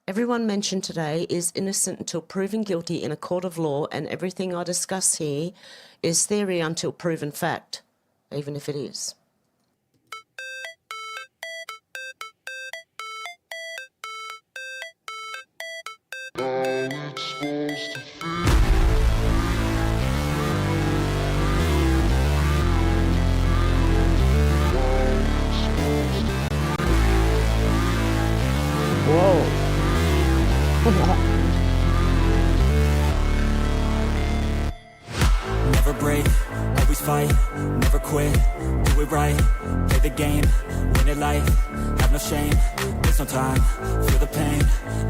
Everyone mentioned today is innocent until proven guilty in a court of law, and everything I discuss here is theory until proven fact, even if it is. Whoa. Never break, always fight, never quit, do it right, play the game, win it life, have no shame, there's no time, feel the pain,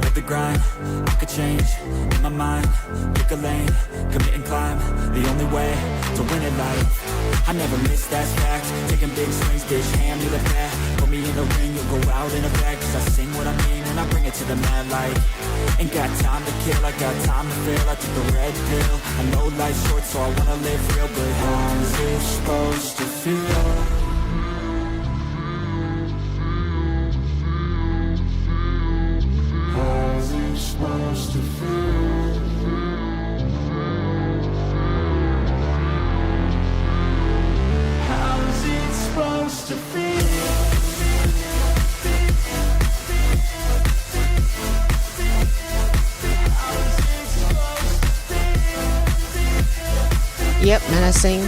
live the grind, I could change, in my mind, pick a lane, commit and climb, the only way to win it life, I never miss, that's fact, taking big swings, bitch, hand me the bat, put me in the ring, you'll go out in a bag, cause I sing what I mean, and I bring it to the mad light, ain't got time to kill, I got time to feel, I took the red pill, I know life's short, so I wanna live real, but how's it supposed to feel? How's it supposed to feel? How's it supposed to feel? Yep, menacing.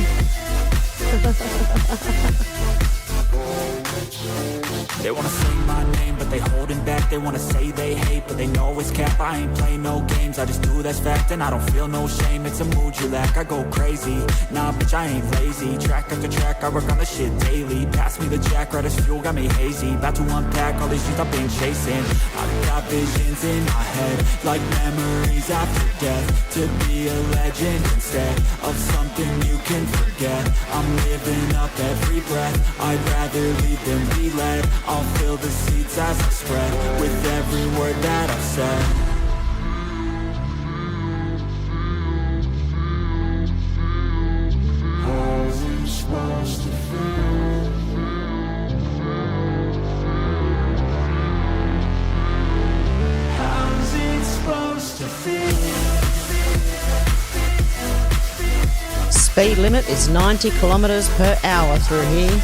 They wanna sing my name, but they holding back. They wanna say they hate, but they know it's cap. I ain't play no games, I just do that's fact. And I don't feel no shame, it's a mood you lack. I go crazy, nah bitch I ain't lazy. Track after track, I work on the shit daily. Pass me the jack, right as fuel, got me hazy. About to unpack all these things I've been chasing. I've got visions in my head, like memories after death. To be a legend instead of something you can forget. I'm living up every breath, I'd rather lead than be led. I'll fill the seats as I spread with every word that I've said. How's it supposed to feel? How's it supposed to feel? Speed limit is 90 kilometres per hour through here.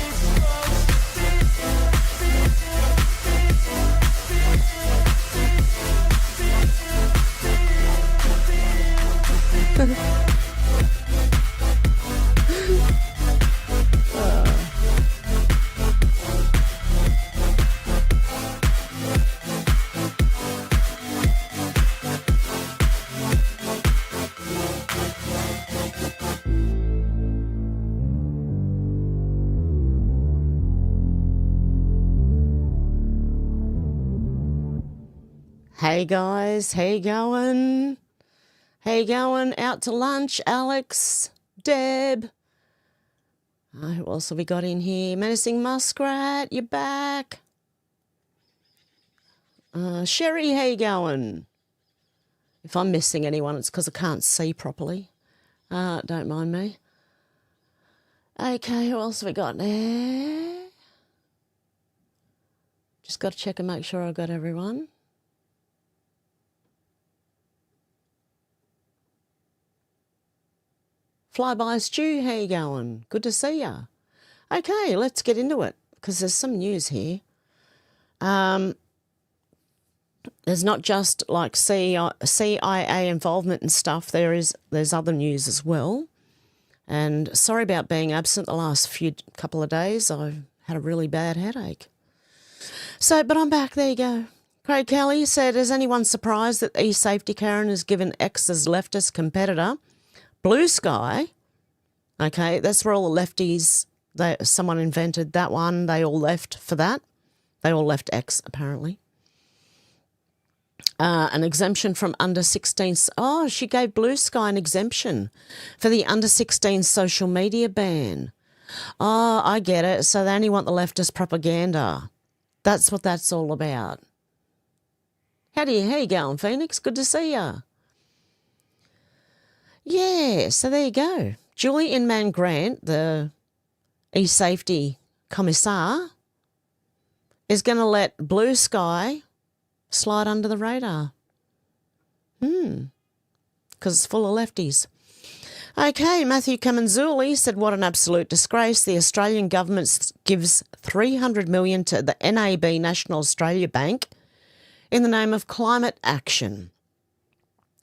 Hey guys, how you going? How you going? Out to lunch, Alex, Deb. Who else have we got in here? Menacing Muskrat, you're back. Sherry, how you going? If I'm missing anyone, it's because I can't see properly. Don't mind me. Okay, who else have we got there? Just got to check and make sure I've got everyone. Flyby Stu, how you going? Good to see ya. Okay, let's get into it because there's some news here. There's not just like CIA involvement and stuff. There's other news as well. And sorry about being absent the last couple of days. I've had a really bad headache. So, but I'm back. There you go. Craig Kelly said, is anyone surprised that eSafety Karen has given X's leftist competitor Blue Sky? Okay, that's where all the lefties, someone invented that one. They all left for that. They all left X, apparently. An exemption from under 16s. Oh, she gave Blue Sky an exemption for the under 16 social media ban. Oh, I get it. So they only want the leftist propaganda. That's what that's all about. How you going, Phoenix? Good to see ya. Yeah, so there you go. Julie Inman Grant, the eSafety Commissar, is going to let Blue Sky slide under the radar. Because it's full of lefties. Okay, Matthew Kamanzuli said, what an absolute disgrace. The Australian government gives $300 million to the NAB, National Australia Bank, in the name of climate action.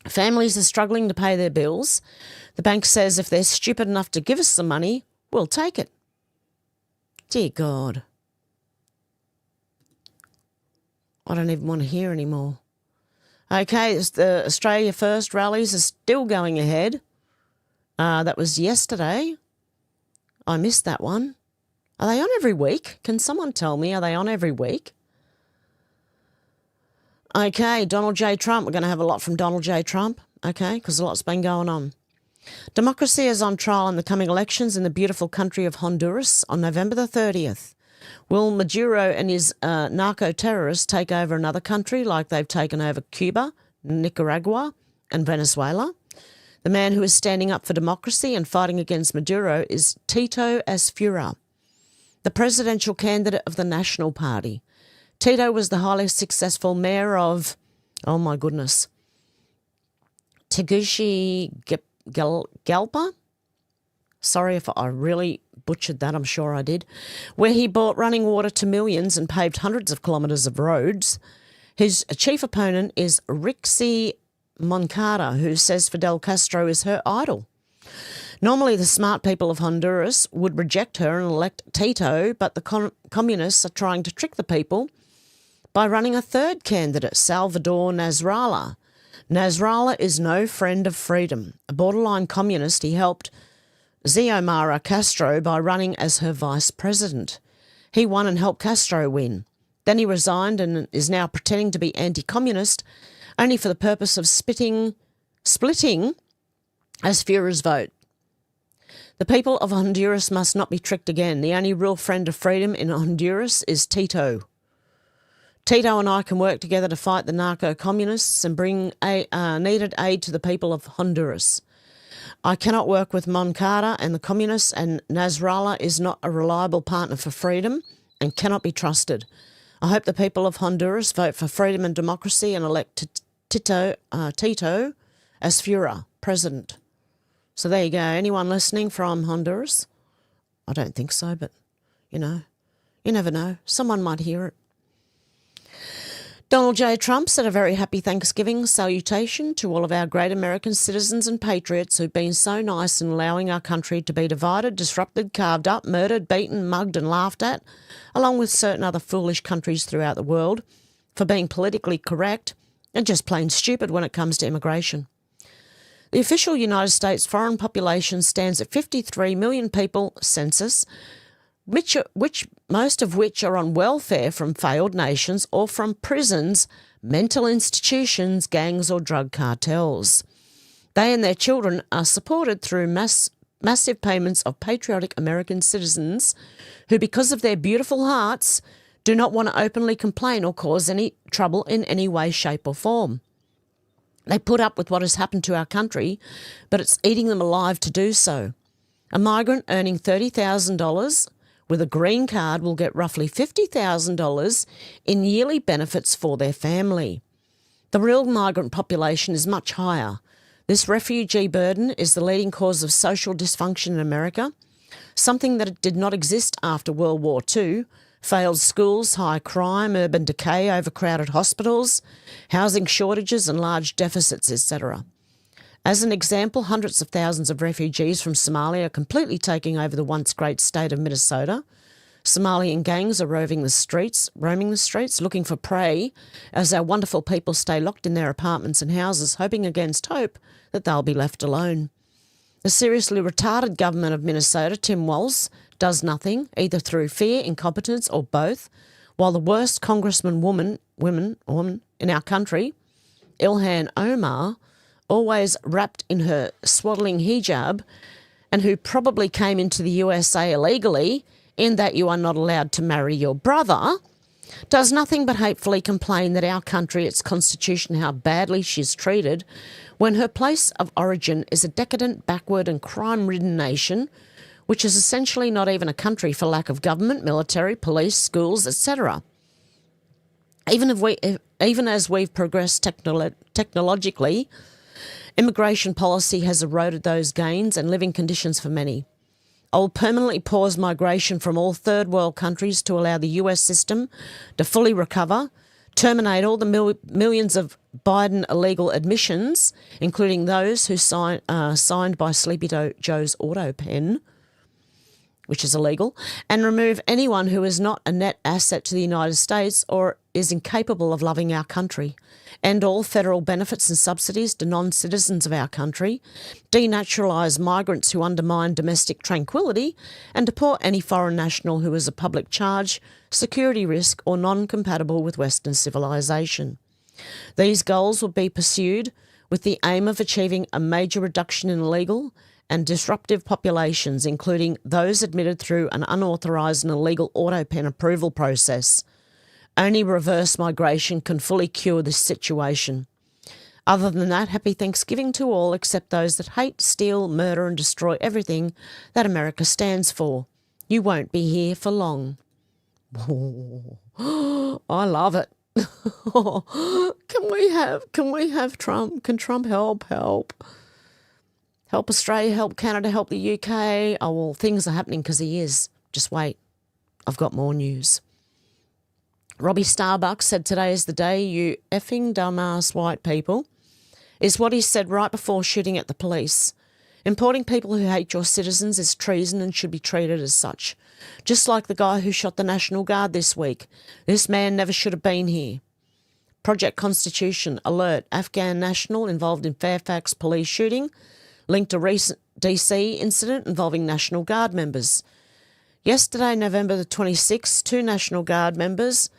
Families are struggling to pay their bills. The bank says if they're stupid enough to give us the money, we'll take it. Dear God. I don't even want to hear anymore. Okay, the Australia First rallies are still going ahead. That was yesterday. I missed that one. Are they on every week? Can someone tell me, are they on every week? Okay, Donald J. Trump. We're going to have a lot from Donald J. Trump, okay, because a lot's been going on. Democracy is on trial in the coming elections in the beautiful country of Honduras on November the 30th. Will Maduro and his narco-terrorists take over another country like they've taken over Cuba, Nicaragua and Venezuela? The man who is standing up for democracy and fighting against Maduro is Tito Asfura, the presidential candidate of the National Party. Tito was the highly successful mayor of, oh my goodness, Tegucigalpa? Sorry if I really butchered that, I'm sure I did. Where he brought running water to millions and paved hundreds of kilometres of roads. His chief opponent is Rixi Moncada, who says Fidel Castro is her idol. Normally the smart people of Honduras would reject her and elect Tito, but the communists are trying to trick the people by running a third candidate, Salvador Nasrallah. Nasrallah is no friend of freedom. A borderline communist, he helped Xiomara Castro by running as her vice president. He won and helped Castro win. Then he resigned and is now pretending to be anti-communist, only for the purpose of splitting Asfura's vote. The people of Honduras must not be tricked again. The only real friend of freedom in Honduras is Tito. Tito and I can work together to fight the narco-communists and bring needed aid to the people of Honduras. I cannot work with Moncada and the communists, and Nasrallah is not a reliable partner for freedom and cannot be trusted. I hope the people of Honduras vote for freedom and democracy and elect Tito Asfura president. So there you go. Anyone listening from Honduras? I don't think so, but, you know, you never know. Someone might hear it. Donald J. Trump said a very happy Thanksgiving salutation to all of our great American citizens and patriots who've been so nice in allowing our country to be divided, disrupted, carved up, murdered, beaten, mugged and laughed at, along with certain other foolish countries throughout the world, for being politically correct and just plain stupid when it comes to immigration. The official United States foreign population stands at 53 million people census, which most of which are on welfare from failed nations or from prisons, mental institutions, gangs or drug cartels. They and their children are supported through massive payments of patriotic American citizens who, because of their beautiful hearts, do not want to openly complain or cause any trouble in any way, shape or form. They put up with what has happened to our country, but it's eating them alive to do so. A migrant earning $30,000 with a green card will get roughly $50,000 in yearly benefits for their family. The real migrant population is much higher. This refugee burden is the leading cause of social dysfunction in America, something that did not exist after World War II. Failed schools, high crime, urban decay, overcrowded hospitals, housing shortages and large deficits, etc. As an example, hundreds of thousands of refugees from Somalia are completely taking over the once great state of Minnesota. Somalian gangs are roaming the streets, looking for prey as our wonderful people stay locked in their apartments and houses, hoping against hope that they'll be left alone. The seriously retarded government of Minnesota, Tim Walz, does nothing, either through fear, incompetence or both, while the worst congressman woman in our country, Ilhan Omar, always wrapped in her swaddling hijab and who probably came into the USA illegally in that you are not allowed to marry your brother, does nothing but hatefully complain that our country, its constitution, how badly she's treated, when her place of origin is a decadent, backward and crime-ridden nation which is essentially not even a country for lack of government, military, police, schools, etc. Even as we've progressed technologically, immigration policy has eroded those gains and living conditions for many. I will permanently pause migration from all third world countries to allow the US system to fully recover, terminate all the millions of Biden illegal admissions, including those who signed by Sleepy Joe's auto pen, which is illegal, and remove anyone who is not a net asset to the United States or is incapable of loving our country, end all federal benefits and subsidies to non-citizens of our country, denaturalise migrants who undermine domestic tranquility, and deport any foreign national who is a public charge, security risk or non-compatible with Western civilisation. These goals will be pursued with the aim of achieving a major reduction in illegal and disruptive populations, including those admitted through an unauthorised and illegal auto pen approval process. Only reverse migration can fully cure this situation. Other than that, happy Thanksgiving to all except those that hate, steal, murder and destroy everything that America stands for. You won't be here for long. Oh, I love it. Can we have Trump? Can Trump help? Help Australia, help Canada, help the UK. Oh, well, things are happening because he is. Just wait. I've got more news. Robbie Starbuck said today is the day, you effing dumbass white people, is what he said right before shooting at the police. Importing people who hate your citizens is treason and should be treated as such. Just like the guy who shot the National Guard this week. This man never should have been here. Project Constitution alert, Afghan national involved in Fairfax police shooting, linked to recent DC incident involving National Guard members. Yesterday, November the 26th, 2 National Guard members,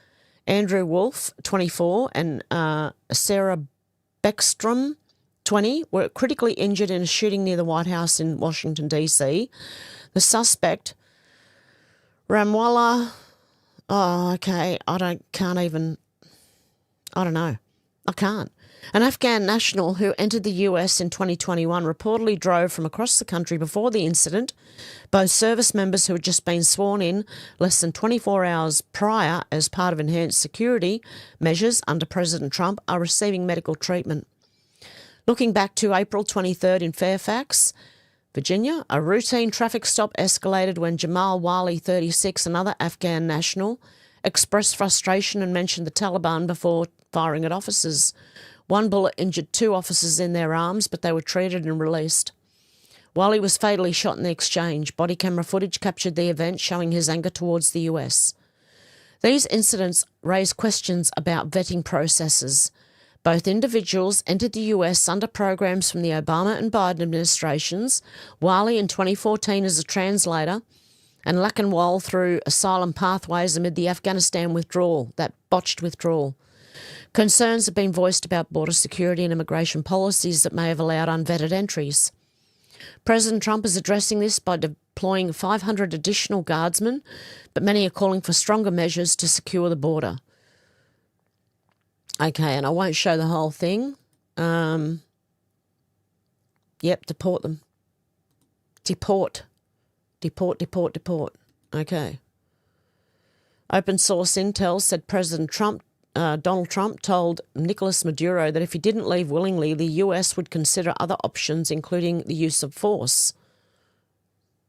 Andrew Wolf, 24, and Sarah Beckstrom, 20, were critically injured in a shooting near the White House in Washington, D.C. The suspect, Ramwala, I can't. An Afghan national who entered the US in 2021 reportedly drove from across the country before the incident. Both service members who had just been sworn in less than 24 hours prior as part of enhanced security measures under President Trump are receiving medical treatment. Looking back to April 23rd in Fairfax, Virginia, a routine traffic stop escalated when Jamal Wali, 36, another Afghan national, expressed frustration and mentioned the Taliban before firing at officers. One bullet injured 2 officers in their arms, but they were treated and released. Wali was fatally shot in the exchange. Body camera footage captured the event, showing his anger towards the US. These incidents raise questions about vetting processes. Both individuals entered the US under programs from the Obama and Biden administrations, Wali in 2014 as a translator, and Lachenwal through asylum pathways amid the Afghanistan withdrawal, that botched withdrawal. Concerns have been voiced about border security and immigration policies that may have allowed unvetted entries. President Trump is addressing this by deploying 500 additional guardsmen, but many are calling for stronger measures to secure the border. Okay, and I won't show the whole thing. Deport them. Deport. Okay. Open source intel said Donald Trump told Nicolas Maduro that if he didn't leave willingly, the US would consider other options, including the use of force.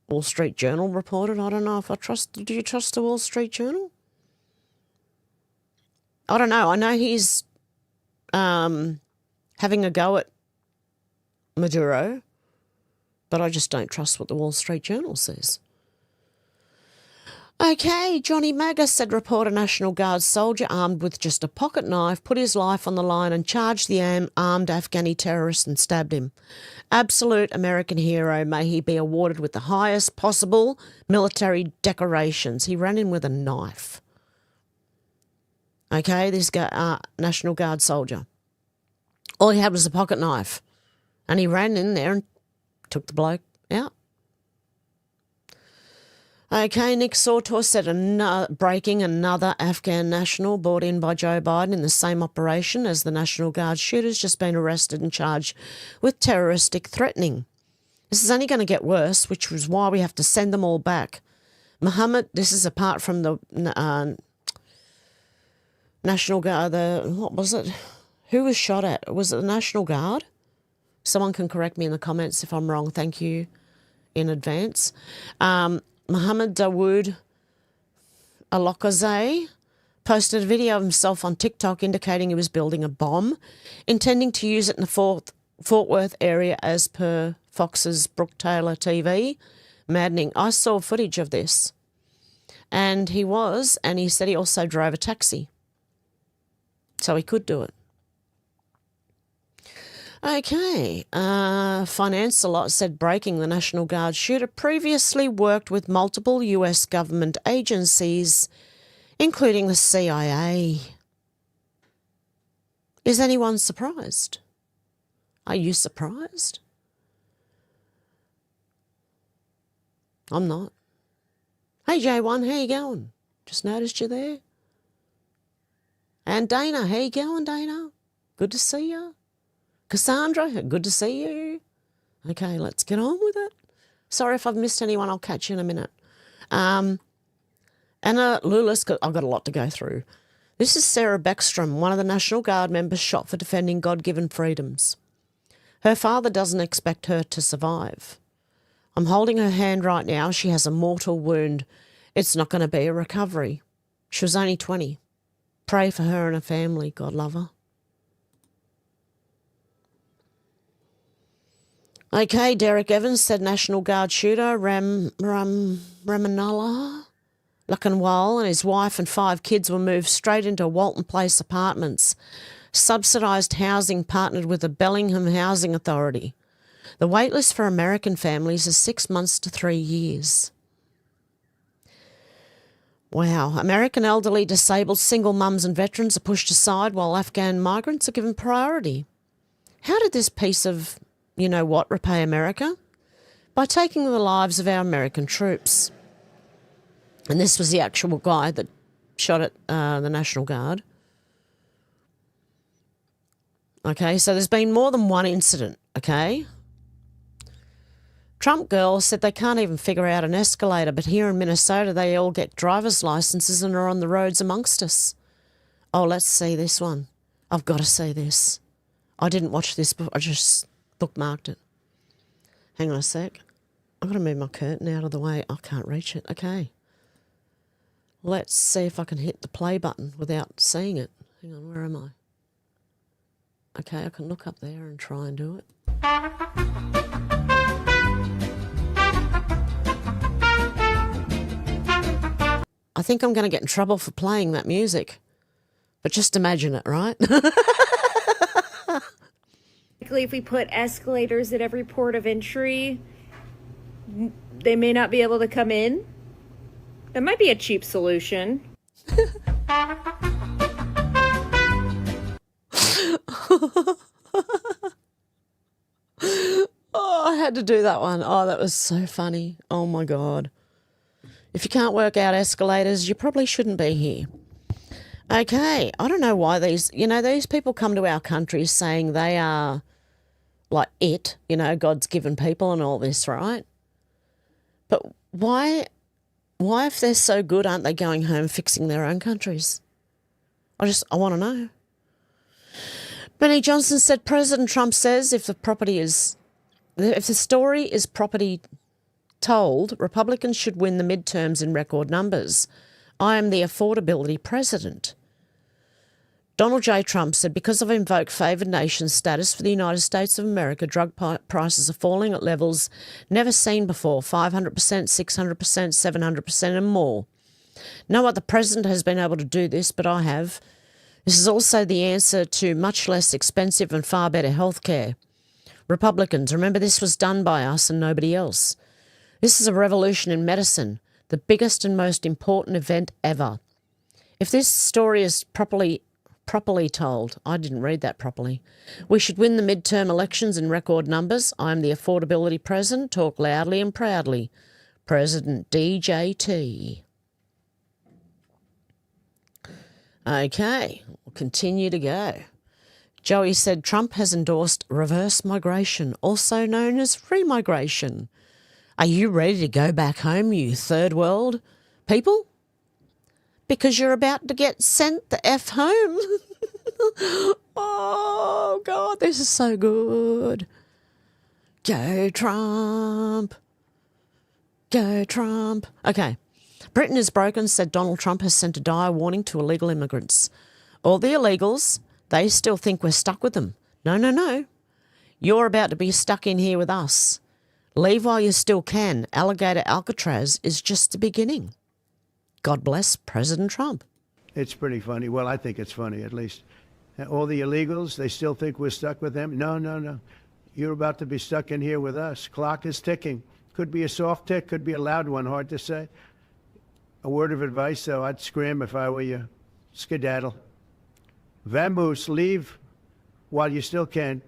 Wall Street Journal reported. I don't know if I trust... Do you trust the Wall Street Journal? I don't know. I know he's having a go at Maduro, but I just don't trust what the Wall Street Journal says. Okay, Johnny Maga said reporter National Guard soldier armed with just a pocket knife put his life on the line and charged the armed Afghani terrorist and stabbed him. Absolute American hero. May he be awarded with the highest possible military decorations. He ran in with a knife. Okay, this guy, National Guard soldier. All he had was a pocket knife. And he ran in there and took the bloke out. Okay, Nick Sautor said breaking another Afghan national brought in by Joe Biden in the same operation as the National Guard shooter's just been arrested and charged with terroristic threatening. This is only going to get worse, which was why we have to send them all back. Muhammad, this is apart from the National Guard, what was it? Who was shot at? Was it the National Guard? Someone can correct me in the comments if I'm wrong. Thank you in advance. Mohammed Dawood Alokazai posted a video of himself on TikTok indicating he was building a bomb, intending to use it in the Fort Worth area as per Fox's Brooke Taylor TV. Maddening. I saw footage of this. And he said he also drove a taxi. So he could do it. Okay. Finance a Lot said breaking the National Guard shooter previously worked with multiple US government agencies, including the CIA. Is anyone surprised? Are you surprised? I'm not. Hey, J1, how you going? Just noticed you there. And Dana, how you going, Dana? Good to see you. Cassandra, good to see you. Okay, let's get on with it. Sorry if I've missed anyone. I'll catch you in a minute. Anna Lulis, I've got a lot to go through. This is Sarah Beckstrom, one of the National Guard members shot for defending God-given freedoms. Her father doesn't expect her to survive. I'm holding her hand right now. She has a mortal wound. It's not going to be a recovery. She was only 20. Pray for her and her family. God love her. Okay, Derek Evans said National Guard shooter Ramanullah Lakanwal and his wife and 5 kids were moved straight into Walton Place apartments. Subsidised housing partnered with the Bellingham Housing Authority. The waitlist for American families is 6 months to 3 years. Wow. American elderly, disabled, single mums and veterans are pushed aside while Afghan migrants are given priority. How did this piece of, you know what, repay America? By taking the lives of our American troops. And this was the actual guy that shot at the National Guard. Okay, so there's been more than one incident, okay? Trump girls said they can't even figure out an escalator, but here in Minnesota they all get driver's licenses and are on the roads amongst us. Oh, let's see this one. I've got to see this. I didn't watch this, but I just bookmarked it. Hang on a sec. I've got to move my curtain out of the way. I can't reach it. Okay. Let's see if I can hit the play button without seeing it. Hang on, where am I? Okay, I can look up there and try and do it. I think I'm going to get in trouble for playing that music. But just imagine it, right? If we put escalators at every port of entry, they may not be able to come in. That might be a cheap solution. Oh, I had to do that one. Oh, that was so funny. Oh, my God. If you can't work out escalators, you probably shouldn't be here. Okay, I don't know why these people come to our country saying they are like God's given people and all this, right? But why if they're so good, aren't they going home fixing their own countries? I want to know. Benny Johnson said President Trump says if the story is properly told, Republicans should win the midterms in record numbers. I am the affordability president. Donald J. Trump said, because I've invoked favoured nation status for the United States of America, drug prices are falling at levels never seen before, 500%, 600%, 700% and more. No other president has been able to do this, but I have. This is also the answer to much less expensive and far better health care. Republicans, remember this was done by us and nobody else. This is a revolution in medicine, the biggest and most important event ever. If this story is properly told, I didn't read that properly, we should win the midterm elections in record numbers. I am the affordability president. Talk loudly and proudly. President DJT. Okay, we'll continue to go. Joey said Trump has endorsed reverse migration, also known as free migration. Are you ready to go back home, you third world people? because you're about to get sent the F home. Oh, God, this is so good. Go Trump. Go Trump. Okay. Britain is broken, said Donald Trump has sent a dire warning to illegal immigrants. All the illegals, they still think we're stuck with them. No, no, no. You're about to be stuck in here with us. Leave while you still can. Alligator Alcatraz is just the beginning. God bless President Trump. It's pretty funny. Well, I think it's funny, at least. All the illegals, they still think we're stuck with them? No, no, no. You're about to be stuck in here with us. Clock is ticking. Could be a soft tick, could be a loud one, hard to say. A word of advice, though, I'd scream if I were you. Skedaddle. Vamoose, leave while you still can.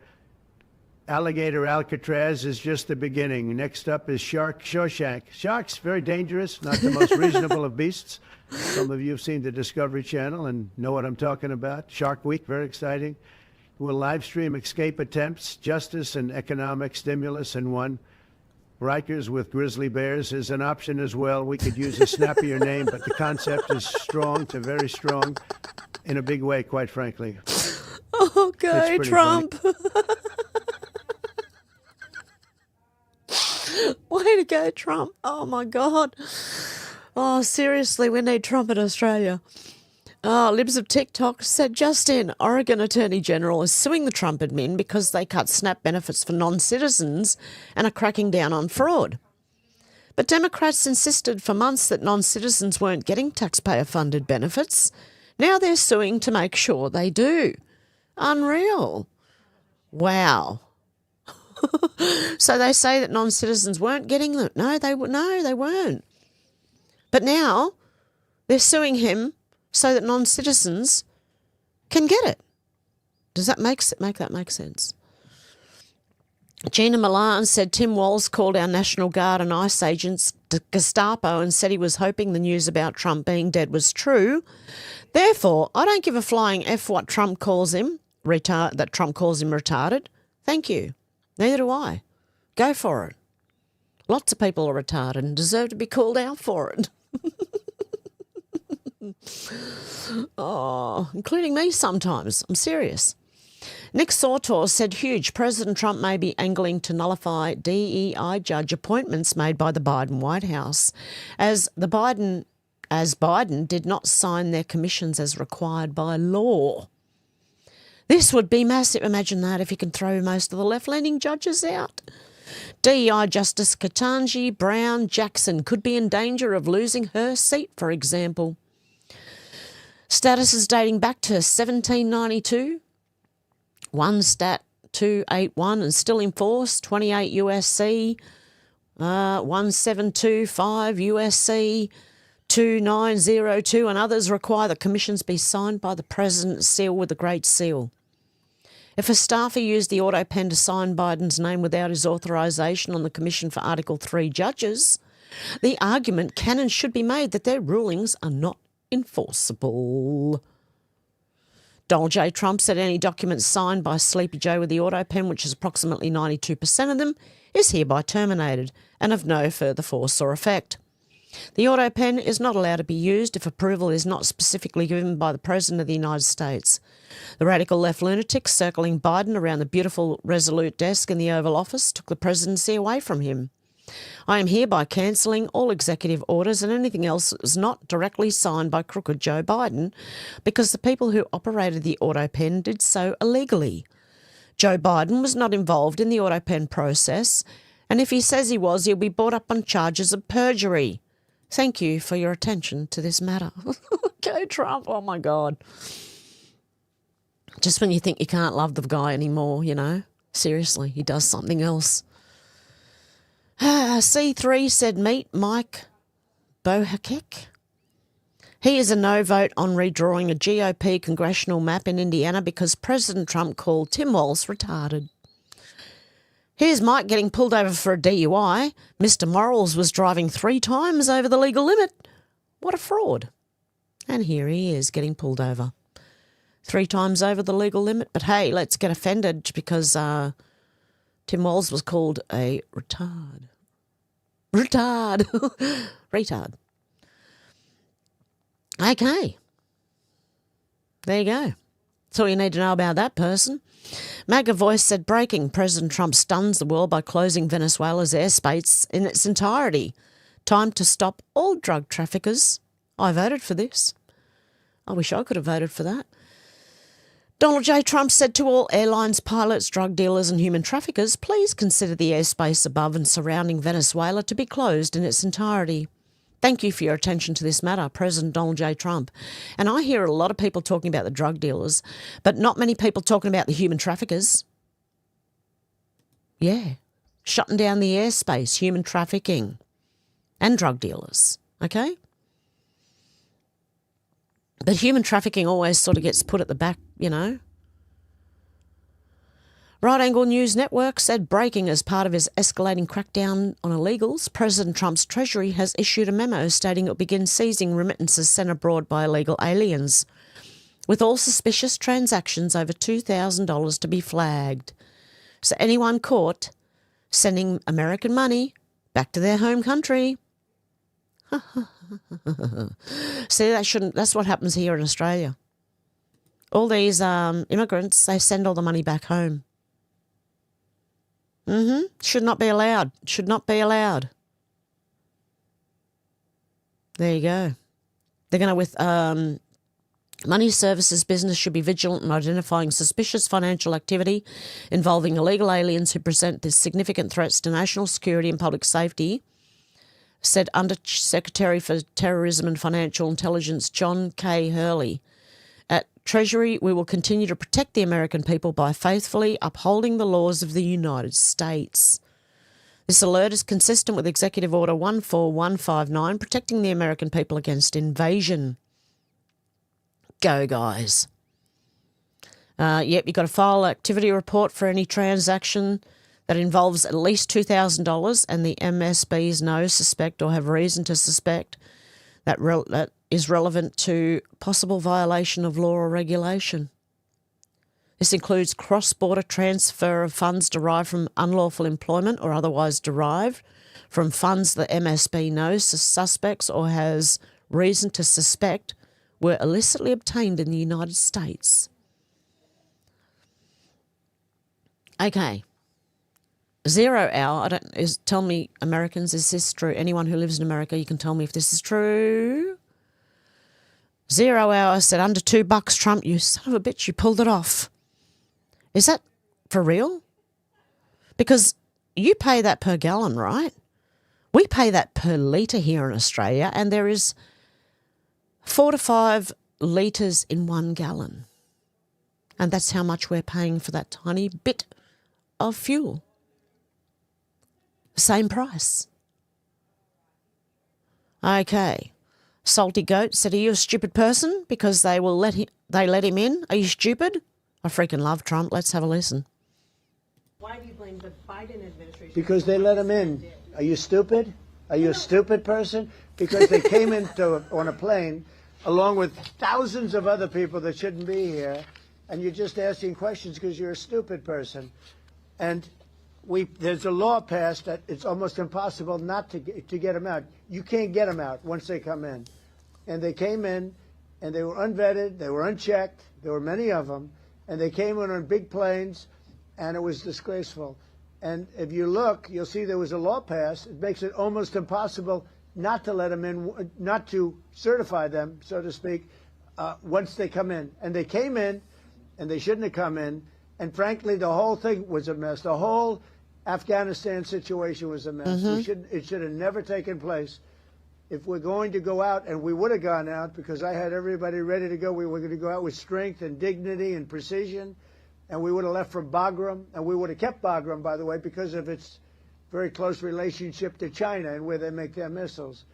Alligator Alcatraz is just the beginning. Next up is Shark Shawshank. Sharks, very dangerous, not the most reasonable of beasts. Some of you have seen the Discovery Channel and know what I'm talking about. Shark Week, very exciting. We'll live stream escape attempts, justice and economic stimulus in one. Rikers with grizzly bears is an option as well. We could use a snappier name, but the concept is strong to very strong in a big way, quite frankly. Okay, Trump. Way to go, Trump. Oh, my God. Oh, seriously, we need Trump in Australia. Libs of TikTok said just in, Oregon Attorney General is suing the Trump admin because they cut SNAP benefits for non-citizens and are cracking down on fraud. But Democrats insisted for months that non-citizens weren't getting taxpayer-funded benefits. Now they're suing to make sure they do. Unreal. Wow. So they say that non-citizens weren't getting them. No, they weren't. But now they're suing him so that non-citizens can get it. Does that make that make sense? Gina Milan said Tim Walz called our National Guard and ICE agents Gestapo and said he was hoping the news about Trump being dead was true. Therefore, I don't give a flying F what Trump calls him, that Trump calls him retarded. Thank you. Neither do I. Go for it. Lots of people are retarded and deserve to be called out for it. Oh, including me sometimes. I'm serious. Nick Sautor said huge. President Trump may be angling to nullify DEI judge appointments made by the Biden White House as Biden did not sign their commissions as required by law. This would be massive. Imagine that if he can throw most of the left-leaning judges out. DEI Justice Ketanji Brown Jackson could be in danger of losing her seat, for example. Status is dating back to 1792. 1 Stat 281 and still in force. 28 USC 1725 USC 2902 and others require that commissions be signed by the President's seal with the Great Seal. If a staffer used the auto pen to sign Biden's name without his authorisation on the commission for Article 3 judges, the argument can and should be made that their rulings are not enforceable. Donald J. Trump said any documents signed by Sleepy Joe with the auto pen, which is approximately 92% of them, is hereby terminated and of no further force or effect. The auto pen is not allowed to be used if approval is not specifically given by the President of the United States. The radical left lunatics circling Biden around the beautiful Resolute desk in the Oval Office took the presidency away from him. I am hereby cancelling all executive orders and anything else that was not directly signed by crooked Joe Biden because the people who operated the auto pen did so illegally. Joe Biden was not involved in the auto pen process, and if he says he was, he'll be brought up on charges of perjury. Thank you for your attention to this matter. Go Trump, oh my God. Just when you think you can't love the guy anymore, you know. Seriously, he does something else. C3 said meet Mike Bohakek. He is a no vote on redrawing a GOP congressional map in Indiana because President Trump called Tim Walz retarded. Here's Mike getting pulled over for a DUI. Mr. Morals was driving 3 times over the legal limit. What a fraud. And here he is getting pulled over 3 times over the legal limit. But hey, let's get offended because Tim Walz was called a retard. Retard. Okay. There you go. That's all you need to know about that person. MAGA Voice said, breaking, President Trump stuns the world by closing Venezuela's airspace in its entirety. Time to stop all drug traffickers. I voted for this. I wish I could have voted for that. Donald J. Trump said to all airlines, pilots, drug dealers and human traffickers, please consider the airspace above and surrounding Venezuela to be closed in its entirety. Thank you for your attention to this matter, President Donald J. Trump. And I hear a lot of people talking about the drug dealers, but not many people talking about the human traffickers. Yeah, shutting down the airspace, human trafficking and drug dealers, okay? But human trafficking always sort of gets put at the back, you know. Right Angle News Network said, breaking as part of his escalating crackdown on illegals, President Trump's Treasury has issued a memo stating it will begin seizing remittances sent abroad by illegal aliens, with all suspicious transactions over $2,000 to be flagged. So anyone caught sending American money back to their home country. See, that's what happens here in Australia. All these immigrants, they send all the money back home. Should not be allowed. Should not be allowed. There you go. They're going to, with money services business should be vigilant in identifying suspicious financial activity involving illegal aliens who present this significant threats to national security and public safety, said Under Secretary for Terrorism and Financial Intelligence John K. Hurley. At Treasury, we will continue to protect the American people by faithfully upholding the laws of the United States. This alert is consistent with Executive Order 14159, protecting the American people against invasion. Go, guys. Yep, you've got to file an activity report for any transaction that involves at least $2,000 and the MSBs know, suspect or have reason to suspect that is relevant to possible violation of law or regulation. This includes cross-border transfer of funds derived from unlawful employment or otherwise derived from funds the MSB knows suspects or has reason to suspect were illicitly obtained in the United States. Okay. 0 hour, tell me, Americans, is this true? Anyone who lives in America, you can tell me if this is true. 0 hour said, under $2, Trump, you son of a bitch, you pulled it off. Is that for real? Because you pay that per gallon, right? We pay that per litre here in Australia, and there is 4 to 5 litres in 1 gallon. And that's how much we're paying for that tiny bit of fuel. Same price. Okay. Salty Goat said, are you a stupid person? Because they let him in? Are you stupid? I freaking love Trump. Let's have a listen. Why do you blame the Biden administration? Because they let him in. Are you stupid? Are you a stupid person? Because they came on a plane along with thousands of other people that shouldn't be here, and you're just asking questions because you're a stupid person. And there's a law passed that it's almost impossible not to get them out. You can't get them out once they come in. And they came in, and they were unvetted, they were unchecked, there were many of them, and they came in on big planes, and it was disgraceful. And if you look, you'll see there was a law passed. It makes it almost impossible not to let them in, not to certify them, so to speak, once they come in. And they came in, and they shouldn't have come in. And frankly, the whole thing was a mess. The whole Afghanistan situation was a mess. It should have never taken place. If we're going to go out, and we would have gone out because I had everybody ready to go. We were going to go out with strength and dignity and precision, and we would have left for Bagram, and we would have kept Bagram, by the way, because of its very close relationship to China and where they make their missiles.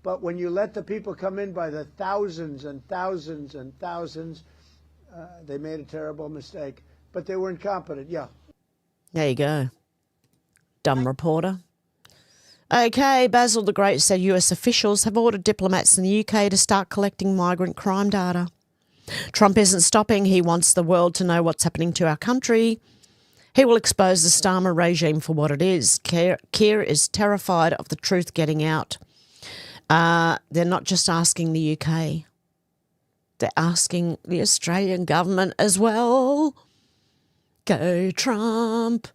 But when you let the people come in by the thousands and thousands and thousands, they made a terrible mistake. But they were incompetent, yeah. There you go. Dumb reporter. Okay, Basil the Great said US officials have ordered diplomats in the UK to start collecting migrant crime data. Trump isn't stopping. He wants the world to know what's happening to our country. He will expose the Starmer regime for what it is. Keir is terrified of the truth getting out. They're not just asking the UK. They're asking the Australian government as well. Go Trump.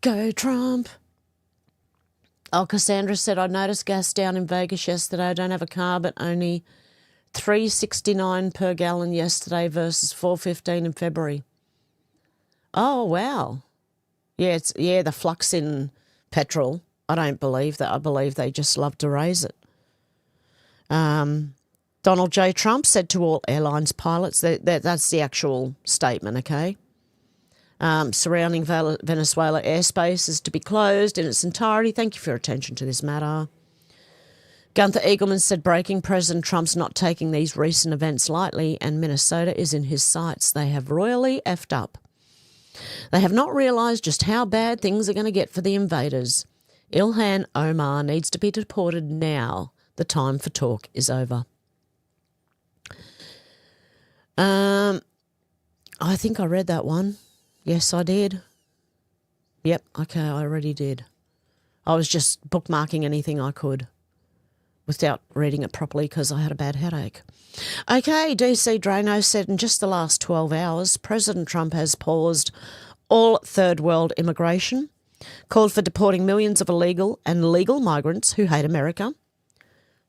Go Trump. Oh, Cassandra said, I noticed gas down in Vegas yesterday. I don't have a car, but only $3.69 per gallon yesterday versus $4.15 in February. Oh, wow. Yeah, the flux in petrol. I don't believe that. I believe they just love to raise it. Donald J. Trump said to all airlines pilots, that's the actual statement, okay? Surrounding Venezuela airspace is to be closed in its entirety. Thank you for your attention to this matter. Gunther Eagleman said, breaking President Trump's not taking these recent events lightly and Minnesota is in his sights. They have royally effed up. They have not realised just how bad things are going to get for the invaders. Ilhan Omar needs to be deported now. The time for talk is over. I think I read that one. Yes, I did. Yep, okay, I already did. I was just bookmarking anything I could without reading it properly because I had a bad headache. Okay, DC Drano said in just the last 12 hours, President Trump has paused all third world immigration, called for deporting millions of illegal and legal migrants who hate America.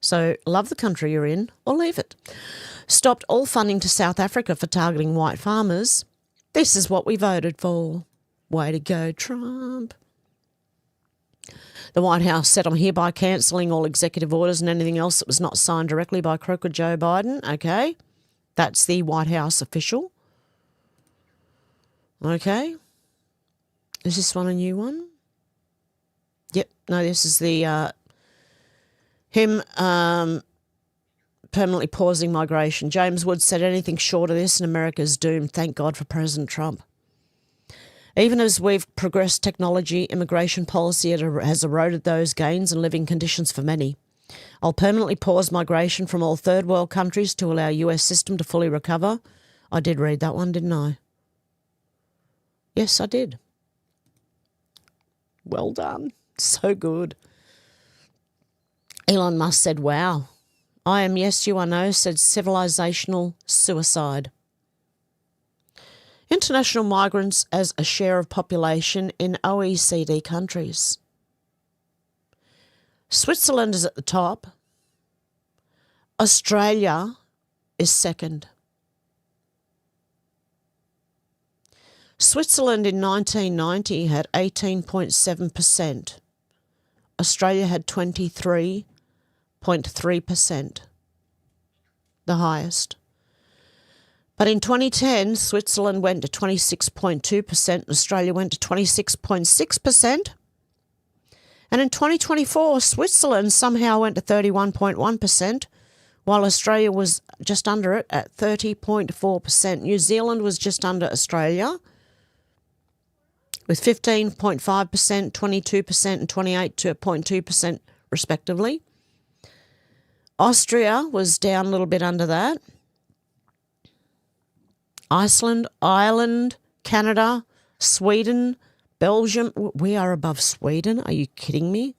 So love the country you're in or leave it. Stopped all funding to South Africa for targeting white farmers. This is what we voted for. Way to go, Trump. The White House said, I'm hereby cancelling all executive orders and anything else that was not signed directly by crooked Joe Biden. Okay. That's the White House official. Okay. Is this one a new one? Yep. No, this is the him permanently pausing migration. James Woods said anything short of this and America's doomed. Thank God for President Trump. Even as we've progressed technology, immigration policy has eroded those gains and living conditions for many. I'll permanently pause migration from all third world countries to allow US system to fully recover. I did read that one, didn't I? Yes, I did. Well done. So good. Elon Musk said, wow. I am yes, you are no, said civilizational suicide. International migrants as a share of population in OECD countries. Switzerland is at the top. Australia is second. Switzerland in 1990 had 18.7%. Australia had 23.3%, the highest. But in 2010, Switzerland went to 26.2% and Australia went to 26.6%. And in 2024, Switzerland somehow went to 31.1%, while Australia was just under it at 30.4%. New Zealand was just under Australia with 15.5%, 22% and 28.2% respectively. Austria was down a little bit under that. Iceland, Ireland, Canada, Sweden, Belgium. We are above Sweden. Are you kidding me?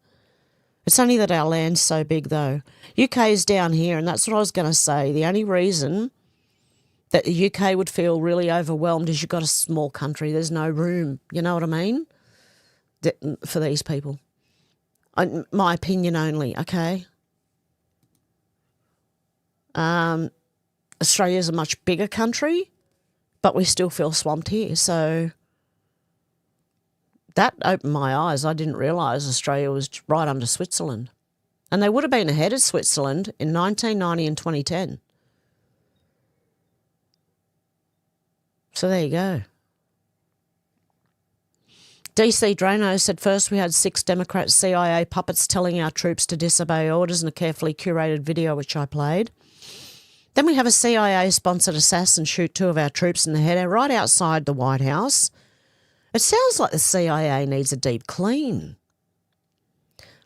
It's only that our land's so big, though. UK is down here, and that's what I was going to say. The only reason that the UK would feel really overwhelmed is you've got a small country. There's no room. You know what I mean? For these people. My opinion only, okay? Australia's a much bigger country, but we still feel swamped here. So that opened my eyes. I didn't realise Australia was right under Switzerland. And they would have been ahead of Switzerland in 1990 and 2010. So there you go. DC Drano said first we had 6 Democrat CIA puppets telling our troops to disobey orders in a carefully curated video which I played. Then we have a CIA-sponsored assassin shoot 2 of our troops in the head right outside the White House. It sounds like the CIA needs a deep clean.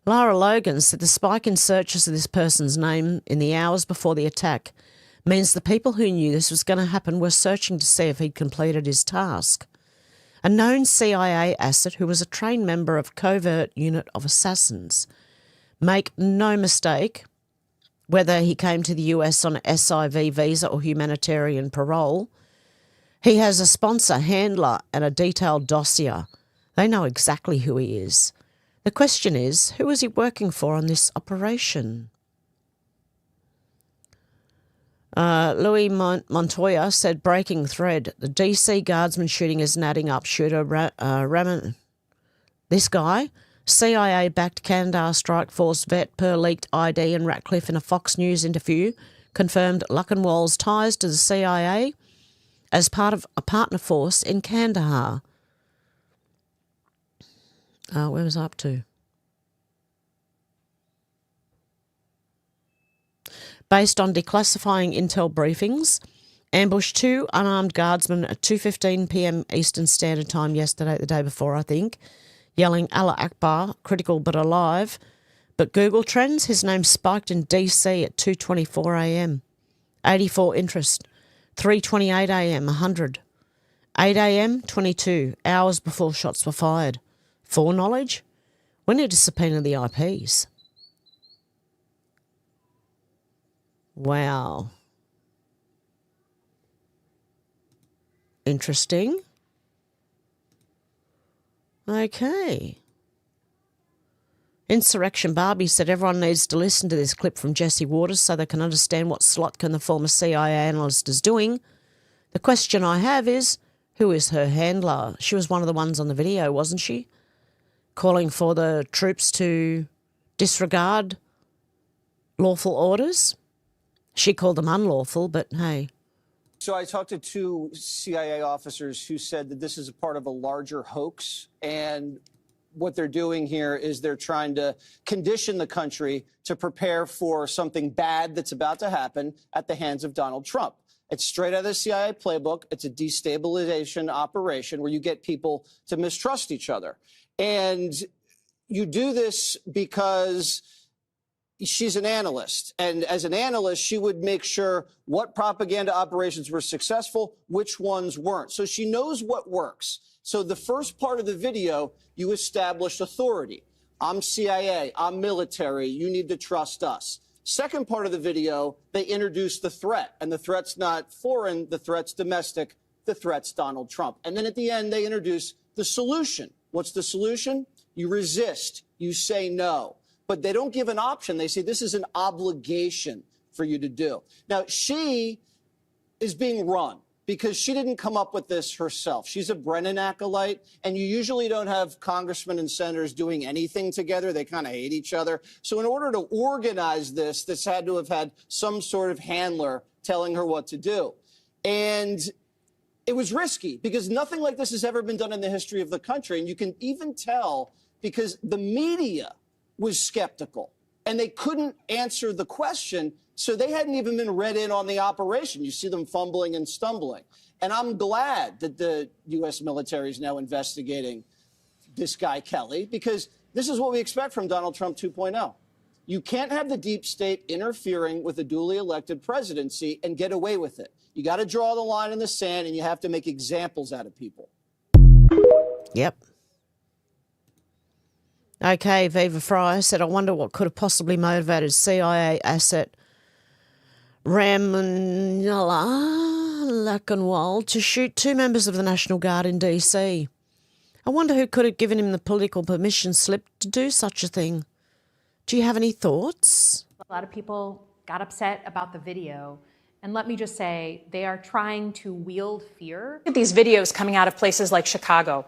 Lara Logan said the spike in searches of this person's name in the hours before the attack means the people who knew this was going to happen were searching to see if he'd completed his task. A known CIA asset who was a trained member of covert unit of assassins. Make no mistake, whether he came to the US on a SIV visa or humanitarian parole. He has a sponsor, handler, and a detailed dossier. They know exactly who he is. The question is, who is he working for on this operation? Louis Montoya said, breaking thread, the DC guardsman shooting is adding up. Shooter Raman, this guy, CIA-backed Kandahar strike force vet per leaked ID, and Ratcliffe in a Fox News interview confirmed Luckenwald's ties to the CIA as part of a partner force in Kandahar. Where was I up to? Based on declassifying intel briefings, ambushed two unarmed guardsmen at 2:15 p.m. Eastern Standard Time yesterday, the day before, I think, yelling Allah Akbar, critical but alive. But Google Trends, his name spiked in DC at 2:24 a.m. 84 interest. 3:28 a.m. 100. 8 a.m. 22 hours before shots were fired. Foreknowledge? We need to subpoena the IPs. Wow. Interesting. Okay. Insurrection Barbie said everyone needs to listen to this clip from Jesse Waters so they can understand what Slotkin, the former CIA analyst, is doing. The question I have is, who is her handler? She was one of the ones on the video, wasn't she? Calling for the troops to disregard lawful orders. She called them unlawful, but hey. So I talked to two CIA officers who said that this is a part of a larger hoax, and what they're doing here is they're trying to condition the country to prepare for something bad that's about to happen at the hands of Donald Trump. It's straight out of the CIA playbook. It's a destabilization operation where you get people to mistrust each other. And you do this because she's an analyst. And as an analyst, she would make sure what propaganda operations were successful, which ones weren't. So she knows what works. So the first part of the video, you establish authority. I'm CIA, I'm military, you need to trust us. Second part of the video, they introduce the threat. And the threat's not foreign, the threat's domestic, the threat's Donald Trump. And then at the end, they introduce the solution. What's the solution? You resist, you say no. But they don't give an option. They say this is an obligation for you to do. Now, she is being run because she didn't come up with this herself. She's a Brennan acolyte, and you usually don't have congressmen and senators doing anything together. They kind of hate each other. So in order to organize this, this had to have had some sort of handler telling her what to do. And it was risky because nothing like this has ever been done in the history of the country. And you can even tell because the media was skeptical and they couldn't answer the question. So they hadn't even been read in on the operation. You see them fumbling and stumbling. And I'm glad that the U.S. military is now investigating this guy, Kelly, because this is what we expect from Donald Trump 2.0. You can't have the deep state interfering with a duly elected presidency and get away with it. You got to draw the line in the sand, and you have to make examples out of people. Yep. Okay, Viva Fry said, I wonder what could have possibly motivated CIA asset Ramanullah Luckenwald to shoot two members of the National Guard in DC. I wonder who could have given him the political permission slip to do such a thing. Do you have any thoughts? A lot of people got upset about the video. And let me just say, they are trying to wield fear. These videos coming out of places like Chicago,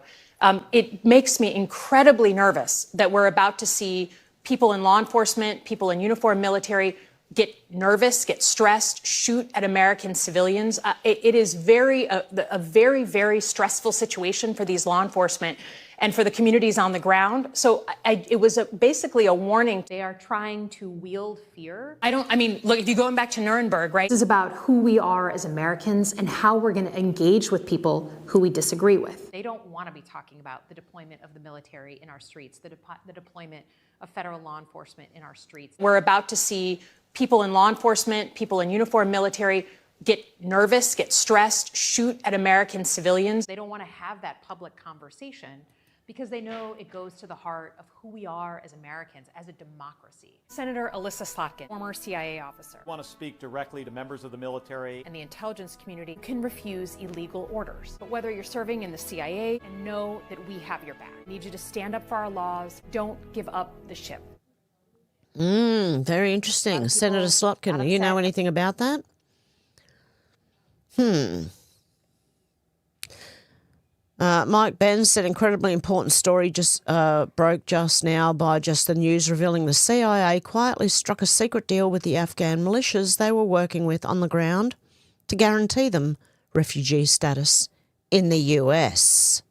it makes me incredibly nervous that we're about to see people in law enforcement, people in uniform military get nervous, get stressed, shoot at American civilians. It is a very, very stressful situation for these law enforcement and for the communities on the ground. So it was basically a warning. They are trying to wield fear. Look, if you're going back to Nuremberg, right? This is about who we are as Americans and how we're going to engage with people who we disagree with. They don't want to be talking about the deployment of the military in our streets, the deployment of federal law enforcement in our streets. We're about to see people in law enforcement, people in uniform military get nervous, get stressed, shoot at American civilians. They don't want to have that public conversation. because they know it goes to the heart of who we are as Americans, as a democracy. Senator Alyssa Slotkin, former CIA officer. I want to speak directly to members of the military. And the intelligence community can refuse illegal orders. But whether you're serving in the CIA, and know that we have your back. We need you to stand up for our laws. Don't give up the ship. Very interesting. Senator Slotkin, do you know anything about that? Mike Ben said incredibly important story just broke just now by just the news revealing the CIA quietly struck a secret deal with the Afghan militias they were working with on the ground to guarantee them refugee status in the US.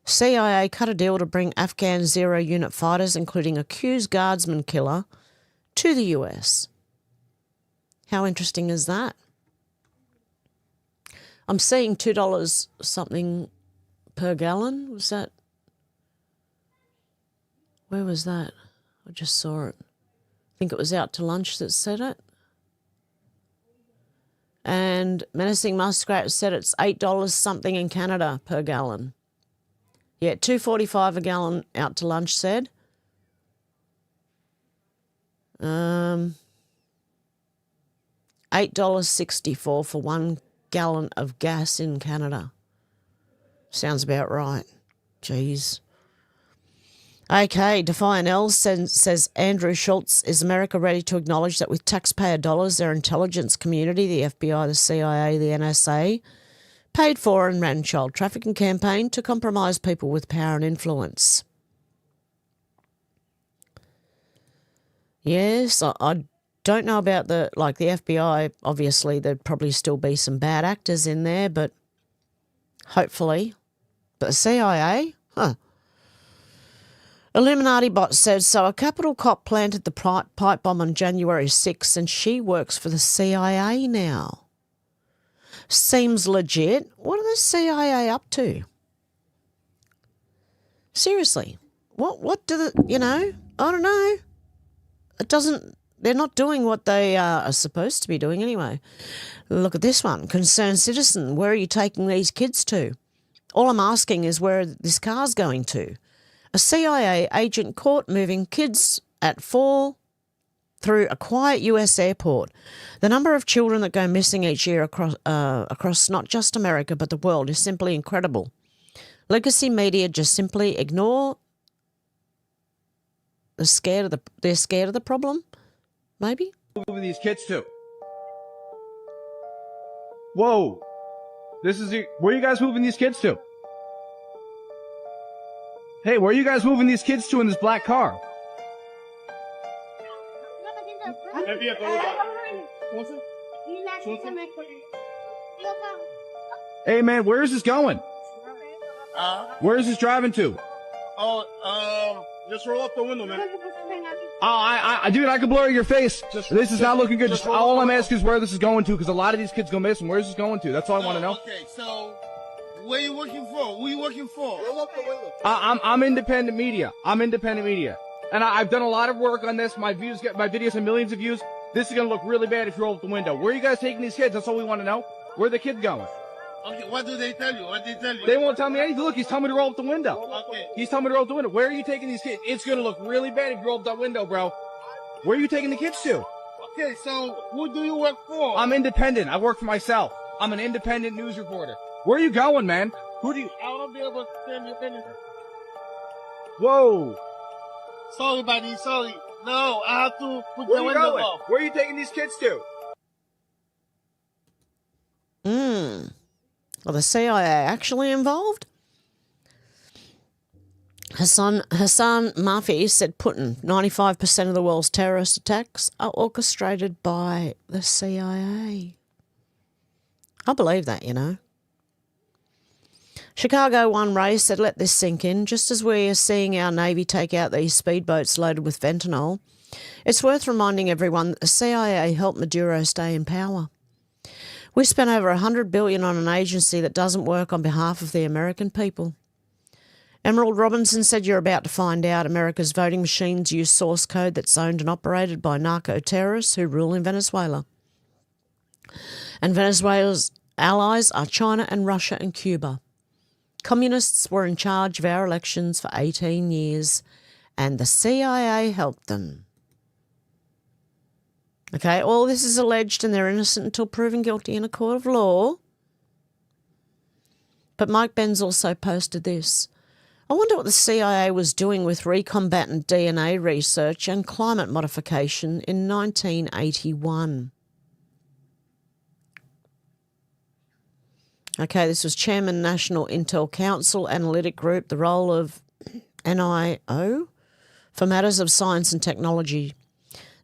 CIA cut a deal to bring Afghan zero-unit fighters, including accused guardsman killer, to the US. How interesting is that? I'm seeing $2 something per gallon. Was that? Where was that? I just saw it. I think it was Out to Lunch that said it. And Menacing Muskrat said it's $8 something in Canada per gallon. Yeah, $2.45 a gallon, Out to Lunch said. $8.64 for 1 gallon of gas in Canada. Sounds about right. Jeez. Okay, Defiant L says Andrew Schultz, is America ready to acknowledge that with taxpayer dollars, their intelligence community, the FBI, the CIA, the NSA, paid for and ran child trafficking campaign to compromise people with power and influence? Yes, I don't know about the FBI. Obviously, there'd probably still be some bad actors in there, but hopefully. But the CIA? Illuminati Bot says, so a Capitol cop planted the pipe bomb on January 6th and she works for the CIA now. Seems legit. What are the CIA up to? Seriously. What do the, I don't know. They're not doing what they are supposed to be doing anyway. Look at this one. Concerned citizen, where are you taking these kids to? All I'm asking is where this car's going to. A CIA agent caught moving kids at 4 through a quiet US airport. The number of children that go missing each year across not just America but the world is simply incredible. Legacy media just simply ignore. They're scared of the problem, maybe? Moving these kids to. Whoa. Where are you guys moving these kids to? Hey, where are you guys moving these kids to in this black car? Hey, man, where is this going? Where is this driving to? Just roll up the window, man. Dude, I can blur your face. This is not looking good. All I'm asking is where this is going to, because a lot of these kids go missing. Where is this going to? That's all I want to know. Okay, so where you working for? Who you working for? Roll up the window. I'm independent media. And I've done a lot of work on this. My videos have millions of views. This is gonna look really bad if you roll up the window. Where are you guys taking these kids? That's all we want to know. Where are the kids going? Okay, what do they tell you? They won't tell me anything. Look, he's telling me to roll up the window. Okay. He's telling me to roll up the window. Where are you taking these kids? It's gonna look really bad if you roll up that window, bro. Where are you taking the kids to? Okay, so who do you work for? I'm independent. I work for myself. I'm an independent news reporter. Where are you going, man? I won't be able to stand your business. Whoa. Sorry, buddy. Sorry. No, I have to put Where the are you window going? off. Where are you taking these kids to? Are the CIA actually involved? Hassan Murphy said Putin, 95% of the world's terrorist attacks are orchestrated by the CIA. I believe that, Chicago One Ray said, let this sink in. Just as we are seeing our Navy take out these speedboats loaded with fentanyl, it's worth reminding everyone that the CIA helped Maduro stay in power. We spent over $100 billion on an agency that doesn't work on behalf of the American people. Emerald Robinson said, you're about to find out America's voting machines use source code that's owned and operated by narco-terrorists who rule in Venezuela. And Venezuela's allies are China and Russia and Cuba. Communists were in charge of our elections for 18 years, and the CIA helped them. Okay, all this is alleged and they're innocent until proven guilty in a court of law. But Mike Benz also posted this. I wonder what the CIA was doing with recombatant DNA research and climate modification in 1981. Okay, this was Chairman National Intel Council Analytic Group, the role of NIO for matters of science and technology.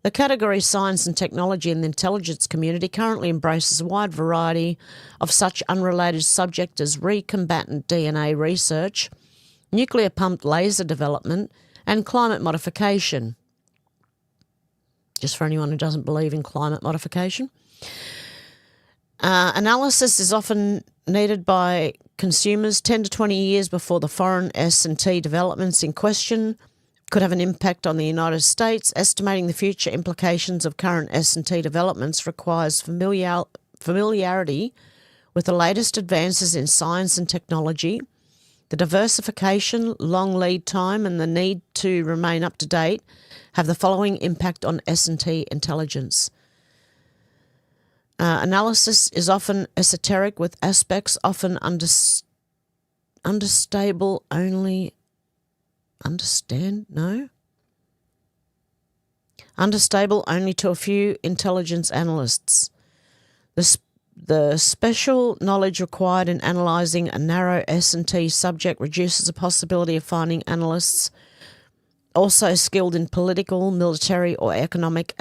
The category science and technology in the intelligence community currently embraces a wide variety of such unrelated subjects as recombatant DNA research, nuclear pumped laser development, and climate modification. Just for anyone who doesn't believe in climate modification. Analysis is often needed by consumers 10 to 20 years before the foreign S&T developments in question could have an impact on the United States. Estimating the future implications of current S&T developments requires familiarity with the latest advances in science and technology, the diversification, long lead time, and the need to remain up to date have the following impact on S&T intelligence. Analysis is often esoteric with aspects often unstable only to a few intelligence analysts. The special knowledge required in analysing a narrow S&T subject reduces the possibility of finding analysts also skilled in political, military or economic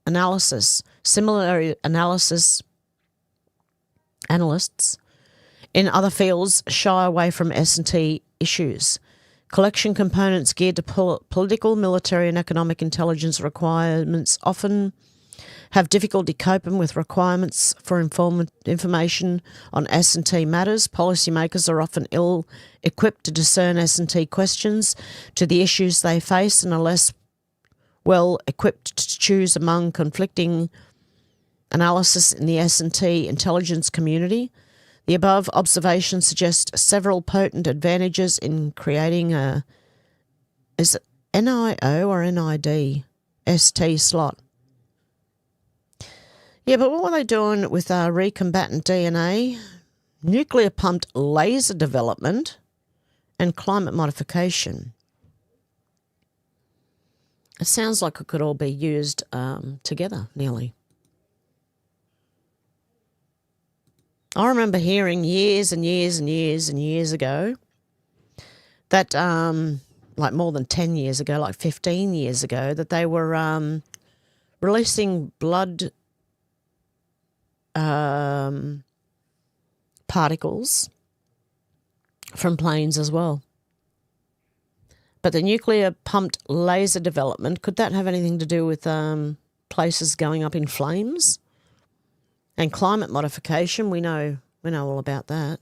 analysis. Similar analysts in other fields shy away from S&T issues. Collection components geared to political, military and economic intelligence requirements often have difficulty coping with requirements for information on S&T matters. Policymakers are often ill-equipped to discern S&T questions to the issues they face and are less well-equipped to choose among conflicting analysis in the S&T intelligence community. The above observations suggest several potent advantages in creating is it NIO or NID? ST slot. Yeah, but what were they doing with recombatant DNA, nuclear pumped laser development, and climate modification? It sounds like it could all be used together, nearly. I remember hearing years and years and years and years ago that, like more than 10 years ago, like 15 years ago, that they were releasing blood particles from planes as well. But the nuclear pumped laser development, could that have anything to do with places going up in flames? And climate modification, we know all about that.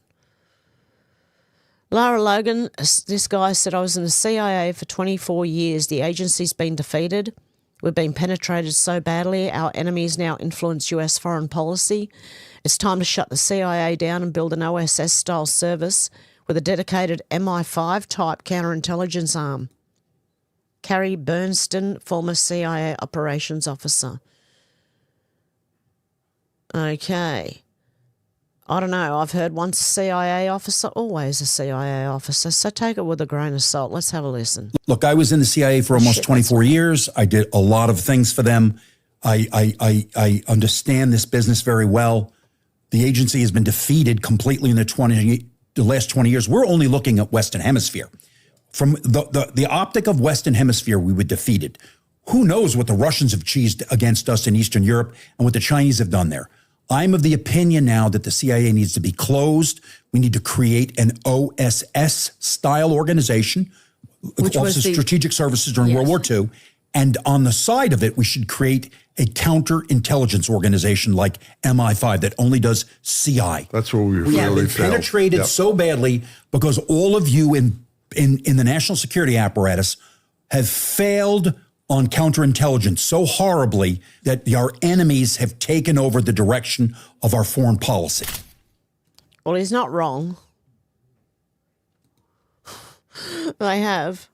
Lara Logan, this guy said, I was in the CIA for 24 years. The agency's been defeated. We've been penetrated so badly. Our enemies now influence US foreign policy. It's time to shut the CIA down and build an OSS-style service with a dedicated MI5 type counterintelligence arm. Carrie Bernstein, former CIA operations officer. Okay. I don't know. I've heard once a CIA officer, always a CIA officer. So take it with a grain of salt. Let's have a listen. Look, I was in the CIA for almost 24 years. I did a lot of things for them. I understand this business very well. The agency has been defeated completely in the last 20 years. We're only looking at Western Hemisphere. From the optic of Western Hemisphere, we were defeated. Who knows what the Russians have cheesed against us in Eastern Europe and what the Chinese have done there. I'm of the opinion now that the CIA needs to be closed. We need to create an OSS-style organization, Office of Strategic Services during World War II. And on the side of it, we should create a counterintelligence organization like MI5 that only does CI. That's what we really felt. Penetrated so badly because all of you in the national security apparatus have failed on counterintelligence so horribly that our enemies have taken over the direction of our foreign policy. Well, he's not wrong. They have.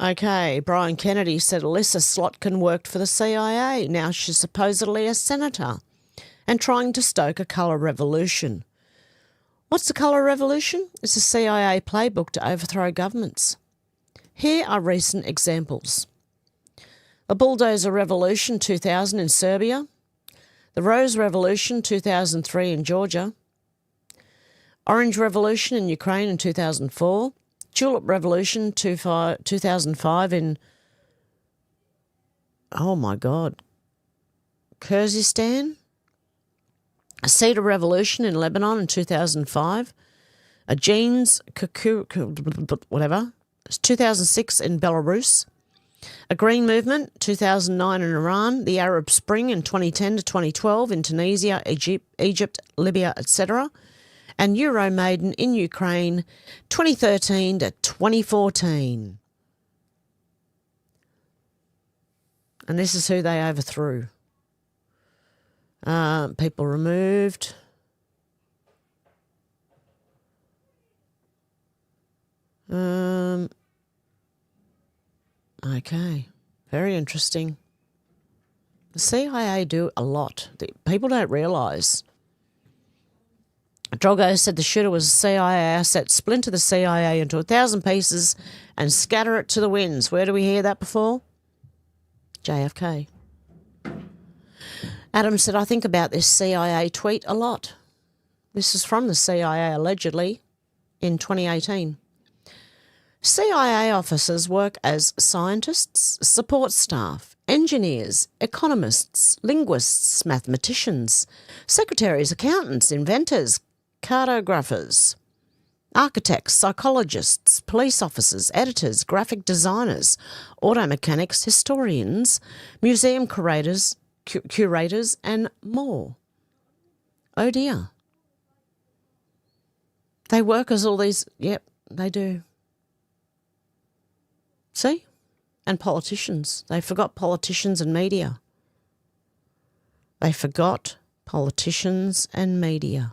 Okay, Brian Kennedy said Alyssa Slotkin worked for the CIA. Now she's supposedly a senator and trying to stoke a colour revolution. What's the colour revolution? It's a CIA playbook to overthrow governments. Here are recent examples. The Bulldozer Revolution 2000 in Serbia, the Rose Revolution 2003 in Georgia, Orange Revolution in Ukraine in 2004, Tulip Revolution 2005 in, oh my God, Kyrgyzstan, a Cedar Revolution in Lebanon in 2005, a Jeans, whatever, 2006 in Belarus, a Green Movement 2009 in Iran, the Arab Spring in 2010 to 2012 in Tunisia, Egypt, Libya, etc., and Euromaidan in Ukraine 2013 to 2014. And this is who they overthrew. People removed. Okay, very interesting. The CIA do a lot. People don't realise. Drogo said the shooter was a CIA asset, splinter the CIA into 1,000 pieces and scatter it to the winds. Where do we hear that before? JFK. Adam said, I think about this CIA tweet a lot. This is from the CIA, allegedly, in 2018. CIA officers work as scientists, support staff, engineers, economists, linguists, mathematicians, secretaries, accountants, inventors, cartographers, architects, psychologists, police officers, editors, graphic designers, auto mechanics, historians, museum curators, and more. Oh dear. They work as all these, yep, they do. See? And politicians. They forgot politicians and media. They forgot politicians and media.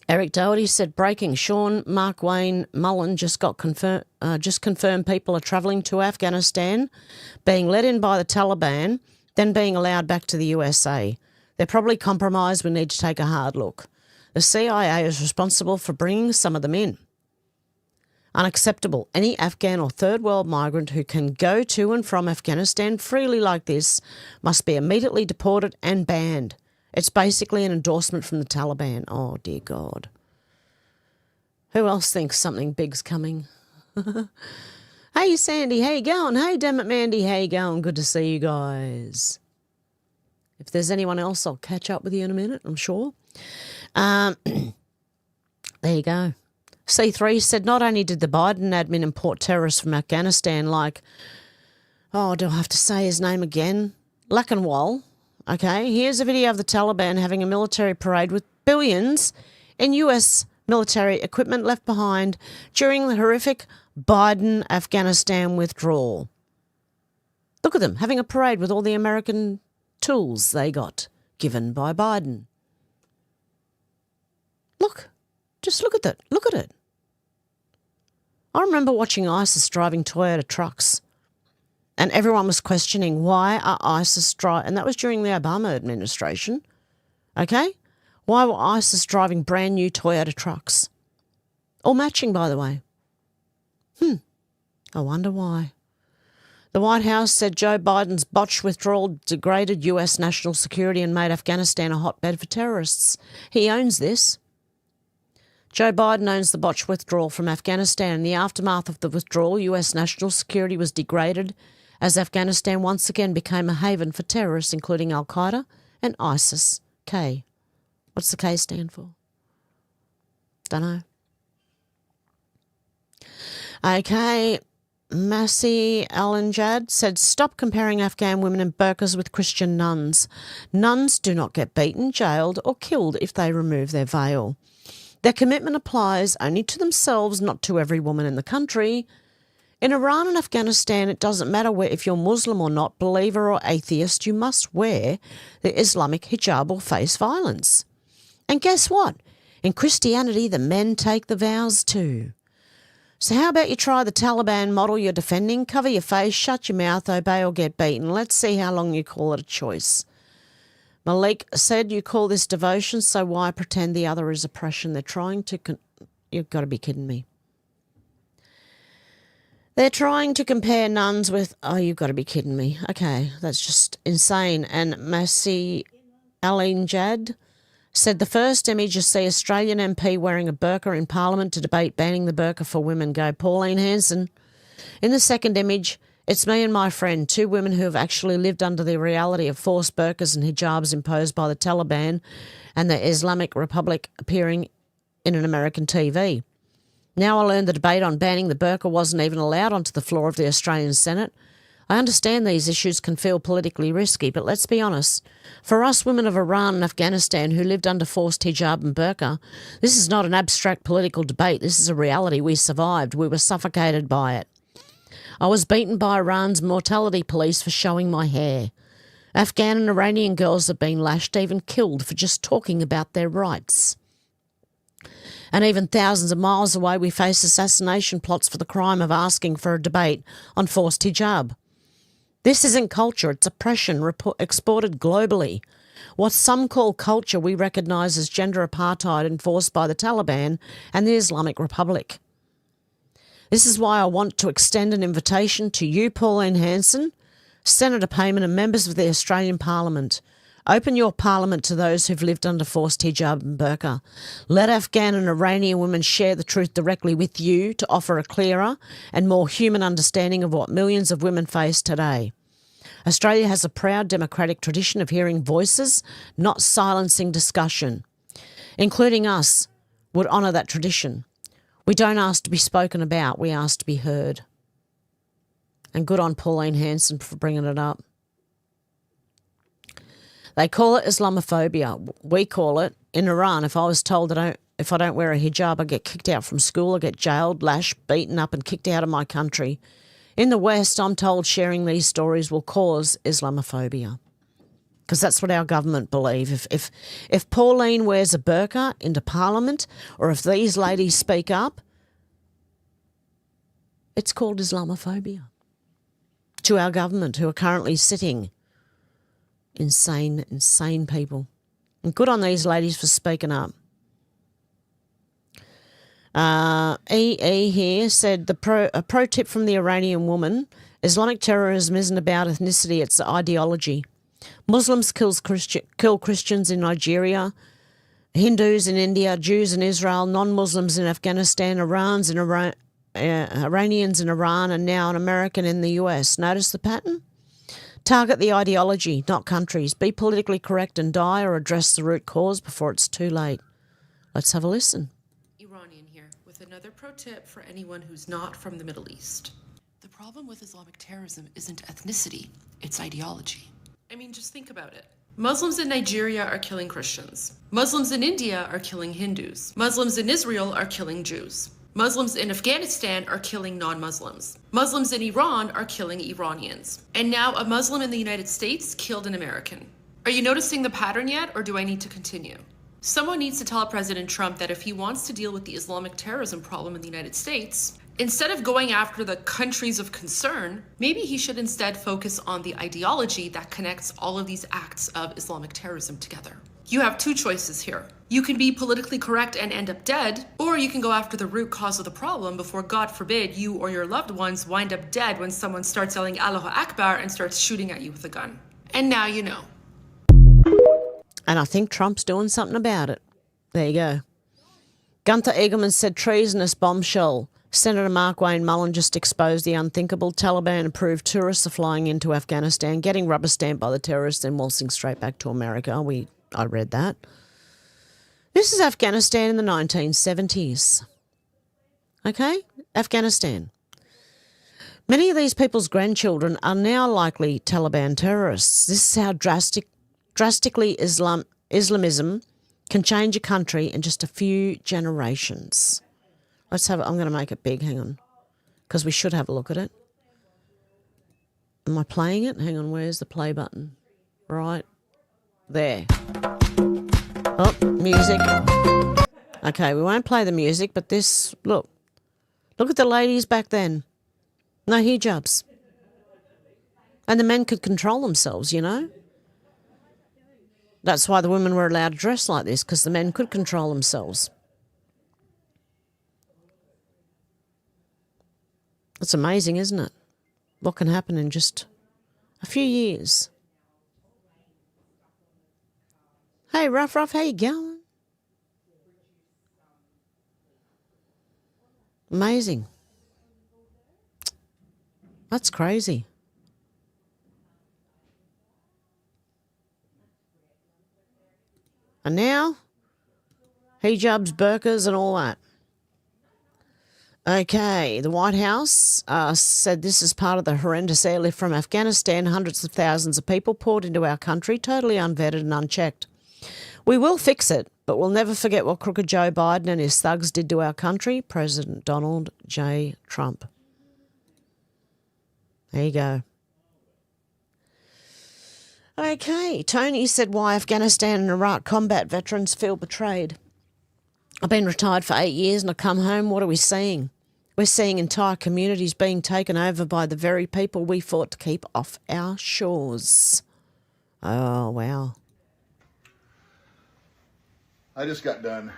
Eric Doherty said, breaking, Sean Mark Wayne Mullen just confirmed people are travelling to Afghanistan, being let in by the Taliban, then being allowed back to the USA. They're probably compromised. We need to take a hard look. The CIA is responsible for bringing some of them in. Unacceptable. Any Afghan or third world migrant who can go to and from Afghanistan freely like this must be immediately deported and banned. It's basically an endorsement from the Taliban. Oh, dear God. Who else thinks something big's coming? Hey, Sandy, how you going? Hey, dammit, Mandy, how you going? Good to see you guys. If there's anyone else, I'll catch up with you in a minute, I'm sure. There you go. C3 said not only did the Biden admin import terrorists from Afghanistan like, oh, do I have to say his name again? Lakanwal. Okay, here's a video of the Taliban having a military parade with billions in US military equipment left behind during the horrific Biden Afghanistan withdrawal. Look at them having a parade with all the American tools they got given by Biden. Look, just look at that. Look at it. I remember watching ISIS driving Toyota trucks. And everyone was questioning why are ISIS driving, and that was during the Obama administration, okay? Why were ISIS driving brand new Toyota trucks? All matching, by the way. I wonder why. The White House said Joe Biden's botched withdrawal degraded US national security and made Afghanistan a hotbed for terrorists. He owns this. Joe Biden owns the botched withdrawal from Afghanistan. In the aftermath of the withdrawal, US national security was degraded as Afghanistan once again became a haven for terrorists, including Al-Qaeda and ISIS-K. What's the K stand for? Dunno. Okay, Massey Alanjad said, stop comparing Afghan women in burqas with Christian nuns. Nuns do not get beaten, jailed or killed if they remove their veil. Their commitment applies only to themselves, not to every woman in the country. In Iran and Afghanistan, it doesn't matter if you're Muslim or not, believer or atheist, you must wear the Islamic hijab or face violence. And guess what? In Christianity, the men take the vows too. So how about you try the Taliban model you're defending? Cover your face, shut your mouth, obey or get beaten. Let's see how long you call it a choice. Malik said you call this devotion, so why pretend the other is oppression? They're trying to... You've got to be kidding me. They're trying to compare nuns with... Oh, you've got to be kidding me. Okay, that's just insane. And Masih Alinjad said the first image you see Australian MP wearing a burqa in Parliament to debate banning the burqa for women. Go Pauline Hanson. In the second image, it's me and my friend, two women who have actually lived under the reality of forced burqas and hijabs imposed by the Taliban and the Islamic Republic appearing in an American TV. Now I learned the debate on banning the burqa wasn't even allowed onto the floor of the Australian Senate. I understand these issues can feel politically risky, but let's be honest. For us women of Iran and Afghanistan who lived under forced hijab and burqa, this is not an abstract political debate. This is a reality. We survived. We were suffocated by it. I was beaten by Iran's mortality police for showing my hair. Afghan and Iranian girls have been lashed, even killed for just talking about their rights. And even thousands of miles away, we face assassination plots for the crime of asking for a debate on forced hijab. This isn't culture, it's oppression exported globally. What some call culture we recognise as gender apartheid enforced by the Taliban and the Islamic Republic. This is why I want to extend an invitation to you, Pauline Hanson, Senator Payman and members of the Australian Parliament. Open your parliament to those who've lived under forced hijab and burqa. Let Afghan and Iranian women share the truth directly with you to offer a clearer and more human understanding of what millions of women face today. Australia has a proud democratic tradition of hearing voices, not silencing discussion. Including us would honour that tradition. We don't ask to be spoken about, we ask to be heard. And good on Pauline Hanson for bringing it up. They call it Islamophobia. We call it, in Iran, if I was told that if I don't wear a hijab, I get kicked out from school, I get jailed, lashed, beaten up and kicked out of my country. In the West, I'm told sharing these stories will cause Islamophobia. Because that's what our government believe. If Pauline wears a burqa into Parliament, or if these ladies speak up, it's called Islamophobia. To our government, who are currently sitting... Insane people. And good on these ladies for speaking up. EE here said a pro tip from the Iranian woman, Islamic terrorism isn't about ethnicity, it's ideology. Muslims kill Christians in Nigeria, Hindus in India, Jews in Israel, non-Muslims in Afghanistan, Iranians in Iran, and now an American in the US. Notice the pattern? Target the ideology, not countries. Be politically correct and die, or address the root cause before it's too late. Let's have a listen. Iranian here with another pro tip for anyone who's not from the Middle East. The problem with Islamic terrorism isn't ethnicity, it's ideology. I mean, just think about it. Muslims in Nigeria are killing Christians. Muslims in India are killing Hindus. Muslims in Israel are killing Jews. Muslims in Afghanistan are killing non-Muslims. Muslims in Iran are killing Iranians. And now a Muslim in the United States killed an American. Are you noticing the pattern yet, or do I need to continue? Someone needs to tell President Trump that if he wants to deal with the Islamic terrorism problem in the United States, instead of going after the countries of concern, maybe he should instead focus on the ideology that connects all of these acts of Islamic terrorism together. You have two choices here. You can be politically correct and end up dead, or you can go after the root cause of the problem before, God forbid, you or your loved ones wind up dead when someone starts yelling Allahu Akbar and starts shooting at you with a gun. And now you know. And I think Trump's doing something about it. There you go. Gunther Eagleman said treasonous bombshell. Senator Mark Wayne Mullen just exposed the unthinkable. Taliban-approved tourists are flying into Afghanistan, getting rubber stamped by the terrorists and waltzing straight back to America. I read that. This is Afghanistan in the 1970s. Okay? Afghanistan. Many of these people's grandchildren are now likely Taliban terrorists. This is how drastically Islamism can change a country in just a few generations. I'm going to make it big, hang on, because we should have a look at it. Am I playing it? Hang on, where's the play button? Right there. Oh, music. Okay, we won't play the music, but this, look at the ladies back then. No hijabs. And the men could control themselves, you know. That's why the women were allowed to dress like this, because the men could control themselves. It's amazing, isn't it? What can happen in just a few years. Hey, Ruff, how you going? Amazing. That's crazy. And now, hijabs, burqas and all that. Okay, the White House said this is part of the horrendous airlift from Afghanistan. Hundreds of thousands of people poured into our country, totally unvetted and unchecked. We will fix it, but we'll never forget what crooked Joe Biden and his thugs did to our country. President Donald J. Trump. There you go. Okay, Tony said why Afghanistan and Iraq combat veterans feel betrayed. I've been retired for 8 years and I come home, what are we seeing? We're seeing entire communities being taken over by the very people we fought to keep off our shores. Oh, wow. I just got done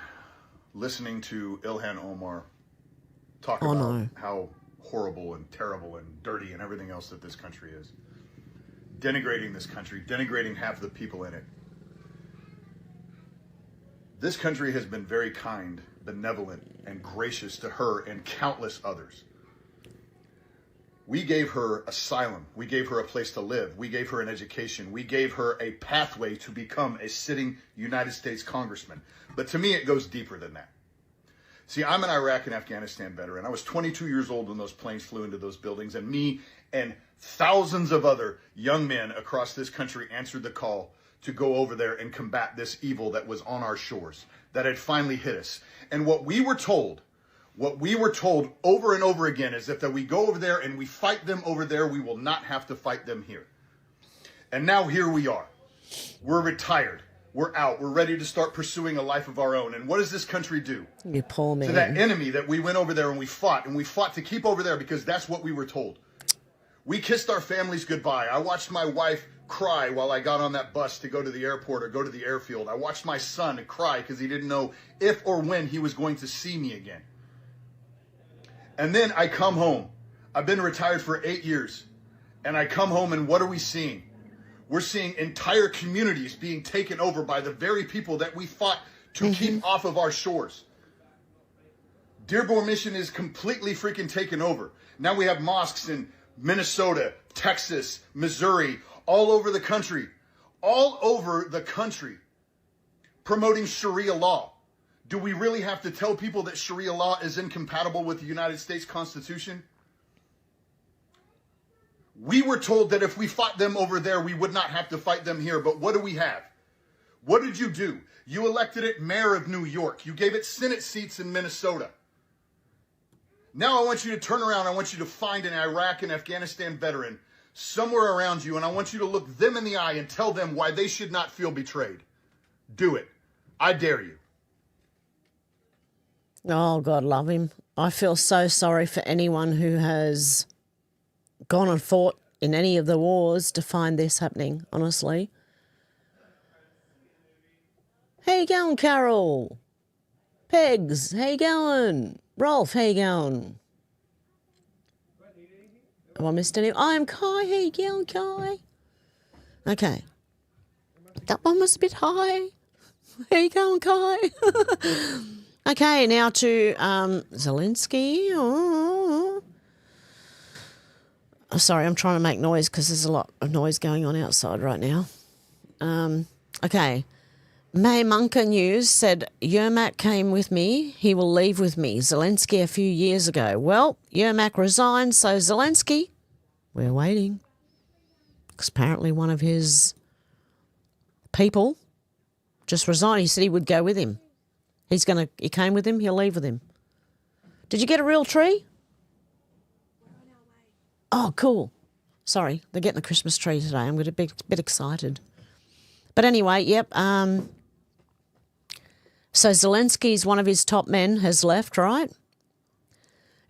listening to Ilhan Omar talk about how horrible and terrible and dirty and everything else that this country is. Denigrating this country, denigrating half of the people in it. This country has been very kind, benevolent, and gracious to her and countless others. We gave her asylum. We gave her a place to live. We gave her an education. We gave her a pathway to become a sitting United States congressman. But to me, it goes deeper than that. See, I'm an Iraq and Afghanistan veteran. I was 22 years old when those planes flew into those buildings, and me and thousands of other young men across this country answered the call to go over there and combat this evil that was on our shores, that had finally hit us. And what we were told over and over again is that we go over there and we fight them over there, we will not have to fight them here. And now here we are. We're retired. We're out. We're ready to start pursuing a life of our own. And what does this country do? You poor man. To that enemy that we went over there and we fought to keep over there because that's what we were told. We kissed our families goodbye. I watched my wife cry while I got on that bus to go to the airport or go to the airfield. I watched my son cry because he didn't know if or when he was going to see me again. And then I come home. I've been retired for 8 years. And I come home and what are we seeing? We're seeing entire communities being taken over by the very people that we fought to keep off of our shores. Dearborn Mission is completely freaking taken over. Now we have mosques in Minnesota, Texas, Missouri, all over the country, promoting Sharia law. Do we really have to tell people that Sharia law is incompatible with the United States Constitution? We were told that if we fought them over there, we would not have to fight them here. But what do we have? What did you do? You elected it mayor of New York. You gave it Senate seats in Minnesota. Now I want you to turn around. I want you to find an Iraq and Afghanistan veteran somewhere around you, and I want you to look them in the eye and tell them why they should not feel betrayed. Do it. I dare you. Oh, God love him. I feel so sorry for anyone who has gone and fought in any of the wars to find this happening, honestly. How you going, Carol? Pegs, how you going? Rolf, how you going? Have I missed any? I'm Kai, how you going, Kai? Okay. That one was a bit high. How you going, Kai? Okay, now to Zelensky. Oh, sorry, I'm trying to make noise because there's a lot of noise going on outside right now. Okay. May Munker News said, Yermak came with me, he will leave with me. Zelensky a few years ago. Well, Yermak resigned, so Zelensky, we're waiting. Because apparently one of his people just resigned. He said he would go with him. He came with him, he'll leave with him. Did you get a real tree? Oh, cool. Sorry, they're getting a Christmas tree today. I'm getting a bit excited. But anyway, yep. So Zelensky's one of his top men has left, right?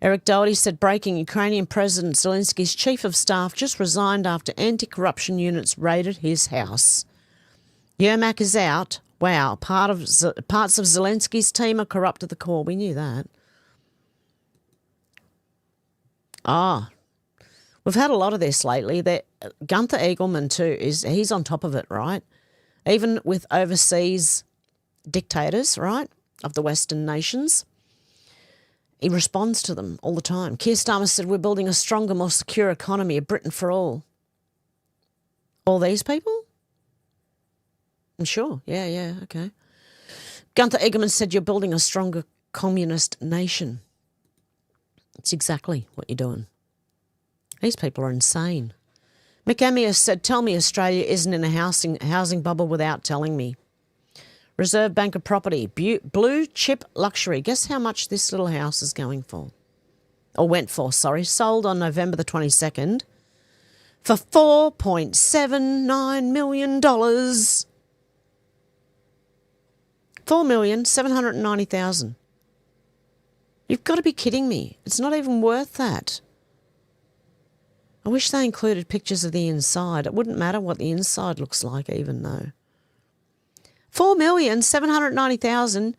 Eric Doherty said breaking Ukrainian President Zelensky's chief of staff just resigned after anti-corruption units raided his house. Yermak is out. Wow, parts of Zelensky's team are corrupt at the core. We knew that. We've had a lot of this lately. Gunther Eagleman too, he's on top of it, right? Even with overseas dictators, right, of the Western nations, he responds to them all the time. Keir Starmer said we're building a stronger, more secure economy, a Britain for all. All these people? I'm sure. Yeah, okay. Gunther Eagleman said you're building a stronger communist nation. It's exactly what you're doing. These people are insane. Mick Amias said, tell me Australia isn't in a housing bubble without telling me. Reserve Bank of Property, blue chip luxury. Guess how much this little house is going for? Or went for, sorry. Sold on November the 22nd for $4.79 million. $4,790,000. You've got to be kidding me. It's not even worth that. I wish they included pictures of the inside. It wouldn't matter what the inside looks like even though. $4,790,000.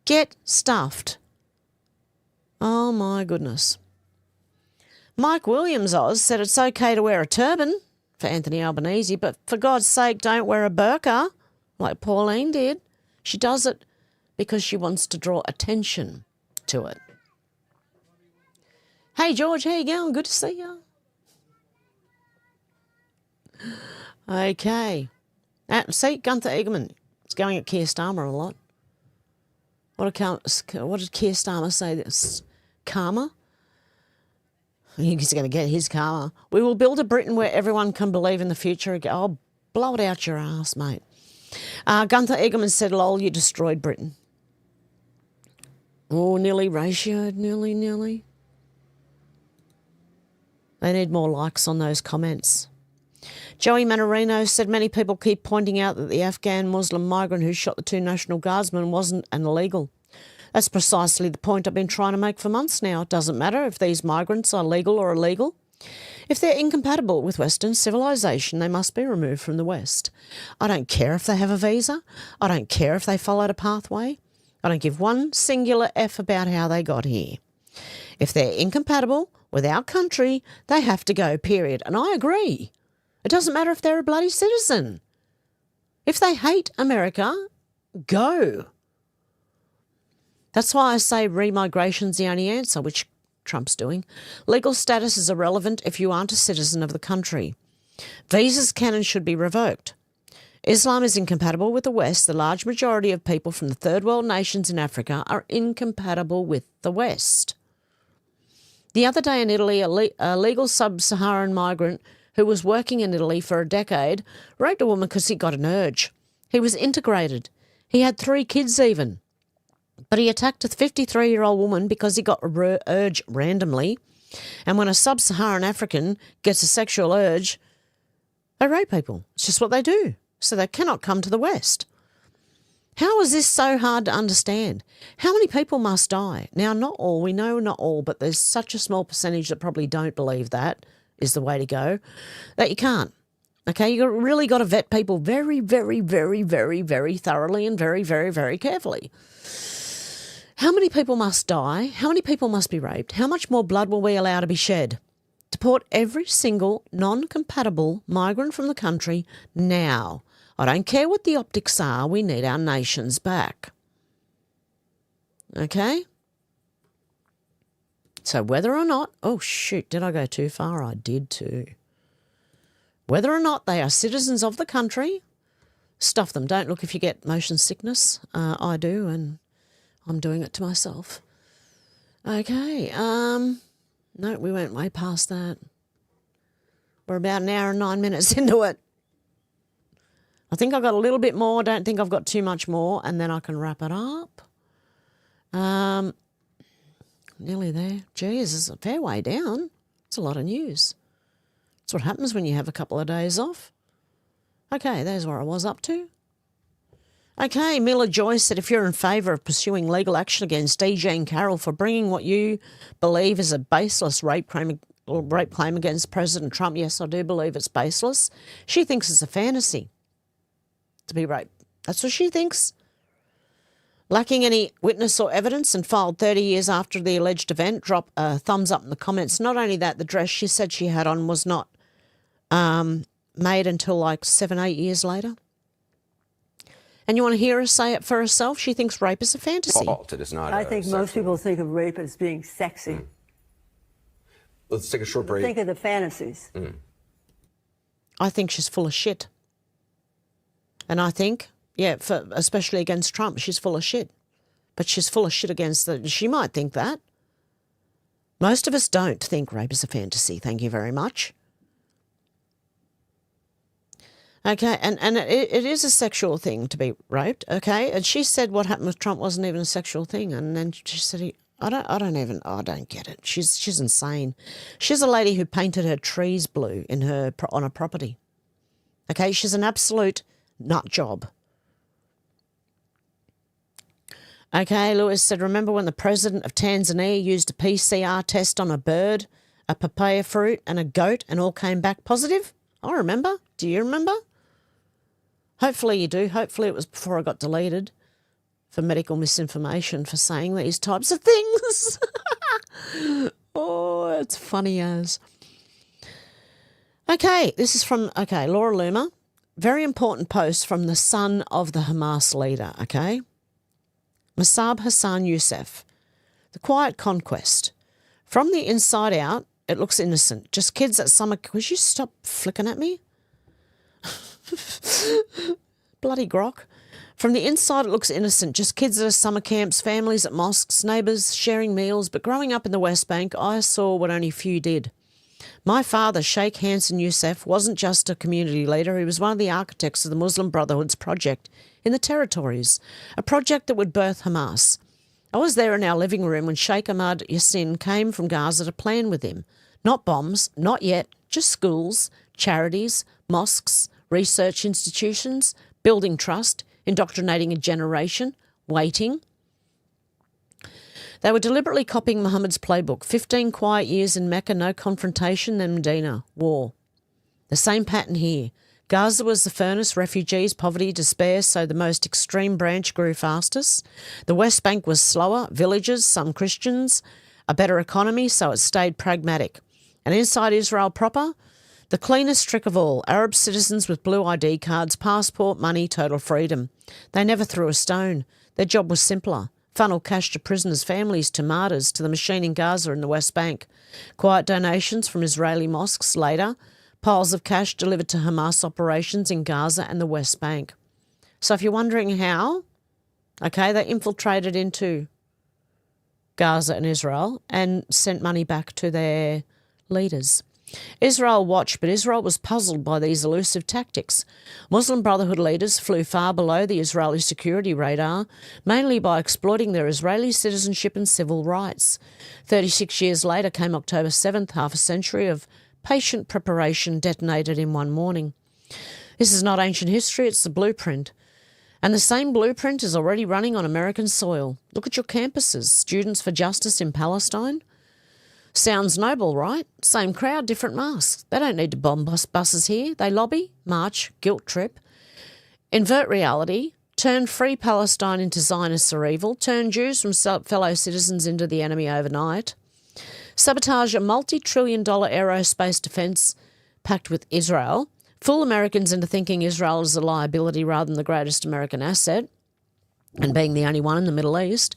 Get stuffed. Oh my goodness. Mike Williams Oz said it's okay to wear a turban for Anthony Albanese, but for God's sake, don't wear a burqa like Pauline did. She does it because she wants to draw attention to it. Hey, George, how you going? Good to see you. Okay. See, Gunther Eagleman is going at Keir Starmer a lot. What did Keir Starmer say? This karma? He's going to get his karma. We will build a Britain where everyone can believe in the future. Oh, blow it out your ass, mate. Gunther Eagleman said, lol, you destroyed Britain. Oh, nearly ratioed, nearly. They need more likes on those comments. Joey Manarino said many people keep pointing out that the Afghan Muslim migrant who shot the 2 National Guardsmen wasn't an illegal. That's precisely the point I've been trying to make for months now. It doesn't matter if these migrants are legal or illegal. If they're incompatible with Western civilization, they must be removed from the West. I don't care if they have a visa. I don't care if they followed a pathway. I don't give one singular F about how they got here. If they're incompatible with our country, they have to go, period. And I agree. It doesn't matter if they're a bloody citizen. If they hate America, go. That's why I say remigration's the only answer, which Trump's doing. Legal status is irrelevant if you aren't a citizen of the country. Visas can and should be revoked. Islam is incompatible with the West. The large majority of people from the third world nations in Africa are incompatible with the West. The other day in Italy, a legal sub-Saharan migrant who was working in Italy for a decade raped a woman because he got an urge. He was integrated. He had 3 kids even. But he attacked a 53-year-old woman because he got an urge randomly. And when a sub-Saharan African gets a sexual urge, they rape people. It's just what they do. So they cannot come to the West. How is this so hard to understand? How many people must die? Now, not all. We know not all, but there's such a small percentage that probably don't believe that is the way to go, that you can't. Okay, you really got to vet people very, very, very, very, very thoroughly and very, very, very carefully. How many people must die? How many people must be raped? How much more blood will we allow to be shed? Deport every single non-compatible migrant from the country now. I don't care what the optics are. We need our nations back. Okay? So whether or not, oh shoot, did I go too far? I did too. Whether or not they are citizens of the country, stuff them. Don't look if you get motion sickness. I do, and I'm doing it to myself. Okay. No, we went way past that. We're about an hour and 9 minutes into it. I think I've got a little bit more. Don't think I've got too much more, and then I can wrap it up. Nearly there. Geez, it's a fair way down. It's a lot of news. That's what happens when you have a couple of days off. Okay, there's where I was up to. Okay, Mila Joy said if you're in favour of pursuing legal action against DJ and Carroll for bringing what you believe is a baseless rape claim against President Trump, yes, I do believe it's baseless. She thinks it's a fantasy to be raped. That's what she thinks. Lacking any witness or evidence and filed 30 years after the alleged event, drop a thumbs up in the comments. Not only that, the dress she said she had on was not made until like 7-8 years later. And you want to hear her say it for herself? She thinks rape is a fantasy. It is not. I think most people think of rape as being sexy. Let's take a short break. Think of the fantasies. I think she's full of shit. And I think, yeah, especially against Trump, she's full of shit. But she's full of shit against she might think that. Most of us don't think rape is a fantasy. Thank you very much. Okay, and it is a sexual thing to be raped, okay? And she said what happened with Trump wasn't even a sexual thing, and then she said, I don't get it. She's insane. She's a lady who painted her trees blue on a property. Okay, she's an absolute nut job. Okay, Lewis said, remember when the president of Tanzania used a PCR test on a bird, a papaya fruit, and a goat, and all came back positive? I remember. Do you remember? Hopefully you do. Hopefully it was before I got deleted for medical misinformation for saying these types of things. Oh, it's funny as. Okay, this is from, Laura Loomer. Very important post from the son of the Hamas leader, okay? Masab Hassan Youssef. The Quiet Conquest. From the inside out, it looks innocent. Just kids at summer... Would you stop flicking at me? Bloody grok. From the inside, it looks innocent. Just kids at summer camps, families at mosques, neighbours sharing meals. But growing up in the West Bank, I saw what only few did. My father, Sheikh Hansen Youssef, wasn't just a community leader. He was one of the architects of the Muslim Brotherhood's project in the territories, a project that would birth Hamas. I was there in our living room when Sheikh Ahmad Yassin came from Gaza to plan with him. Not bombs, not yet, just schools, charities, mosques, research institutions, building trust, indoctrinating a generation, waiting. They were deliberately copying Muhammad's playbook. 15 quiet years in Mecca, no confrontation, then Medina, war. The same pattern here. Gaza was the furnace, refugees, poverty, despair, so the most extreme branch grew fastest. The West Bank was slower, villages, some Christians, a better economy, so it stayed pragmatic. And inside Israel proper, the cleanest trick of all, Arab citizens with blue ID cards, passport, money, total freedom. They never threw a stone. Their job was simpler. Funnel cash to prisoners' families, to martyrs, to the machine in Gaza and the West Bank. Quiet donations from Israeli mosques later. Piles of cash delivered to Hamas operations in Gaza and the West Bank. So if you're wondering how, okay, they infiltrated into Gaza and Israel and sent money back to their leaders. Israel watched, but Israel was puzzled by these elusive tactics. Muslim Brotherhood leaders flew far below the Israeli security radar, mainly by exploiting their Israeli citizenship and civil rights. 36 years later came October 7th, half a century of patient preparation detonated in one morning. This is not ancient history, it's the blueprint. And the same blueprint is already running on American soil. Look at your campuses. Students for Justice in Palestine. Sounds noble, right? Same crowd, different masks. They don't need to bomb buses here. They lobby, march, guilt trip. Invert reality. Turn free Palestine into Zionists or evil. Turn Jews from fellow citizens into the enemy overnight. Sabotage a multi-trillion-dollar aerospace defence pact with Israel. Fool Americans into thinking Israel is a liability rather than the greatest American asset, and being the only one in the Middle East.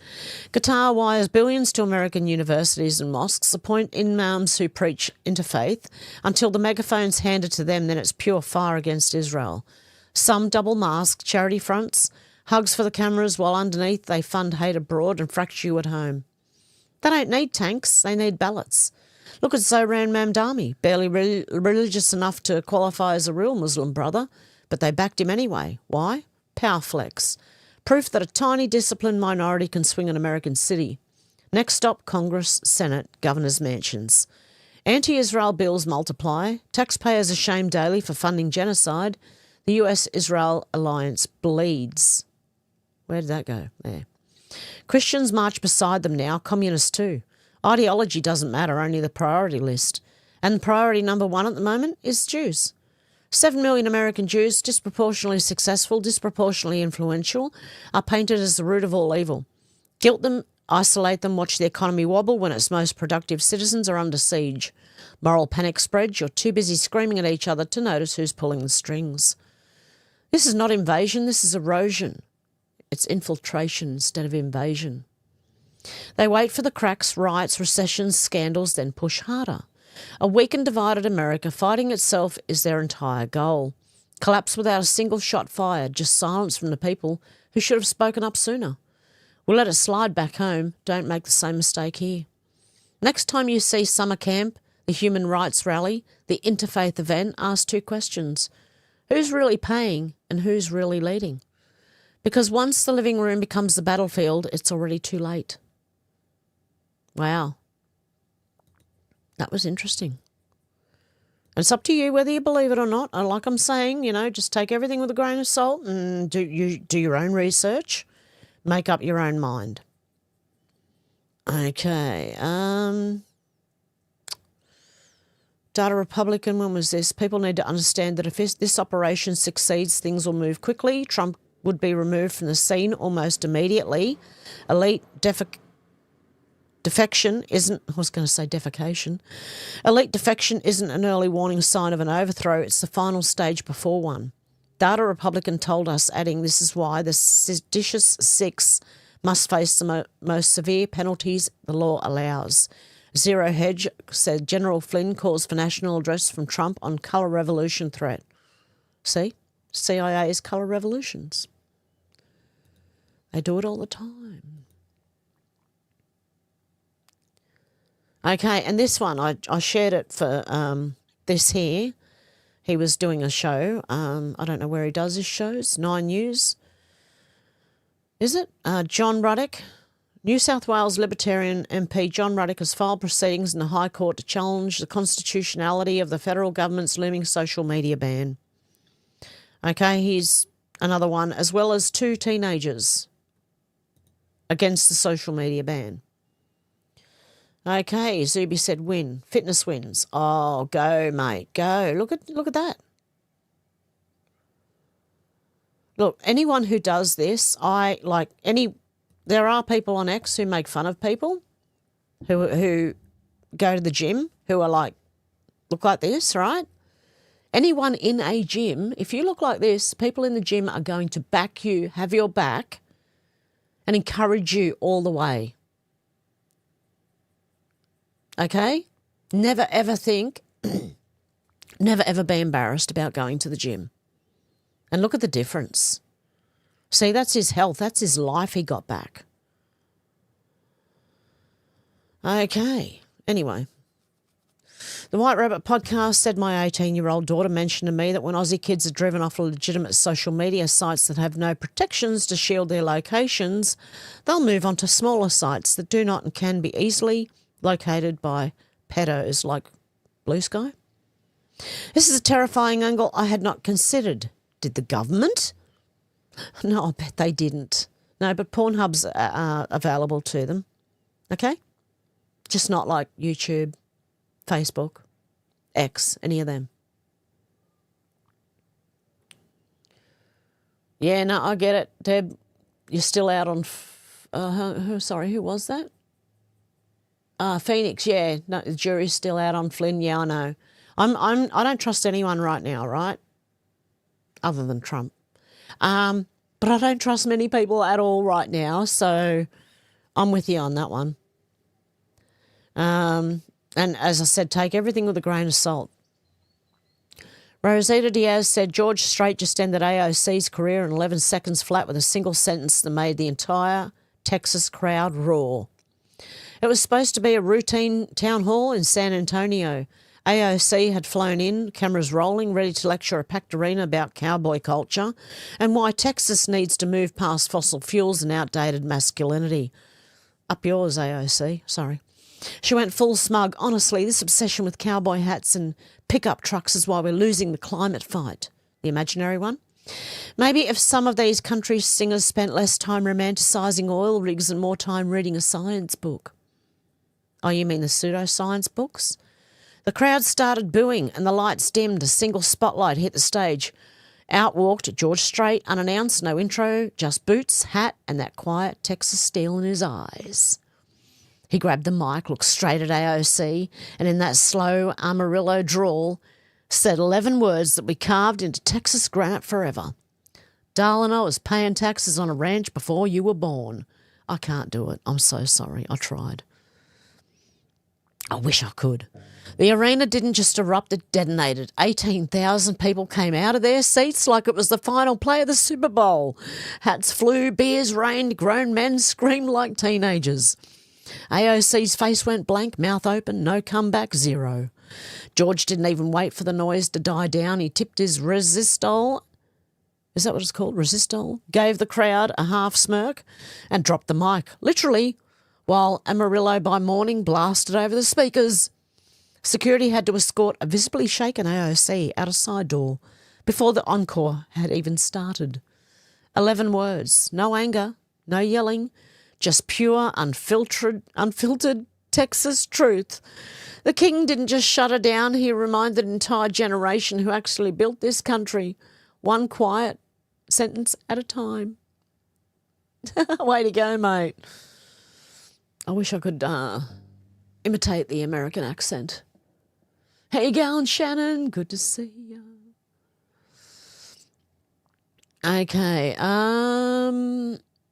Qatar wires billions to American universities and mosques, appoint imams who preach interfaith. Until the megaphone's handed to them, then it's pure fire against Israel. Some double mask charity fronts, hugs for the cameras, while underneath they fund hate abroad and fracture you at home. They don't need tanks, they need ballots. Look at Zohran Mamdani, barely religious enough to qualify as a real Muslim brother, but they backed him anyway. Why? Power flex. Proof that a tiny disciplined minority can swing an American city. Next stop, Congress, Senate, governors' mansions. Anti-Israel bills multiply. Taxpayers are shamed daily for funding genocide. The US-Israel alliance bleeds. Where did that go? There. Christians march beside them now, communists too. Ideology doesn't matter, only the priority list. And priority number one at the moment is Jews. 7 million American Jews, disproportionately successful, disproportionately influential, are painted as the root of all evil. Guilt them, isolate them, watch the economy wobble when its most productive citizens are under siege. Moral panic spreads, you're too busy screaming at each other to notice who's pulling the strings. This is not invasion, this is erosion. It's infiltration instead of invasion. They wait for the cracks, riots, recessions, scandals, then push harder. A weak and divided America fighting itself is their entire goal. Collapse without a single shot fired, just silence from the people who should have spoken up sooner. We'll let it slide back home. Don't make the same mistake here. Next time you see summer camp, the human rights rally, the interfaith event, ask 2 questions. Who's really paying and who's really leading? Because once the living room becomes the battlefield, it's already too late. Wow. That was interesting. And it's up to you whether you believe it or not. And like I'm saying, just take everything with a grain of salt and do your own research. Make up your own mind. Okay. Data Republican, when was this? People need to understand that if this operation succeeds, things will move quickly. Trump would be removed from the scene almost immediately. Elite defection isn't, I was going to say defecation. Elite defection isn't an early warning sign of an overthrow. It's the final stage before one. Data Republican told us, adding, this is why the seditious 6 must face the most severe penalties the law allows. Zero Hedge said General Flynn calls for national address from Trump on colour revolution threat. See? CIA's colour revolutions. They do it all the time. Okay, and this one, I shared it for this here. He was doing a show. I don't know where he does his shows. 9 News. Is it? John Ruddock. New South Wales Libertarian MP John Ruddock has filed proceedings in the High Court to challenge the constitutionality of the federal government's looming social media ban. Okay, here's another one, as well as 2 teenagers against the social media ban. Okay, Zuby said win. Fitness wins. Oh, go, mate, go. Look at that. Look, anyone who does this, there are people on X who make fun of people who go to the gym who are look like this, right? Anyone in a gym, if you look like this, people in the gym are going to back you, have your back, and encourage you all the way. Okay? Never ever think, never ever be embarrassed about going to the gym. And look at the difference. See, that's his health. That's his life he got back. Okay. Anyway. The White Rabbit podcast said my 18-year-old daughter mentioned to me that when Aussie kids are driven off legitimate social media sites that have no protections to shield their locations, they'll move on to smaller sites that do not and can be easily located by pedos like Blue Sky. This is a terrifying angle I had not considered. Did the government? No, I bet they didn't. No, but Pornhub's available to them. Okay? Just not like YouTube, Facebook, X, any of them. Yeah, no, I get it. Deb, you're still out on... sorry, who was that? Phoenix, yeah. No, the jury's still out on Flynn. Yeah, I know. I don't trust anyone right now, right? Other than Trump. But I don't trust many people at all right now, so I'm with you on that one. And as I said, take everything with a grain of salt. Rosita Diaz said George Strait just ended AOC's career in 11 seconds flat with a single sentence that made the entire Texas crowd roar. It was supposed to be a routine town hall in San Antonio. AOC had flown in, cameras rolling, ready to lecture a packed arena about cowboy culture and why Texas needs to move past fossil fuels and outdated masculinity. Up yours, AOC. Sorry. She went full smug. Honestly, this obsession with cowboy hats and pickup trucks is why we're losing the climate fight. The imaginary one. Maybe if some of these country singers spent less time romanticising oil rigs and more time reading a science book. Oh, you mean the pseudoscience books? The crowd started booing and the lights dimmed. A single spotlight hit the stage. Out walked George Strait, unannounced, no intro, just boots, hat, and that quiet Texas steel in his eyes. He grabbed the mic, looked straight at AOC, and in that slow Amarillo drawl, said 11 words that we carved into Texas granite forever. Darling, I was paying taxes on a ranch before you were born. I can't do it. I'm so sorry. I tried. I wish I could. The arena didn't just erupt, it detonated. 18,000 people came out of their seats like it was the final play of the Super Bowl. Hats flew, beers rained, grown men screamed like teenagers. AOC's face went blank, mouth open, no comeback, zero. George didn't even wait for the noise to die down. He tipped his resistol. Is that what it's called? Resistol? Gave the crowd a half smirk and dropped the mic, literally, while Amarillo by morning blasted over the speakers. Security had to escort a visibly shaken AOC out a side door before the encore had even started. 11 words, no anger, no yelling, just pure, unfiltered Texas truth. The king didn't just shut her down, he reminded an entire generation who actually built this country, one quiet sentence at a time. Way to go, mate. I wish I could imitate the American accent. How you going, Shannon? Good to see you. Okay.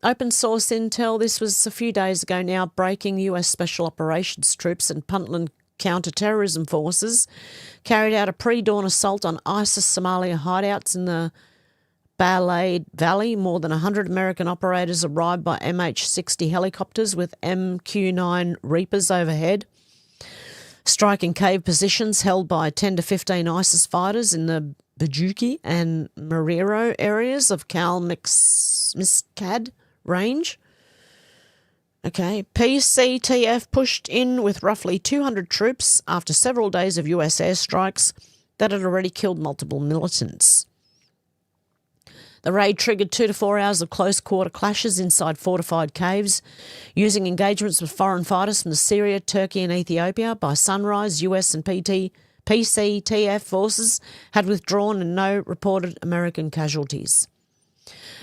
Open source intel. This was a few days ago now. Breaking US Special Operations Troops and Puntland counter-terrorism forces carried out a pre-dawn assault on ISIS Somalia hideouts in the Balade Valley. More than 100 American operators arrived by MH-60 helicopters with MQ-9 Reapers overhead, striking cave positions held by 10 to 15 ISIS fighters in the Bajuki and Mariro areas of Miskad range. Okay, PCTF pushed in with roughly 200 troops after several days of US airstrikes that had already killed multiple militants. The raid triggered 2 to 4 hours of close-quarter clashes inside fortified caves, using engagements with foreign fighters from Syria, Turkey and Ethiopia. By sunrise, US and PCTF forces had withdrawn and no reported American casualties.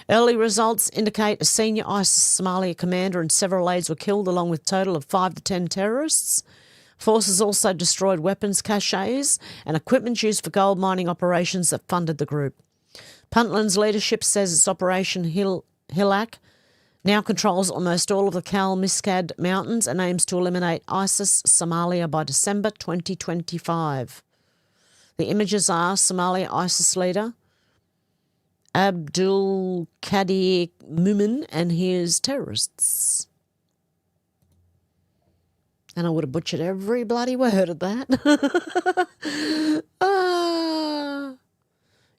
Early results indicate a senior ISIS Somalia commander and several aides were killed, along with a total of 5 to 10 terrorists. Forces also destroyed weapons caches and equipment used for gold mining operations that funded the group. Puntland's leadership says its Operation Hilak now controls almost all of the Miskad Mountains and aims to eliminate ISIS Somalia by December 2025. The images are Somalia ISIS leader Abdul Qadir Mumin and his terrorists. And I would have butchered every bloody word of that.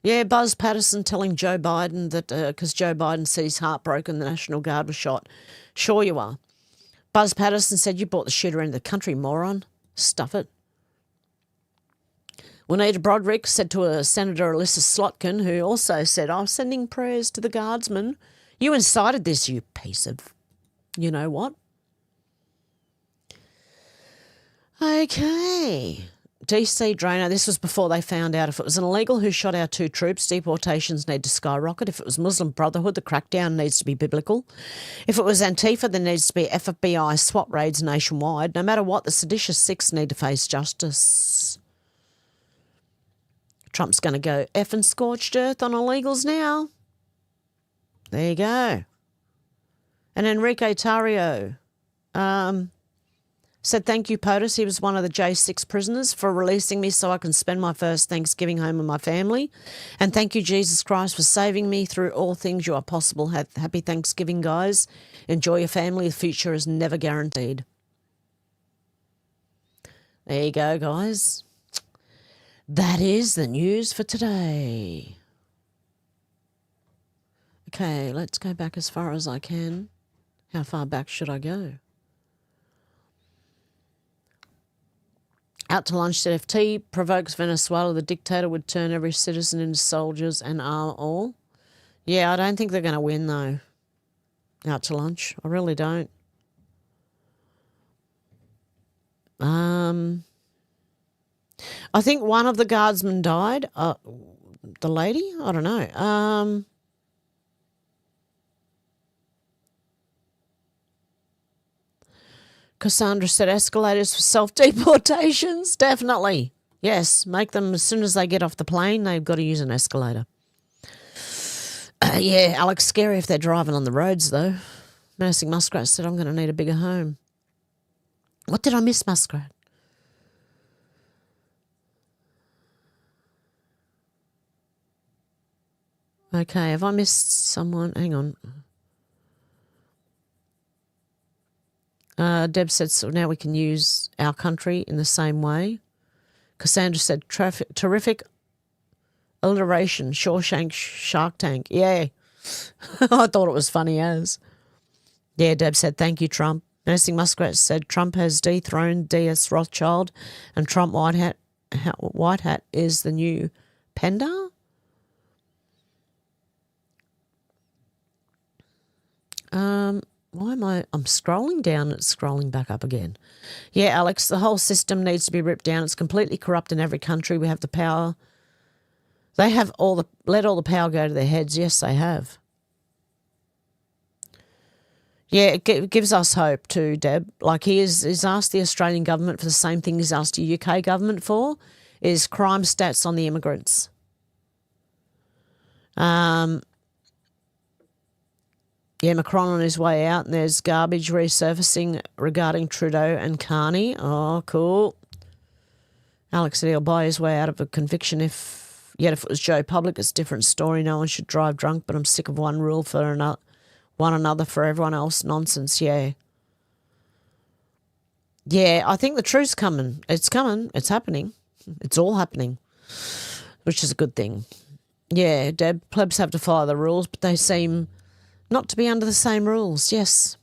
Yeah, Buzz Patterson telling Joe Biden that because Joe Biden said he's heartbroken the National Guard was shot. Sure you are. Buzz Patterson said you brought the shooter into the country, moron. Stuff it. Juanita Broderick said to a Senator Alyssa Slotkin, who also said, I'm sending prayers to the guardsmen. You incited this, you piece of you know what. Okay. DC Drainer, this was before they found out if it was an illegal who shot our 2 troops, deportations need to skyrocket. If it was Muslim Brotherhood, the crackdown needs to be biblical. If it was Antifa, there needs to be FBI SWAT raids nationwide. No matter what, the seditious 6 need to face justice. Trump's going to go effing scorched earth on illegals now. There you go. And Enrique Tarrio said, thank you, POTUS. He was one of the J6 prisoners for releasing me so I can spend my first Thanksgiving home with my family. And thank you, Jesus Christ, for saving me through all things. You are possible. Happy Thanksgiving, guys. Enjoy your family. The future is never guaranteed. There you go, guys. That is the news for today. Okay, let's go back as far as I can. How far back should I go? Out to lunch, said FT provokes Venezuela. The dictator would turn every citizen into soldiers and arm all. Yeah, I don't think they're going to win, though. Out to lunch. I really don't. I think one of the guardsmen died. The lady? I don't know. Cassandra said escalators for self-deportations. Definitely. Yes, make them as soon as they get off the plane, they've got to use an escalator. Yeah, Alex, scary if they're driving on the roads, though. Menacing Muskrat said, I'm going to need a bigger home. What did I miss, Muskrat? Okay, have I missed someone? Hang on. Deb said, so now we can use our country in the same way. Cassandra said, terrific alliteration, Shawshank Shark Tank. Yeah. I thought it was funny as. Yeah, Deb said, thank you, Trump. Menacing Muskrat said, Trump has dethroned D.S. Rothschild and Trump White Hat is the new Pender? Why am I'm scrolling down and it's scrolling back up again. Yeah, Alex, the whole system needs to be ripped down. It's completely corrupt in every country. We have the power. They have let all the power go to their heads. Yes, they have. Yeah, it gives us hope too, Deb. Like he's asked the Australian government for the same thing he's asked the UK government for, is crime stats on the immigrants. Yeah, Macron on his way out, and there's garbage resurfacing regarding Trudeau and Carney. Oh, cool. Alex said he'll buy his way out of a conviction if it was Joe Public, it's a different story. No one should drive drunk, but I'm sick of one rule for another for everyone else. Nonsense, yeah. Yeah, I think the truth's coming. It's coming. It's happening. It's all happening, which is a good thing. Yeah, Deb, plebs have to follow the rules, but they seem not to be under the same rules, yes.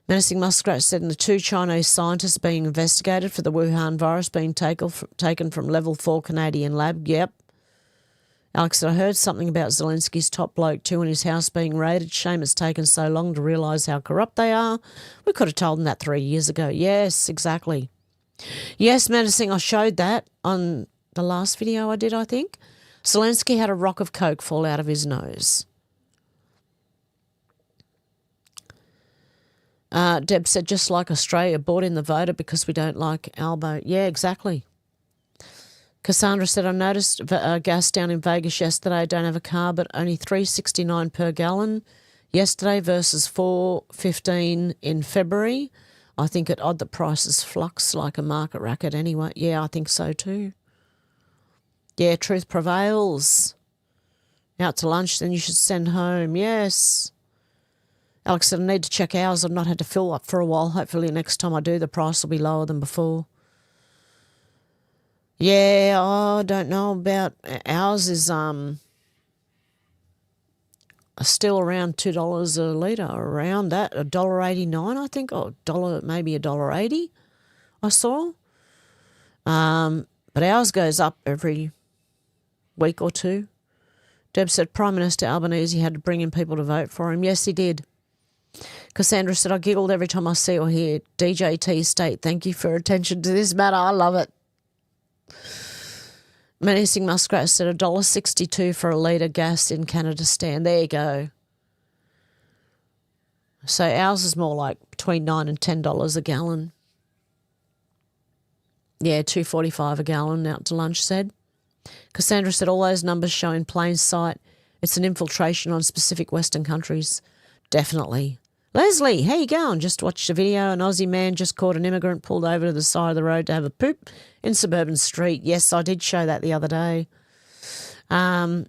Menacing Muskrat said, and the 2 Chinese scientists being investigated for the Wuhan virus being taken from level 4 Canadian lab. Yep. Alex said, I heard something about Zelensky's top bloke too and his house being raided. Shame it's taken so long to realise how corrupt they are. We could have told them that 3 years ago. Yes, exactly. Yes, Menacing, I showed that on the last video I did, I think. Zelensky had a rock of coke fall out of his nose. Deb said, just like Australia, bought in the voter because we don't like Albo. Yeah, exactly. Cassandra said, I noticed gas down in Vegas yesterday. I don't have a car, but only $3.69 per gallon yesterday versus $4.15 in February. I think at odd the prices flux like a market racket anyway. Yeah, I think so too. Yeah, truth prevails. Out to lunch, then you should send home. Yes. Alex said, I need to check ours. I've not had to fill up for a while. Hopefully next time I do, the price will be lower than before. Yeah, I don't know about ours is still around $2 a litre, around that, $1.89 I think, or maybe $1.80 I saw. But ours goes up every week or two. Deb said Prime Minister Albanese had to bring in people to vote for him. Yes, he did. Cassandra said, I giggled every time I see or hear DJT state, thank you for attention to this matter. I love it. Menacing Muskrat said $1.62 for a litre gas in Canada stand. There you go. So ours is more like between $9 and $10 a gallon. Yeah, $2.45 a gallon, out to lunch said. Cassandra said all those numbers show in plain sight. It's an infiltration on specific Western countries. Definitely. Leslie, how you going? Just watched a video. An Aussie man just caught an immigrant pulled over to the side of the road to have a poop in suburban street. Yes, I did show that the other day. Out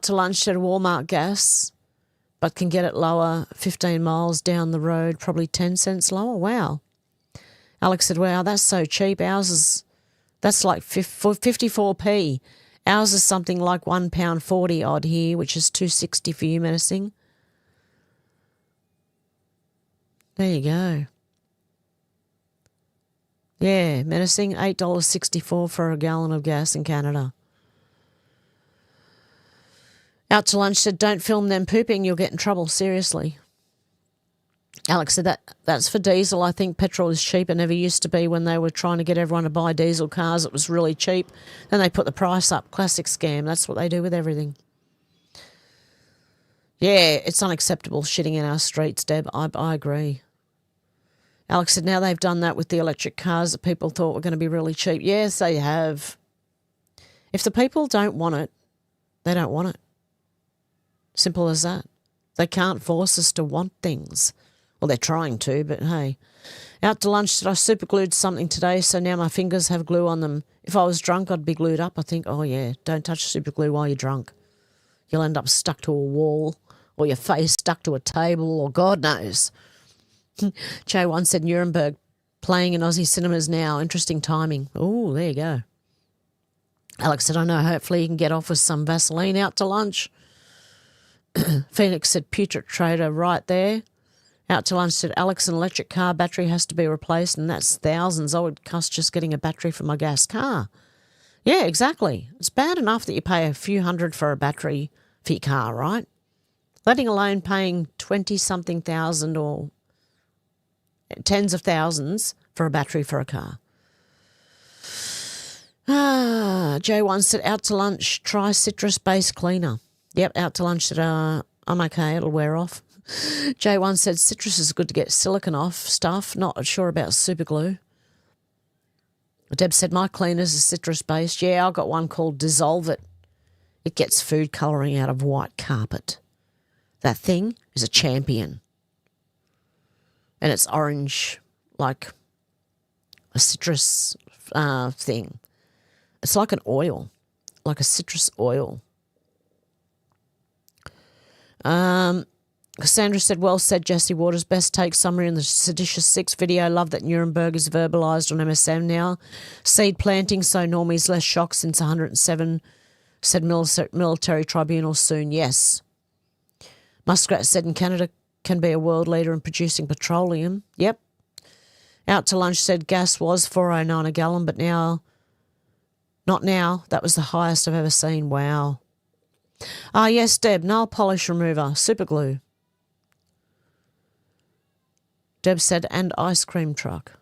to lunch at a Walmart gas, but can get it lower 15 miles down the road, probably 10 cents lower. Wow. Alex said, wow, that's so cheap. That's like 54p. Ours is something like £1.40 odd here, which is $2.60 for you, Menacing. There you go. Yeah, Menacing, $8.64 for a gallon of gas in Canada. Out to lunch said, don't film them pooping, you'll get in trouble, seriously. Alex said, that's for diesel. I think petrol is cheap. It never used to be when they were trying to get everyone to buy diesel cars. It was really cheap. Then they put the price up. Classic scam. That's what they do with everything. Yeah, it's unacceptable shitting in our streets, Deb. I agree. Alex said, now they've done that with the electric cars that people thought were going to be really cheap. Yes, they have. If the people don't want it, they don't want it. Simple as that. They can't force us to want things. Well, they're trying to, but hey. Out to lunch, said I super glued something today, so now my fingers have glue on them. If I was drunk, I'd be glued up. I think, oh yeah, don't touch super glue while you're drunk. You'll end up stuck to a wall, or your face stuck to a table, or God knows. J1 said Nuremberg playing in Aussie cinemas now. Interesting timing. Oh, there you go. Alex said, I know, hopefully you can get off with some Vaseline out to lunch. Phoenix said, putrid trader right there. Out to lunch said, Alex, an electric car battery has to be replaced, and that's thousands. I would cost just getting a battery for my gas car. Yeah, exactly. It's bad enough that you pay a few hundred for a battery for your car, right? Letting alone paying 20-something thousand or tens of thousands for a battery for a car. J1 said, out to lunch, try citrus-based cleaner. Yep, out to lunch said, I'm okay, it'll wear off. J1 said, citrus is good to get silicone off stuff, not sure about super glue. Deb said, my cleaners are citrus-based. Yeah, I've got one called Dissolve It. It gets food colouring out of white carpet. That thing is a champion. And it's orange, like a citrus thing. It's like an oil, like a citrus oil. Cassandra said, well said, Jesse Waters. Best take summary in the Seditious 6 video. Love that Nuremberg is verbalised on MSM now. Seed planting, so normies less shock since 107, said military tribunal soon. Yes. Muskrat said, in Canada can be a world leader in producing petroleum. Yep. Out to lunch said, gas was $4.09 a gallon, but now, not now. That was the highest I've ever seen. Wow. Ah, yes, Deb, nail polish remover, super glue. Deb said, and ice cream truck.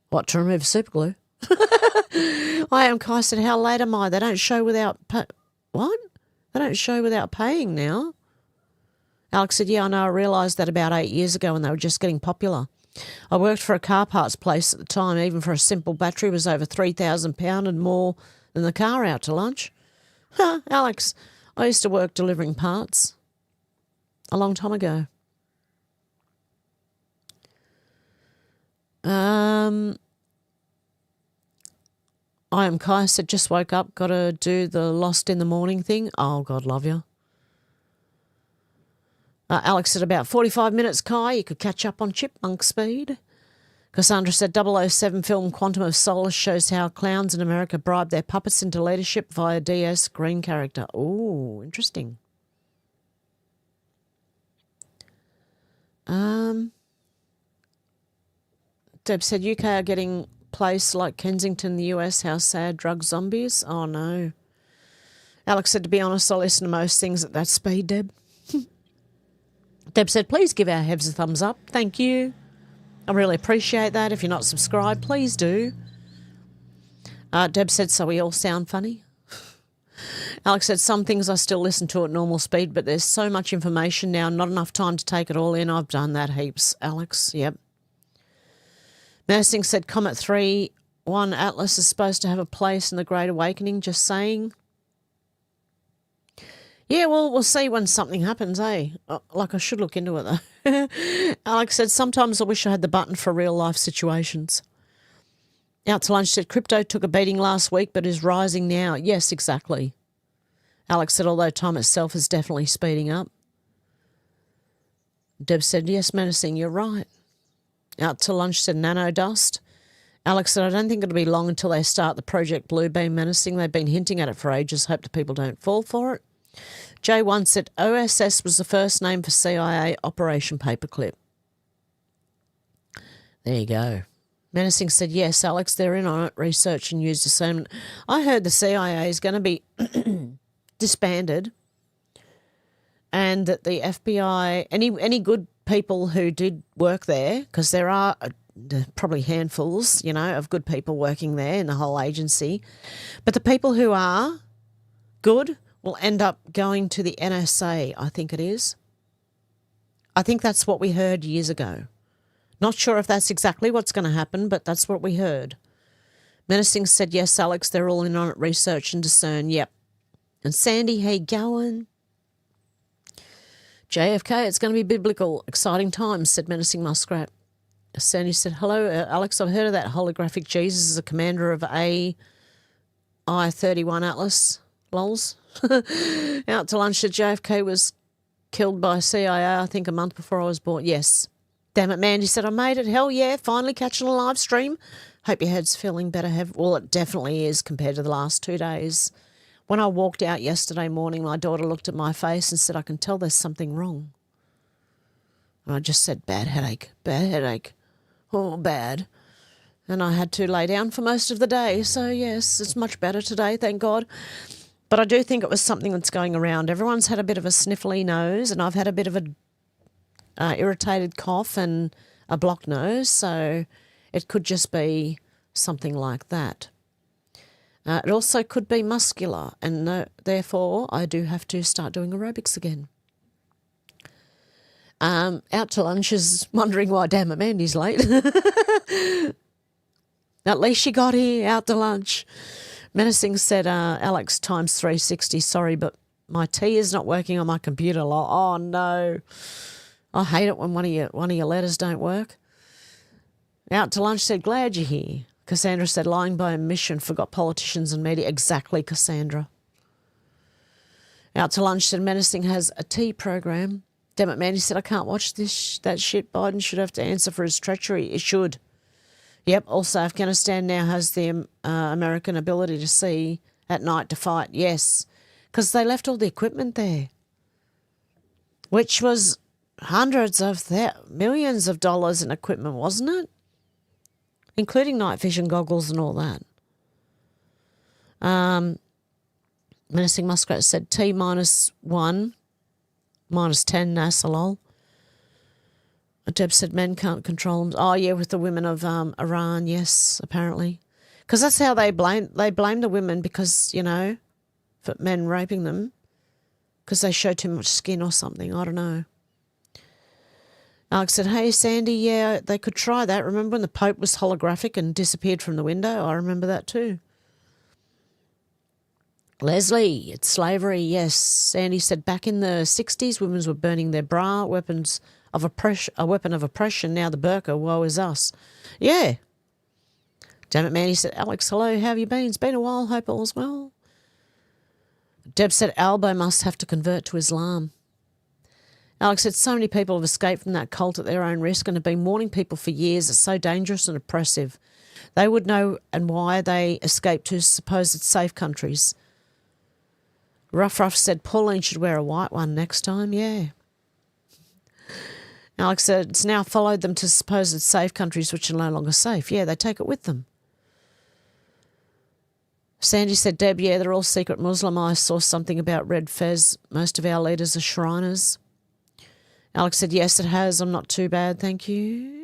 What, to remove super glue? I am Kai said, how late am I? They don't show without... What? They don't show without paying now. Alex said, yeah, I know. I realised that about 8 years ago when they were just getting popular. I worked for a car parts place at the time. Even for a simple battery was over £3,000 and more than the car out to lunch. Alex, I used to work delivering parts a long time ago. I am Kai said, just woke up, got to do the Lost in the Morning thing. Oh, God love you. Alex said, about 45 minutes, Kai, you could catch up on chipmunk speed. Cassandra said, 007 film Quantum of Solace shows how clowns in America bribe their puppets into leadership via DS green character. Oh, interesting. Deb said, UK are getting placed like Kensington, the US. How sad, drug zombies. Oh, no. Alex said, to be honest, I listen to most things at that speed, Deb. Deb said, please give our Hebs a thumbs up. Thank you. I really appreciate that. If you're not subscribed, please do. Deb said, so we all sound funny. Alex said, some things I still listen to at normal speed, but there's so much information now, not enough time to take it all in. I've done that heaps, Alex. Yep. Nursing said, Comet 3-1 Atlas is supposed to have a place in the Great Awakening, just saying. Yeah, well, we'll see when something happens, eh? Like, I should look into it, though. Alex said, sometimes I wish I had the button for real-life situations. Out to lunch said, crypto took a beating last week but is rising now. Yes, exactly. Alex said, although time itself is definitely speeding up. Deb said, yes, menacing, you're right. Out to lunch said, nano dust. Alex said, I don't think it'll be long until they start the Project Bluebeam menacing. They've been hinting at it for ages. Hope the people don't fall for it. J1 said, OSS was the first name for CIA Operation Paperclip. There you go. Menacing said, yes, Alex, they're in on it, research and use discernment. I heard the CIA is going to be disbanded, and that the FBI, any good people who did work there, because there are probably handfuls, you know, of good people working there in the whole agency, but the people who are good will end up going to the NSA, I think it is. I think that's what we heard years ago. Not sure if that's exactly what's going to happen, but that's what we heard. Menacing said, yes, Alex, they're all in on it, research and discern, yep. And Sandy, hey, going? JFK, it's going to be biblical. Exciting times, said Menacing Muskrat. Sandy said, hello, Alex, I've heard of that holographic Jesus as a commander of AI-31 Atlas. Lols. Out to lunch that JFK was killed by CIA, I think a month before I was born. Yes. Damn it, Mandy said, I made it. Hell yeah, finally catching a live stream. Hope your head's feeling better. Well, it definitely is compared to the last 2 days. When I walked out yesterday morning, my daughter looked at my face and said, I can tell there's something wrong. And I just said, bad headache, oh, bad. And I had to lay down for most of the day. So, yes, it's much better today, thank God. But I do think it was something that's going around. Everyone's had a bit of a sniffly nose, and I've had a bit of a irritated cough and a blocked nose, so it could just be something like that. It also could be muscular, and therefore I do have to start doing aerobics again. Out to lunch is wondering why damn it Mandy's late. At least she got here, out to lunch. Menacing said, Alex, times 360, sorry, but my T is not working on my computer. Oh, no. I hate it when one of your letters don't work. Out to lunch said, glad you're here. Cassandra said, lying by omission, forgot politicians and media. Exactly, Cassandra. Out to lunch said, Menacing has a T program. Damn it, Mandy said, I can't watch that shit. Biden should have to answer for his treachery. It should. Yep, also Afghanistan now has the American ability to see at night to fight. Yes, because they left all the equipment there, which was hundreds of millions of dollars in equipment, wasn't it? Including night vision goggles and all that. Menacing Muskrat said T -1, -10 NASA lol. Deb said men can't control them. Oh, yeah, with the women of Iran, yes, apparently. Because that's how they blame the women because, you know, for men raping them because they show too much skin or something. I don't know. Alex said, hey, Sandy, yeah, they could try that. Remember when the Pope was holographic and disappeared from the window? I remember that too. Leslie, it's slavery, yes. Sandy said back in the 60s, women were burning their bra, a weapon of oppression. Now the burqa, woe is us. Yeah. Damn it, Mandy said, Alex, hello, how have you been? It's been a while, hope all's well. Deb said, Albo must have to convert to Islam. Alex said, so many people have escaped from that cult at their own risk and have been warning people for years. It's so dangerous and oppressive. They would know and why they escaped to supposed safe countries. Ruff said, Pauline should wear a white one next time. Yeah. Alex said, it's now followed them to supposed safe countries which are no longer safe. Yeah, they take it with them. Sandy said, Deb, yeah, they're all secret Muslim. I saw something about Red Fez. Most of our leaders are Shriners. Alex said, yes, it has. I'm not too bad, thank you.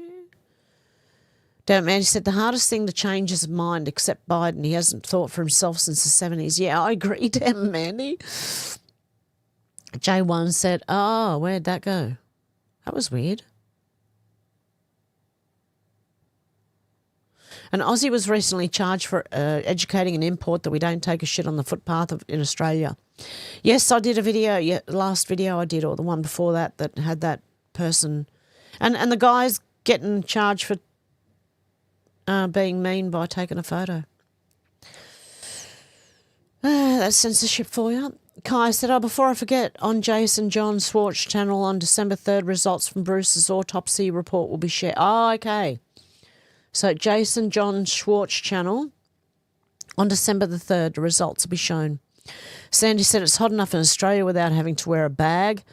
Damn, Mandy said, the hardest thing to change is mind, except Biden. He hasn't thought for himself since the 70s. Yeah, I agree, damn, Mandy. J1 said, oh, where'd that go? That was weird. An Aussie was recently charged for educating an import that we don't take a shit on the footpath in Australia. Yes, I did a video, last video I did, or the one before that had that person. And the guy's getting charged for being mean by taking a photo. That's censorship for you. Kai said, oh, before I forget, on Jason John Schwartz channel on December 3rd, results from Bruce's autopsy report will be shared. Oh, okay. So Jason John Schwartz channel on December the 3rd, the results will be shown. Sandy said it's hot enough in Australia without having to wear a bag.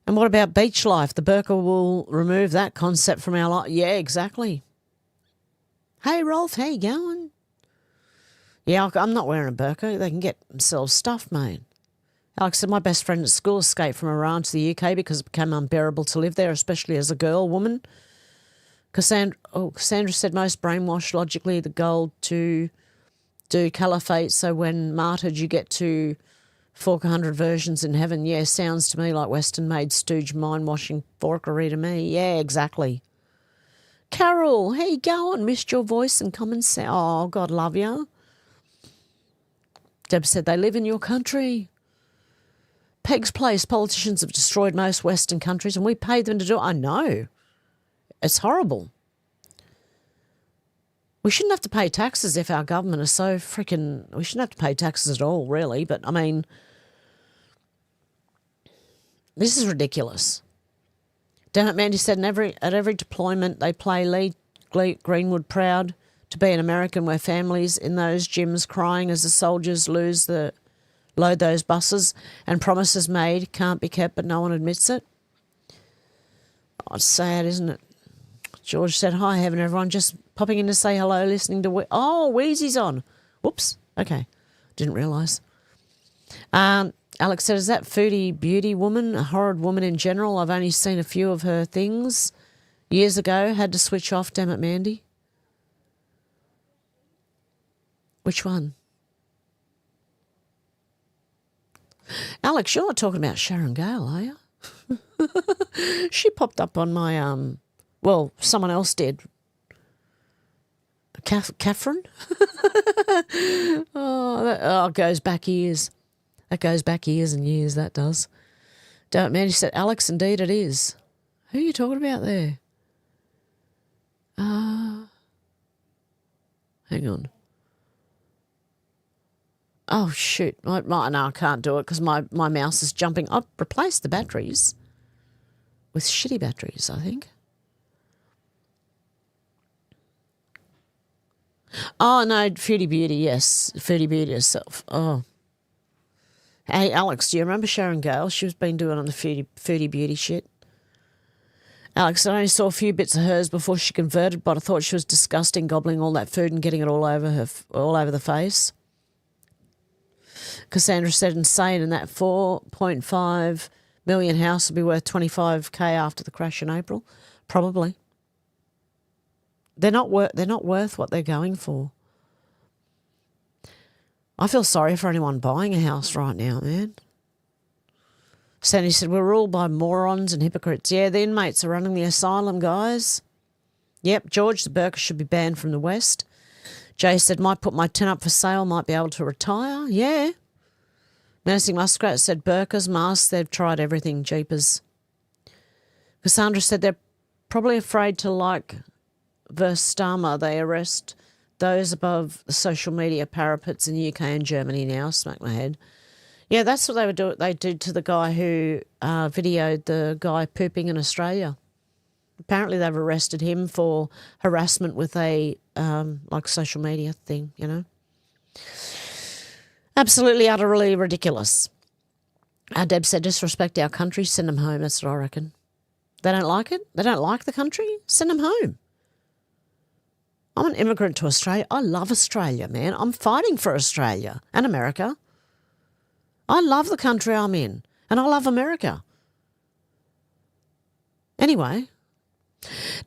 And what about beach life? The burqa will remove that concept from our life. Yeah, exactly. Hey, Rolf, how you going? Yeah, I'm not wearing a burqa. They can get themselves stuffed, mate. Alex said, my best friend at school escaped from Iran to the UK because it became unbearable to live there, especially as a girl, woman. Cassandra said, most brainwashed logically the goal to do caliphate, so when martyred you get to 400 versions in heaven. Yeah, sounds to me like Western-made stooge mind-washing forkery to me. Yeah, exactly. Carol, how you going? Missed your voice and common sense. Oh, God love you. Deb said, they live in your country. Peg's Place, politicians have destroyed most Western countries and we paid them to do it. I know. It's horrible. We shouldn't have to pay taxes if our government is so freaking... We shouldn't have to pay taxes at all, really. But, I mean, this is ridiculous. Damn it, Mandy said, at every deployment they play Lee Greenwood proud to be an American, where families in those gyms crying as the soldiers load those buses, and promises made can't be kept, but no one admits it. Oh, it's sad, isn't it? George said, hi, Heaven, everyone. Just popping in to say hello, listening to... Wheezy's on. Whoops. Okay. Didn't realise. Alex said, is that foodie beauty woman a horrid woman in general? I've only seen a few of her things. Years ago, had to switch off, damn it, Mandy. Which one? Alex, you're not talking about Sharon Gale, are you? She popped up on my... Well, someone else did. Catherine? It goes back years. That goes back years and years, that does. Don't Mandy said, Alex, indeed it is. Who are you talking about there? Hang on. Oh, shoot. No, I can't do it because my mouse is jumping. I've replaced the batteries with shitty batteries, I think. Oh, no, Foodie Beauty, yes. Foodie Beauty herself. Oh. Hey, Alex, do you remember Sharon Gale? She's been doing on the Foodie Beauty shit. Alex, I only saw a few bits of hers before she converted, but I thought she was disgusting, gobbling all that food and getting it all over the face. Cassandra said, insane, and that 4.5 million house will be worth 25K after the crash in April. Probably. They're not worth what they're going for. I feel sorry for anyone buying a house right now, man. Sandy said, we're ruled by morons and hypocrites. Yeah, the inmates are running the asylum, guys. Yep, George, the burqa should be banned from the West. Jay said, might put my tent up for sale, might be able to retire. Yeah. Menacing Muskrat said, burqas, masks, they've tried everything, jeepers. Cassandra said, they're probably afraid to like Verstama. They arrest those above the social media parapets in the UK and Germany now. Smack my head. Yeah, that's what they would do. They did to the guy who videoed the guy pooping in Australia. Apparently they've arrested him for harassment with a like social media thing, you know. Absolutely, utterly ridiculous. Deb said, disrespect our country, send them home. That's what I reckon. They don't like it? They don't like the country? Send them home. I'm an immigrant to Australia. I love Australia, man. I'm fighting for Australia and America. I love the country I'm in, and I love America. Anyway,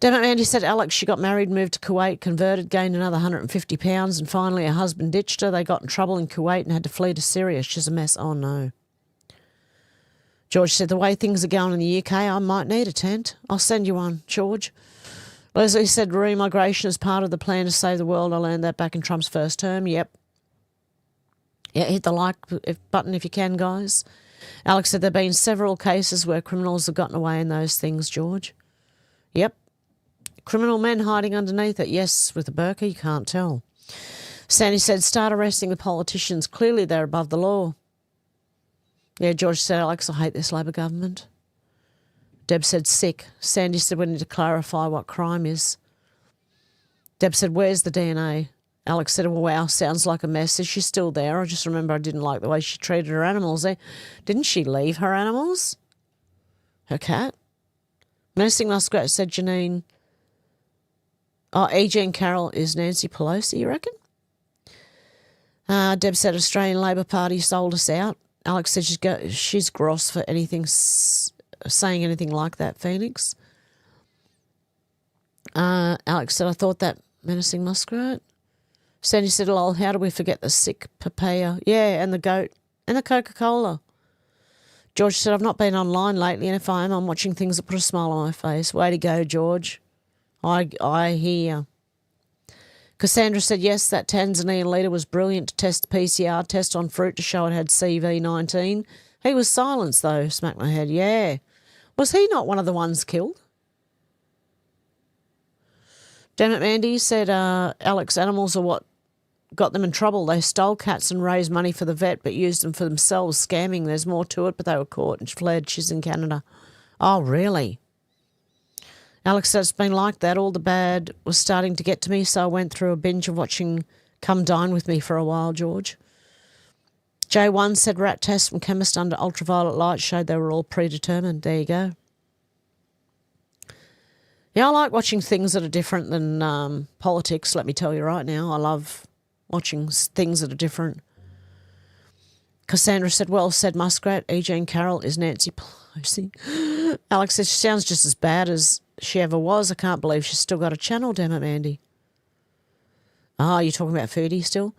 Damn it, Andy said, Alex, she got married, moved to Kuwait, converted, gained another 150 pounds, and finally her husband ditched her. They got in trouble in Kuwait and had to flee to Syria. She's a mess. Oh, no. George said, the way things are going in the UK, I might need a tent. I'll send you one, George. Leslie said, re-migration is part of the plan to save the world. I learned that back in Trump's first term. Yep. Yeah, hit the like button if you can, guys. Alex said there have been several cases where criminals have gotten away in those things, George. Yep. Criminal men hiding underneath it. Yes, with a burqa, you can't tell. Sandy said, start arresting the politicians. Clearly they're above the law. Yeah, George said, Alex, I hate this Labor government. Deb said, sick. Sandy said, we need to clarify what crime is. Deb said, where's the DNA? Alex said, well, wow, sounds like a mess. Is she still there? I just remember I didn't like the way she treated her animals. Didn't she leave her animals? Her cat? Menacing Muskrat said, Janine. Oh, E. Jean Carroll is Nancy Pelosi, you reckon? Deb said Australian Labor Party sold us out. Alex said she's gross for anything saying anything like that, Phoenix. Alex said, I thought that menacing muskrat. Sandy said, lol, how do we forget the sick papaya? Yeah, and the goat and the Coca-Cola. George said, I've not been online lately, and if I am, I'm watching things that put a smile on my face. Way to go, George. I hear. Cassandra said, yes, that Tanzanian leader was brilliant to test the PCR test on fruit to show it had CV-19. He was silenced, though, smacked my head. Yeah. Was he not one of the ones killed? Damn it, Mandy said, Alex, animals are what got them in trouble. They stole cats and raised money for the vet but used them for themselves, scamming. There's more to it, but they were caught and fled. She's in Canada. Oh, really? Alex said, it's been like that. All the bad was starting to get to me, so I went through a binge of watching Come Dine With Me for a while, George. J1 said rat tests from chemist under ultraviolet light showed they were all predetermined. There you go. Yeah, I like watching things that are different than politics, let me tell you right now. I love watching things that are different. Cassandra said, well said, Muskrat. E. Jean Carroll is Nancy Pelosi. Alex says, she sounds just as bad as she ever was. I can't believe she's still got a channel, damn it, Mandy. Oh, you're talking about foodie still?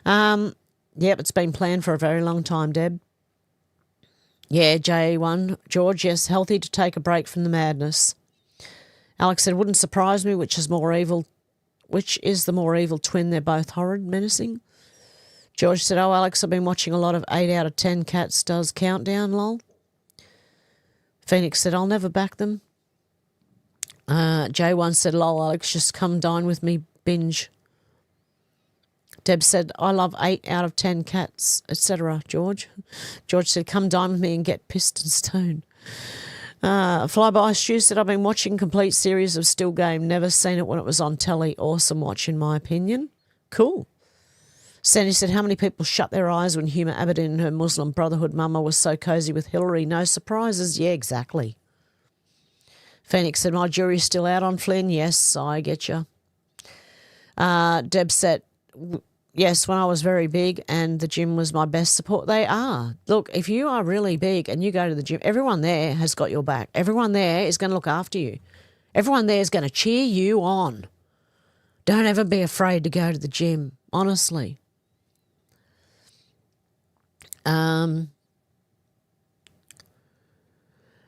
Yep, it's been planned for a very long time, Deb. Yeah, J1. George, yes, healthy to take a break from the madness. Alex said, wouldn't surprise me which is the more evil twin. They're both horrid, menacing. George said, oh, Alex, I've been watching a lot of 8 out of 10 Cats Does Countdown, lol. Phoenix said, I'll never back them. J1 said, lol, Alex, just come dine with me, binge. Deb said, I love 8 out of 10 cats, etc., George. George said, come dine with me and get pissed and stoned. Flyby Stu said, I've been watching complete series of Still Game. Never seen it when it was on telly. Awesome watch, in my opinion. Cool. Sandy said, how many people shut their eyes when Huma Abedin and her Muslim Brotherhood mama was so cosy with Hillary? No surprises. Yeah, exactly. Phoenix said, my jury's still out on Flynn. Yes, I get you. Deb said, yes, when I was very big and the gym was my best support. They are. Look, if you are really big and you go to the gym, everyone there has got your back. Everyone there is going to look after you. Everyone there is going to cheer you on. Don't ever be afraid to go to the gym, honestly.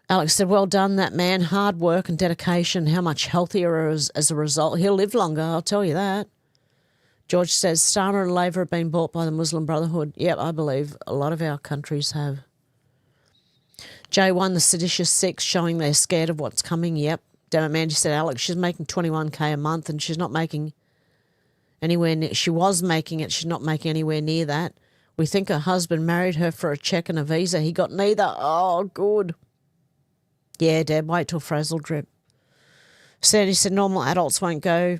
Alex said, well done, that man. Hard work and dedication. How much healthier as a result. He'll live longer, I'll tell you that. George says, Starmer and Labor have been bought by the Muslim Brotherhood. Yep, I believe a lot of our countries have. J1, the seditious six, showing they're scared of what's coming. Yep. Damn it, Mandy said, Alex, she's making $21K a month and she's not making anywhere near, she was making it, she's not making anywhere near that. We think her husband married her for a check and a visa. He got neither. Oh, good. Yeah, Deb, wait till Frazzle drip. Sandy said, normal adults won't go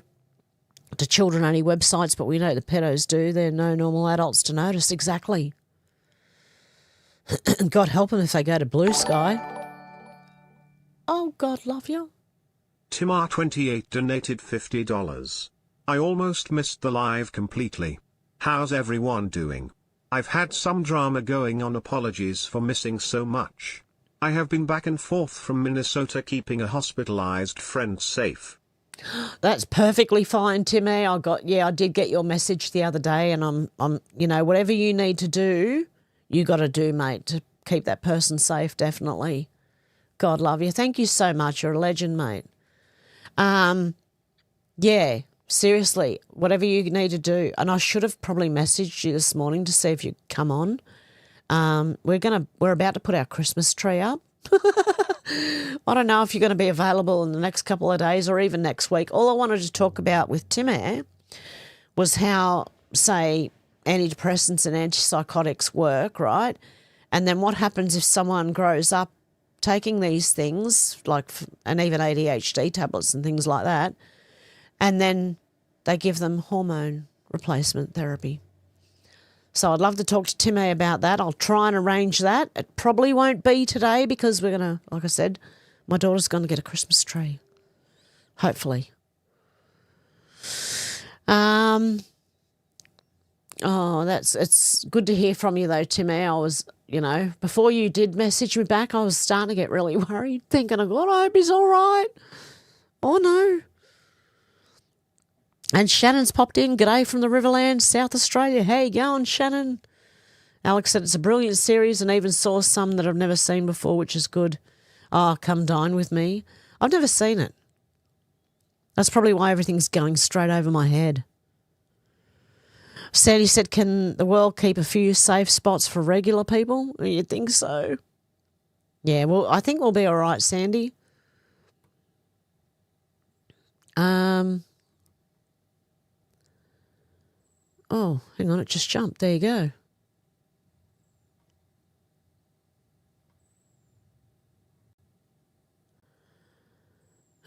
to children-only websites, but we know the pedos do. There are no normal adults to notice. Exactly. God help them if they go to Blue Sky. Oh, God love you. Timar28 donated $50. I almost missed the live completely. How's everyone doing? I've had some drama going on. Apologies for missing so much. I have been back and forth from Minnesota keeping a hospitalized friend safe. That's perfectly fine, Timmy. I did get your message the other day, and I'm whatever you need to do, you got to do, mate, to keep that person safe, definitely. God love you. Thank you so much. You're a legend, mate. Yeah, seriously, whatever you need to do. And I should have probably messaged you this morning to see if you'd come on. We're about to put our Christmas tree up. I don't know if you're going to be available in the next couple of days or even next week. All I wanted to talk about with Timmy was how, say, antidepressants and antipsychotics work, right? And then what happens if someone grows up taking these things, and even ADHD tablets and things like that, and then they give them hormone replacement therapy. So I'd love to talk to Timmy about that. I'll try and arrange that. It probably won't be today because we're going to, like I said, my daughter's going to get a Christmas tree. Hopefully. Oh, it's good to hear from you though, Timmy. I was, before you did message me back, I was starting to get really worried, thinking, oh God, I hope he's all right. Oh no. And Shannon's popped in. G'day from the Riverland, South Australia. How you going, Shannon? Alex said it's a brilliant series and even saw some that I've never seen before, which is good. Oh, come dine with me. I've never seen it. That's probably why everything's going straight over my head. Sandy said, can the world keep a few safe spots for regular people? You'd think so. Yeah, well, I think we'll be all right, Sandy. Oh, hang on, it just jumped. There you go.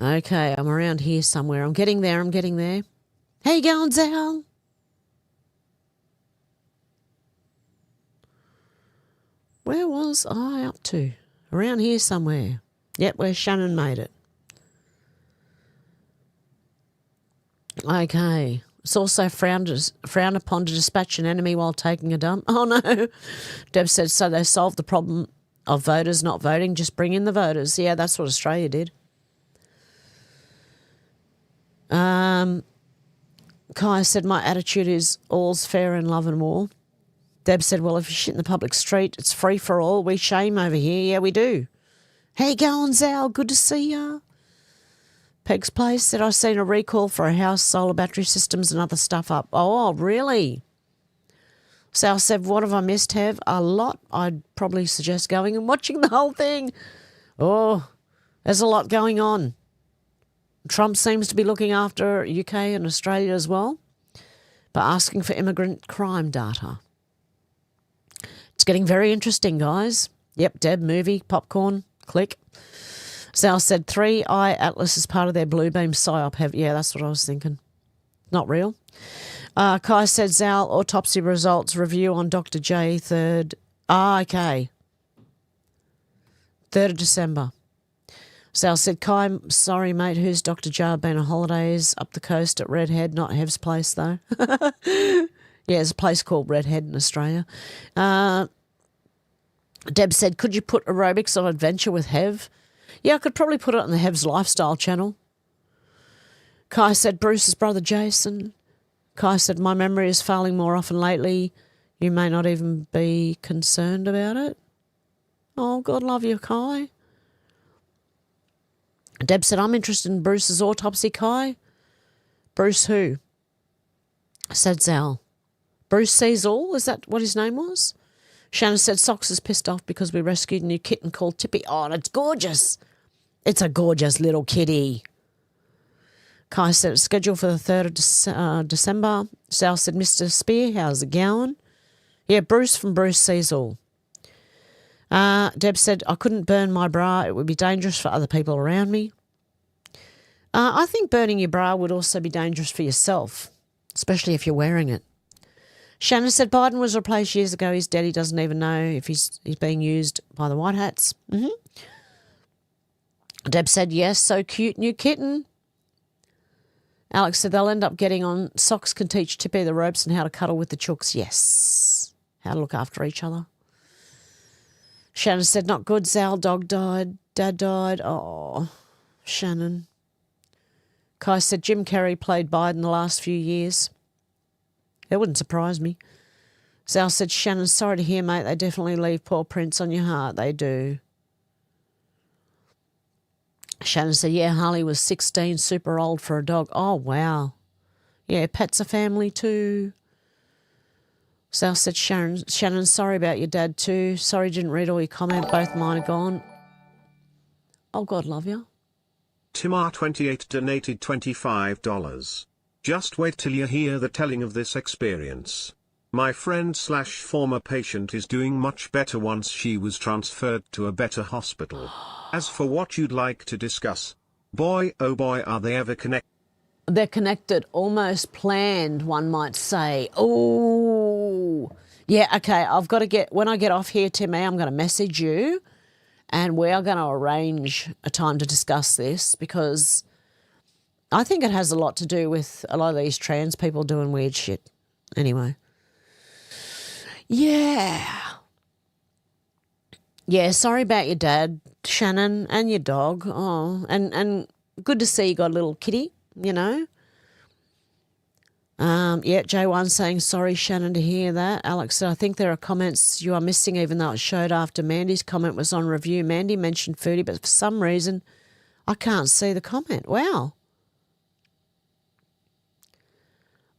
Okay, I'm around here somewhere. I'm getting there. How you going, Zal? Where was I up to? Around here somewhere. Yep, where Shannon made it. Okay. It's also frowned upon to dispatch an enemy while taking a dump. Oh, no. Deb said, so they solved the problem of voters not voting. Just bring in the voters. Yeah, that's what Australia did. Kai said, my attitude is all's fair in love and war. Deb said, well, if you shit in the public street, it's free for all. We shame over here. Yeah, we do. How you going, Zal? Good to see ya. Peg's Place said, I've seen a recall for a house, solar battery systems and other stuff up. Oh, really? Sal said, what have I missed, Have? A lot. I'd probably suggest going and watching the whole thing. Oh, there's a lot going on. Trump seems to be looking after UK and Australia as well, but asking for immigrant crime data. It's getting very interesting, guys. Yep, Deb, movie, popcorn, click. Sal said 3i Atlas is part of their Bluebeam PSYOP. Yeah, that's what I was thinking. Not real. Kai said Zal autopsy results review on Dr. J 3rd. Okay. 3rd of December. Sal said, Kai, sorry, mate, who's Dr. J? Been on holidays up the coast at Redhead, not Hev's place, though. Yeah, there's a place called Redhead in Australia. Deb said, could you put aerobics on adventure with Hev? Yeah, I could probably put it on the Hev's Lifestyle channel. Kai said, Bruce's brother Jason. Kai said, my memory is failing more often lately. You may not even be concerned about it. Oh, God love you, Kai. Deb said, I'm interested in Bruce's autopsy, Kai. Bruce who? Said Zal. Bruce sees all? Is that what his name was? Shannon said, Socks is pissed off because we rescued a new kitten called Tippy. Oh, and it's gorgeous. It's a gorgeous little kitty. Kai said, it's scheduled for the 3rd of December. Sal said, Mr. Spear, how's it going? Yeah, Bruce from Bruce sees all. Deb said, I couldn't burn my bra. It would be dangerous for other people around me. I think burning your bra would also be dangerous for yourself, especially if you're wearing it. Shannon said, Biden was replaced years ago. He's dead. He doesn't even know if he's being used by the White Hats. Mm-hmm. Deb said, yes, so cute, new kitten. Alex said, they'll end up getting on. Socks can teach Tippy the ropes and how to cuddle with the chooks. Yes. How to look after each other. Shannon said, not good, Zal, dog died, dad died. Oh, Shannon. Kai said, Jim Carrey played Biden the last few years. It wouldn't surprise me. Zal said, Shannon, sorry to hear, mate. They definitely leave poor prints on your heart. They do. Shannon said, yeah, Harley was 16, super old for a dog. Oh, wow. Yeah, pets are family too. Sal said, Shannon, sorry about your dad too. Sorry didn't read all your comment. Both mine are gone. Oh, God love you. Timar28 donated $25. Just wait till you hear the telling of this experience. My friend/former patient is doing much better once she was transferred to a better hospital. As for what you'd like to discuss, boy oh boy are they ever connected. They're connected, almost planned, one might say. Oh, yeah, okay, I've got to get, when I get off here, Timmy, I'm going to message you and we are going to arrange a time to discuss this because I think it has a lot to do with a lot of these trans people doing weird shit. Anyway, Yeah. Yeah, sorry about your dad, Shannon, and your dog. Oh, and good to see you got a little kitty, you know. Yeah, J1 saying, sorry, Shannon, to hear that. Alex said, I think there are comments you are missing, even though it showed after Mandy's comment was on review. Mandy mentioned foodie, but for some reason, I can't see the comment. Wow.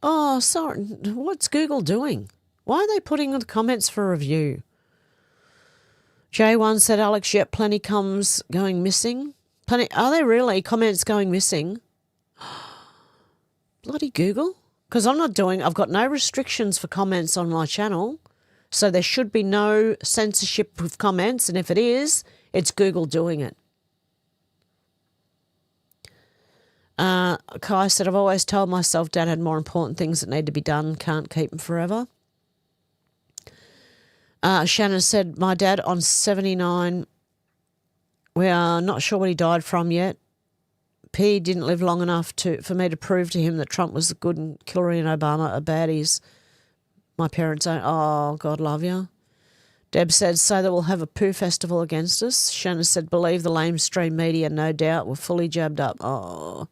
Oh, sorry. What's Google doing? Why are they putting the comments for review? J1 said, Alex, yet plenty comes going missing. Plenty. Are they really comments going missing? Bloody Google. Because I've got no restrictions for comments on my channel. So there should be no censorship of comments. And if it is, it's Google doing it. Kai said, I've always told myself Dad had more important things that need to be done. Can't keep them forever. Shannon said, my dad on 79, we are not sure what he died from yet. P didn't live long enough for me to prove to him that Trump was the good and Hillary and Obama are baddies. My parents don't. Oh, God love you. Deb said, so that we'll have a poo festival against us. Shannon said, believe the lamestream media, no doubt. We're fully jabbed up. Oh.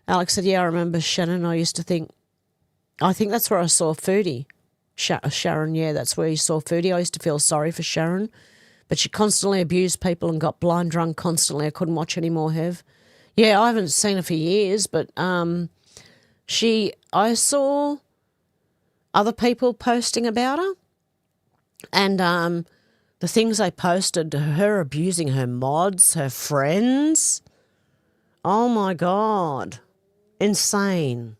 Alex said, yeah, I remember Shannon. I think that's where I saw Foodie. Sharon, yeah, that's where you saw Foodie. I used to feel sorry for Sharon, but she constantly abused people and got blind drunk constantly. I couldn't watch any more, Hev. Yeah, I haven't seen her for years, but I saw other people posting about her, and the things they posted, her abusing her mods, her friends. Oh, my God. Insane.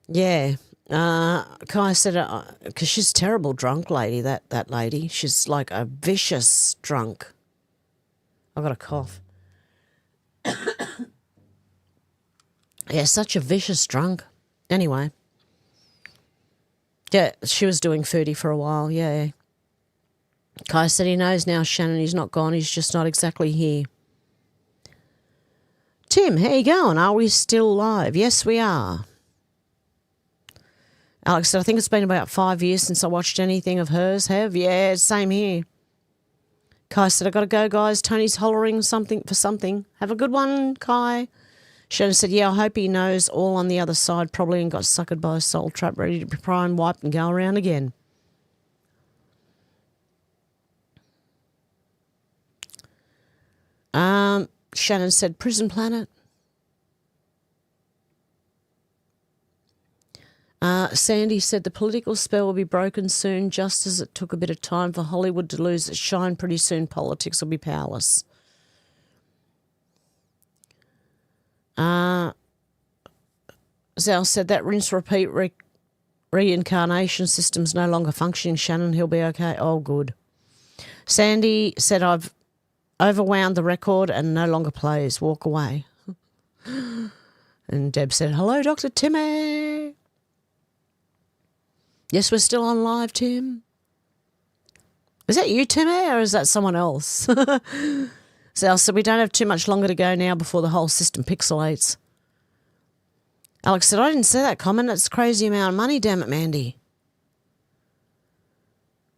Yeah. Kai said, because she's a terrible drunk lady, that lady. She's like a vicious drunk. I've got a cough. Yeah, such a vicious drunk. Anyway. Yeah, she was doing foodie for a while, yeah. Kai said he knows now, Shannon, he's not gone, he's just not exactly here. Tim, how you going? Are we still live? Yes, we are. Alex said, I think it's been about 5 years since I watched anything of hers, Have? Yeah, same here. Kai said, I got to go, guys. Tony's hollering something for something. Have a good one, Kai. Shannon said, yeah, I hope he knows all on the other side probably and got suckered by a soul trap, ready to be primed, wiped and go around again. Shannon said, Prison Planet. Sandy said the political spell will be broken soon, just as it took a bit of time for Hollywood to lose its shine. Pretty soon politics will be powerless. Zal said that rinse-repeat reincarnation system's no longer functioning, Shannon. He'll be okay. Oh, good. Sandy said, I've overwound the record and no longer plays. Walk away. And Deb said, hello, Dr. Timmy. Yes, we're still on live, Tim. Is that you, Timmy, or is that someone else? Sal said, we don't have too much longer to go now before the whole system pixelates. Alex said, I didn't see that comment. That's a crazy amount of money, damn it, Mandy.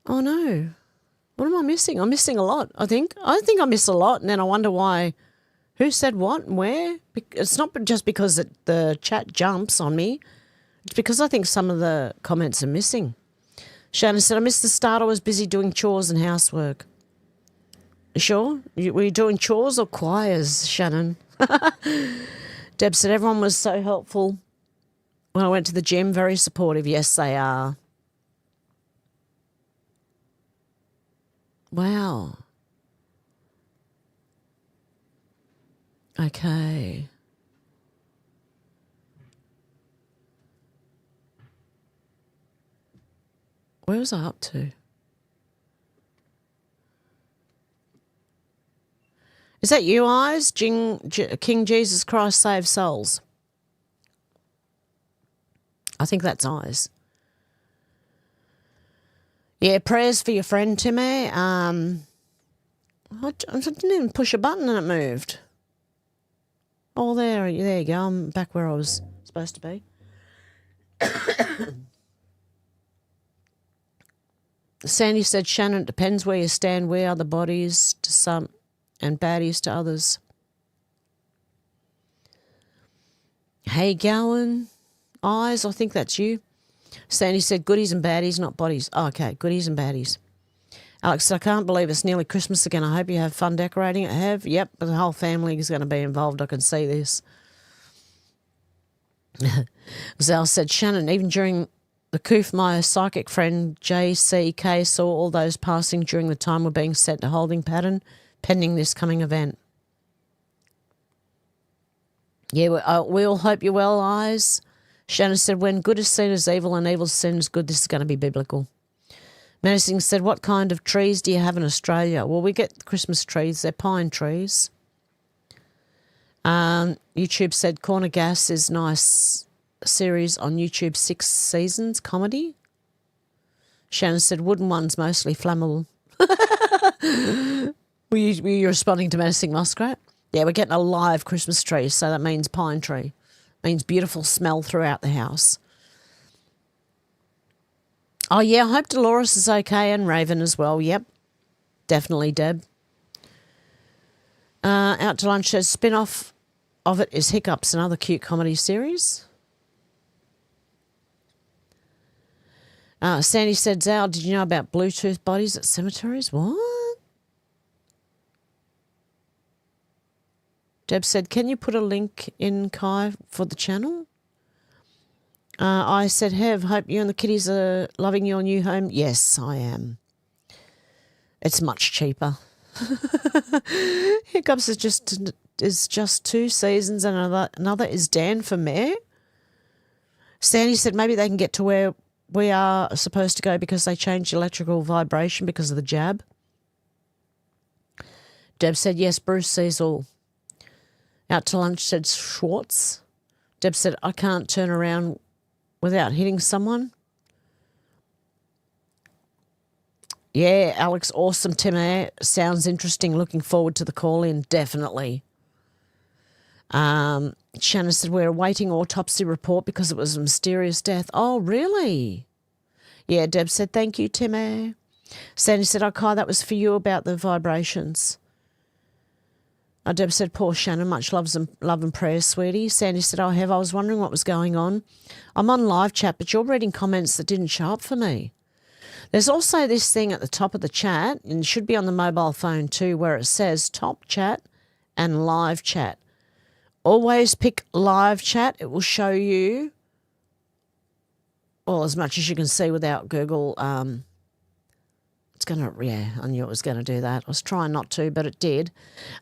Oh, no. What am I missing? I'm missing a lot, I think. I think I miss a lot, and then I wonder why. Who said what and where? It's not just because the chat jumps on me. It's because I think some of the comments are missing. Shannon said, I missed the start. I was busy doing chores and housework. You sure? Were you doing chores or choirs, Shannon? Deb said, everyone was so helpful when I went to the gym. Very supportive. Yes, they are. Wow. Okay. Where was I up to? Is that you, Eyes? King Jesus Christ Save Souls. I think that's Eyes. Yeah, prayers for your friend, Timmy. I didn't even push a button and it moved. Oh, there you go. I'm back where I was supposed to be. Sandy said, Shannon, it depends where you stand. We are the bodies to some and baddies to others. Hey, Gowan. Eyes, I think that's you. Sandy said, goodies and baddies, not bodies. Oh, okay, goodies and baddies. Alex said, I can't believe it's nearly Christmas again. I hope you have fun decorating. I have. Yep, but the whole family is going to be involved. I can see this. Zal said, Shannon, even during the coof, my psychic friend JCK saw all those passing during the time we're being set to holding pattern pending this coming event. Yeah, we all hope you're well, Eyes. Shannon said, when good is seen as evil and evil is seen as good, this is going to be biblical. Menacing said, what kind of trees do you have in Australia? Well, we get Christmas trees. They're pine trees. YouTube said, Corner Gas is nice series on YouTube, 6 seasons, comedy. Shannon said, wooden ones mostly flammable. Were you responding to Menacing Muskrat? Yeah, we're getting a live Christmas tree, so that means pine tree. Means beautiful smell throughout the house. Oh, yeah, I hope Dolores is okay and Raven as well. Yep, definitely, Deb. Out to Lunch says, spin-off of it is Hiccups, another cute comedy series. Sandy said, Zal, did you know about Bluetooth bodies at cemeteries? What? Deb said, can you put a link in, Kai, for the channel? I said, Hev, hope you and the kiddies are loving your new home. Yes, I am. It's much cheaper. Hiccups is just 2 seasons and another is Dan for mayor. Sandy said maybe they can get to where we are supposed to go because they changed electrical vibration because of the jab. Deb said, yes, Bruce sees all. Out to Lunch said Schwartz. Deb said, I can't turn around without hitting someone. Yeah, Alex, awesome. Tim Air, sounds interesting. Looking forward to the call-in, definitely. Shannon said, we're awaiting autopsy report because it was a mysterious death. Oh, really? Yeah, Deb said, thank you, Tim Air. Sandy said, oh, Kai, that was for you about the vibrations. Deb said, poor Shannon, much love and prayers, sweetie. Sandy said, I was wondering what was going on. I'm on live chat, but you're reading comments that didn't show up for me. There's also this thing at the top of the chat, and it should be on the mobile phone too, where it says top chat and live chat. Always pick live chat. It will show you, well, as much as you can see without Google. It's going to, yeah, I knew it was going to do that. I was trying not to, but it did.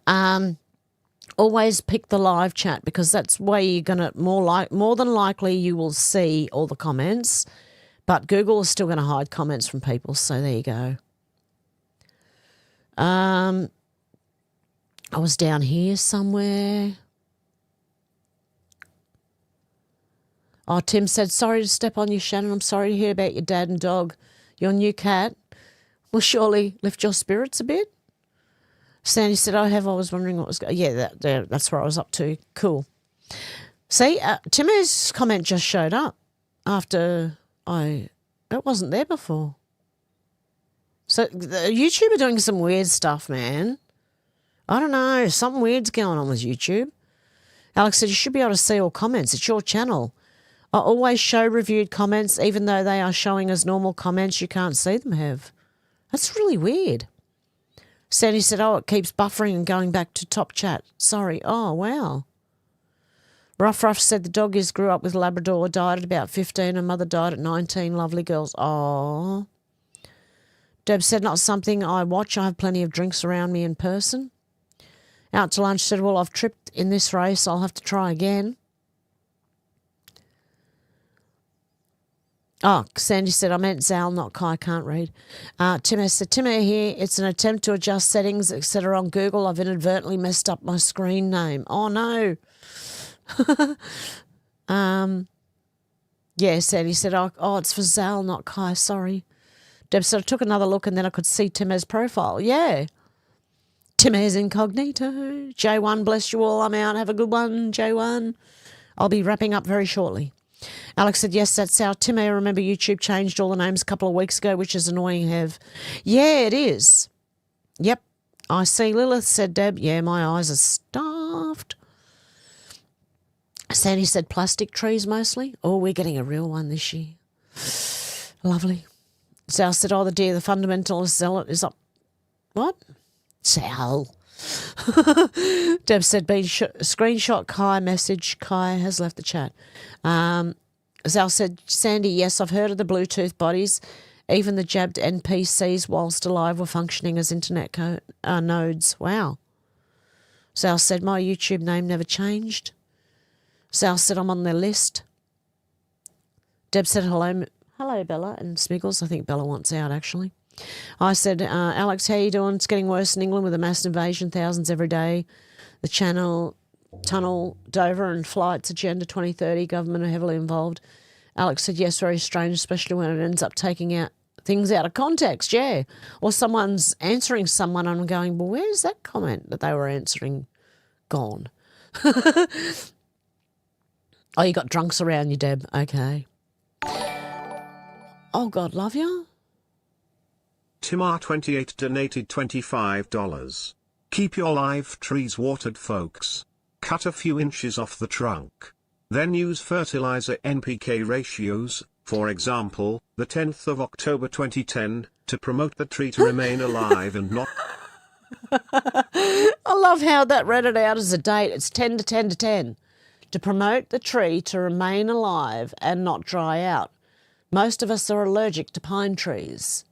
Always pick the live chat because that's where you're going to, more than likely you will see all the comments, but Google is still going to hide comments from people, so there you go. I was down here somewhere. Oh, Tim said, sorry to step on you, Shannon. I'm sorry to hear about your dad and dog. Your new cat will surely lift your spirits a bit. Sandy said, I was wondering what was going on. Yeah, that's where I was up to. Cool. See, Timmy's comment just showed up after it wasn't there before. So YouTube are doing some weird stuff, man. I don't know. Something weird's going on with YouTube. Alex said, you should be able to see all comments. It's your channel. I always show reviewed comments, even though they are showing as normal comments. You can't see them, Have. That's really weird. Sandy said, it keeps buffering and going back to top chat. Sorry. Oh, wow. Ruff said the dog grew up with Labrador, died at about 15, and mother died at 19. Lovely girls. Oh. Deb said, not something I watch. I have plenty of drinks around me in person. Out to Lunch said, well, I've tripped in this race. I'll have to try again. Oh, Sandy said, I meant Zal, not Kai, can't read. Tim said, Tim here, it's an attempt to adjust settings, etc. on Google. I've inadvertently messed up my screen name. Oh, no. Yeah, Sandy said, oh, it's for Zal, not Kai, sorry. Deb said, I took another look and then I could see Tim's profile. Yeah. Tim's incognito. J1, bless you all. I'm out. Have a good one, J1. I'll be wrapping up very shortly. Alex said, yes, that's our Tim. I remember YouTube changed all the names a couple of weeks ago, which is annoying, Hev. Yeah, it is. Yep. I see Lilith, said Deb. Yeah, my eyes are stuffed. Sandy said plastic trees mostly. Oh, we're getting a real one this year. Lovely. Sal said, oh, the dear, the fundamentalist zealot is up. What? Sal. Deb said, screenshot Kai message. Kai has left the chat. Sal said, Sandy, yes, I've heard of the Bluetooth bodies. Even the jabbed NPCs whilst alive were functioning as internet nodes. Wow. Sal said, my YouTube name never changed. Sal said, I'm on their list. Deb said, hello, Bella and Smiggles. I think Bella wants out, actually. I said, Alex, how you doing? It's getting worse in England with a mass invasion, thousands every day. The Channel, Tunnel, Dover and flights, Agenda 2030, government are heavily involved. Alex said, yes, very strange, especially when it ends up taking out things out of context, yeah. Or someone's answering someone and I'm going, well, where's that comment that they were answering gone? Oh, you got drunks around you, Deb. Okay. Oh, God, love you. Timar28 donated $25. Keep your live trees watered, folks. Cut a few inches off the trunk. Then use fertilizer NPK ratios, for example, the 10th of October 2010, to promote the tree to remain alive and not... I love how that read it out as a date. It's 10 to 10 to 10. To promote the tree to remain alive and not dry out. Most of us are allergic to pine trees.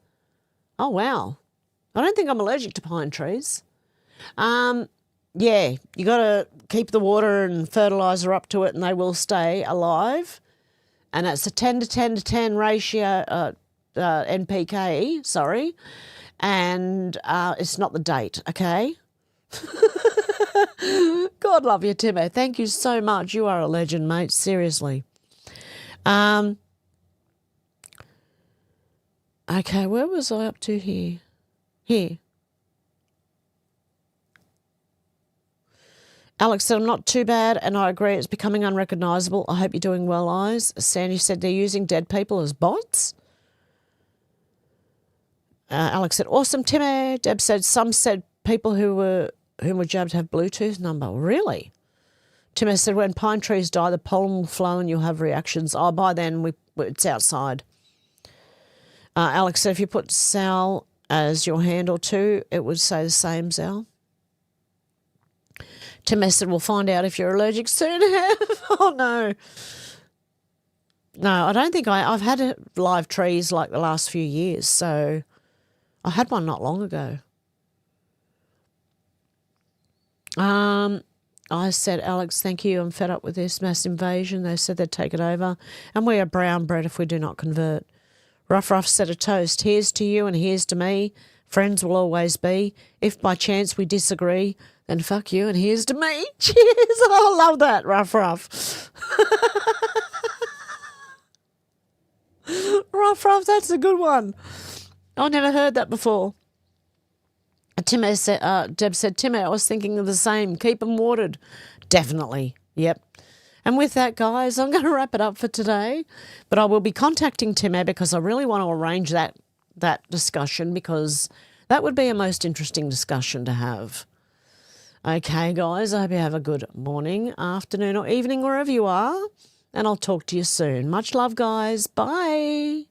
Oh, wow. I don't think I'm allergic to pine trees. Yeah, you got to keep the water and fertiliser up to it and they will stay alive. And it's a 10 to 10 to 10 ratio, NPK, sorry. And it's not the date, okay? God love you, Timmy. Thank you so much. You are a legend, mate. Seriously. Okay, where was I up to here? Here. Alex said, I'm not too bad, and I agree it's becoming unrecognisable. I hope you're doing well, Eyes. Sandy said they're using dead people as bots. Alex said, awesome, Timmy. Deb said, some said people whom were jabbed have Bluetooth number. Really? Timmy said, when pine trees die, the pollen will flow and you'll have reactions. Oh, by then, it's outside. Alex said, if you put Sal as your handle too, it would say the same, Sal. Tim said, we'll find out if you're allergic soon. Oh, no. No, I don't think I've had live trees like the last few years, so I had one not long ago. I said, Alex, thank you. I'm fed up with this mass invasion. They said they'd take it over, and we are brown bread if we do not convert. Ruff said a toast. Here's to you and here's to me. Friends will always be. If by chance we disagree, then fuck you and here's to me. Cheers. Oh, I love that, Ruff. Ruff, that's a good one. I never heard that before. Deb said, Timmy, I was thinking of the same. Keep them watered. Definitely. Yep. And with that, guys, I'm going to wrap it up for today. But I will be contacting Timmy because I really want to arrange that discussion because that would be a most interesting discussion to have. Okay, guys, I hope you have a good morning, afternoon or evening, wherever you are. And I'll talk to you soon. Much love, guys. Bye.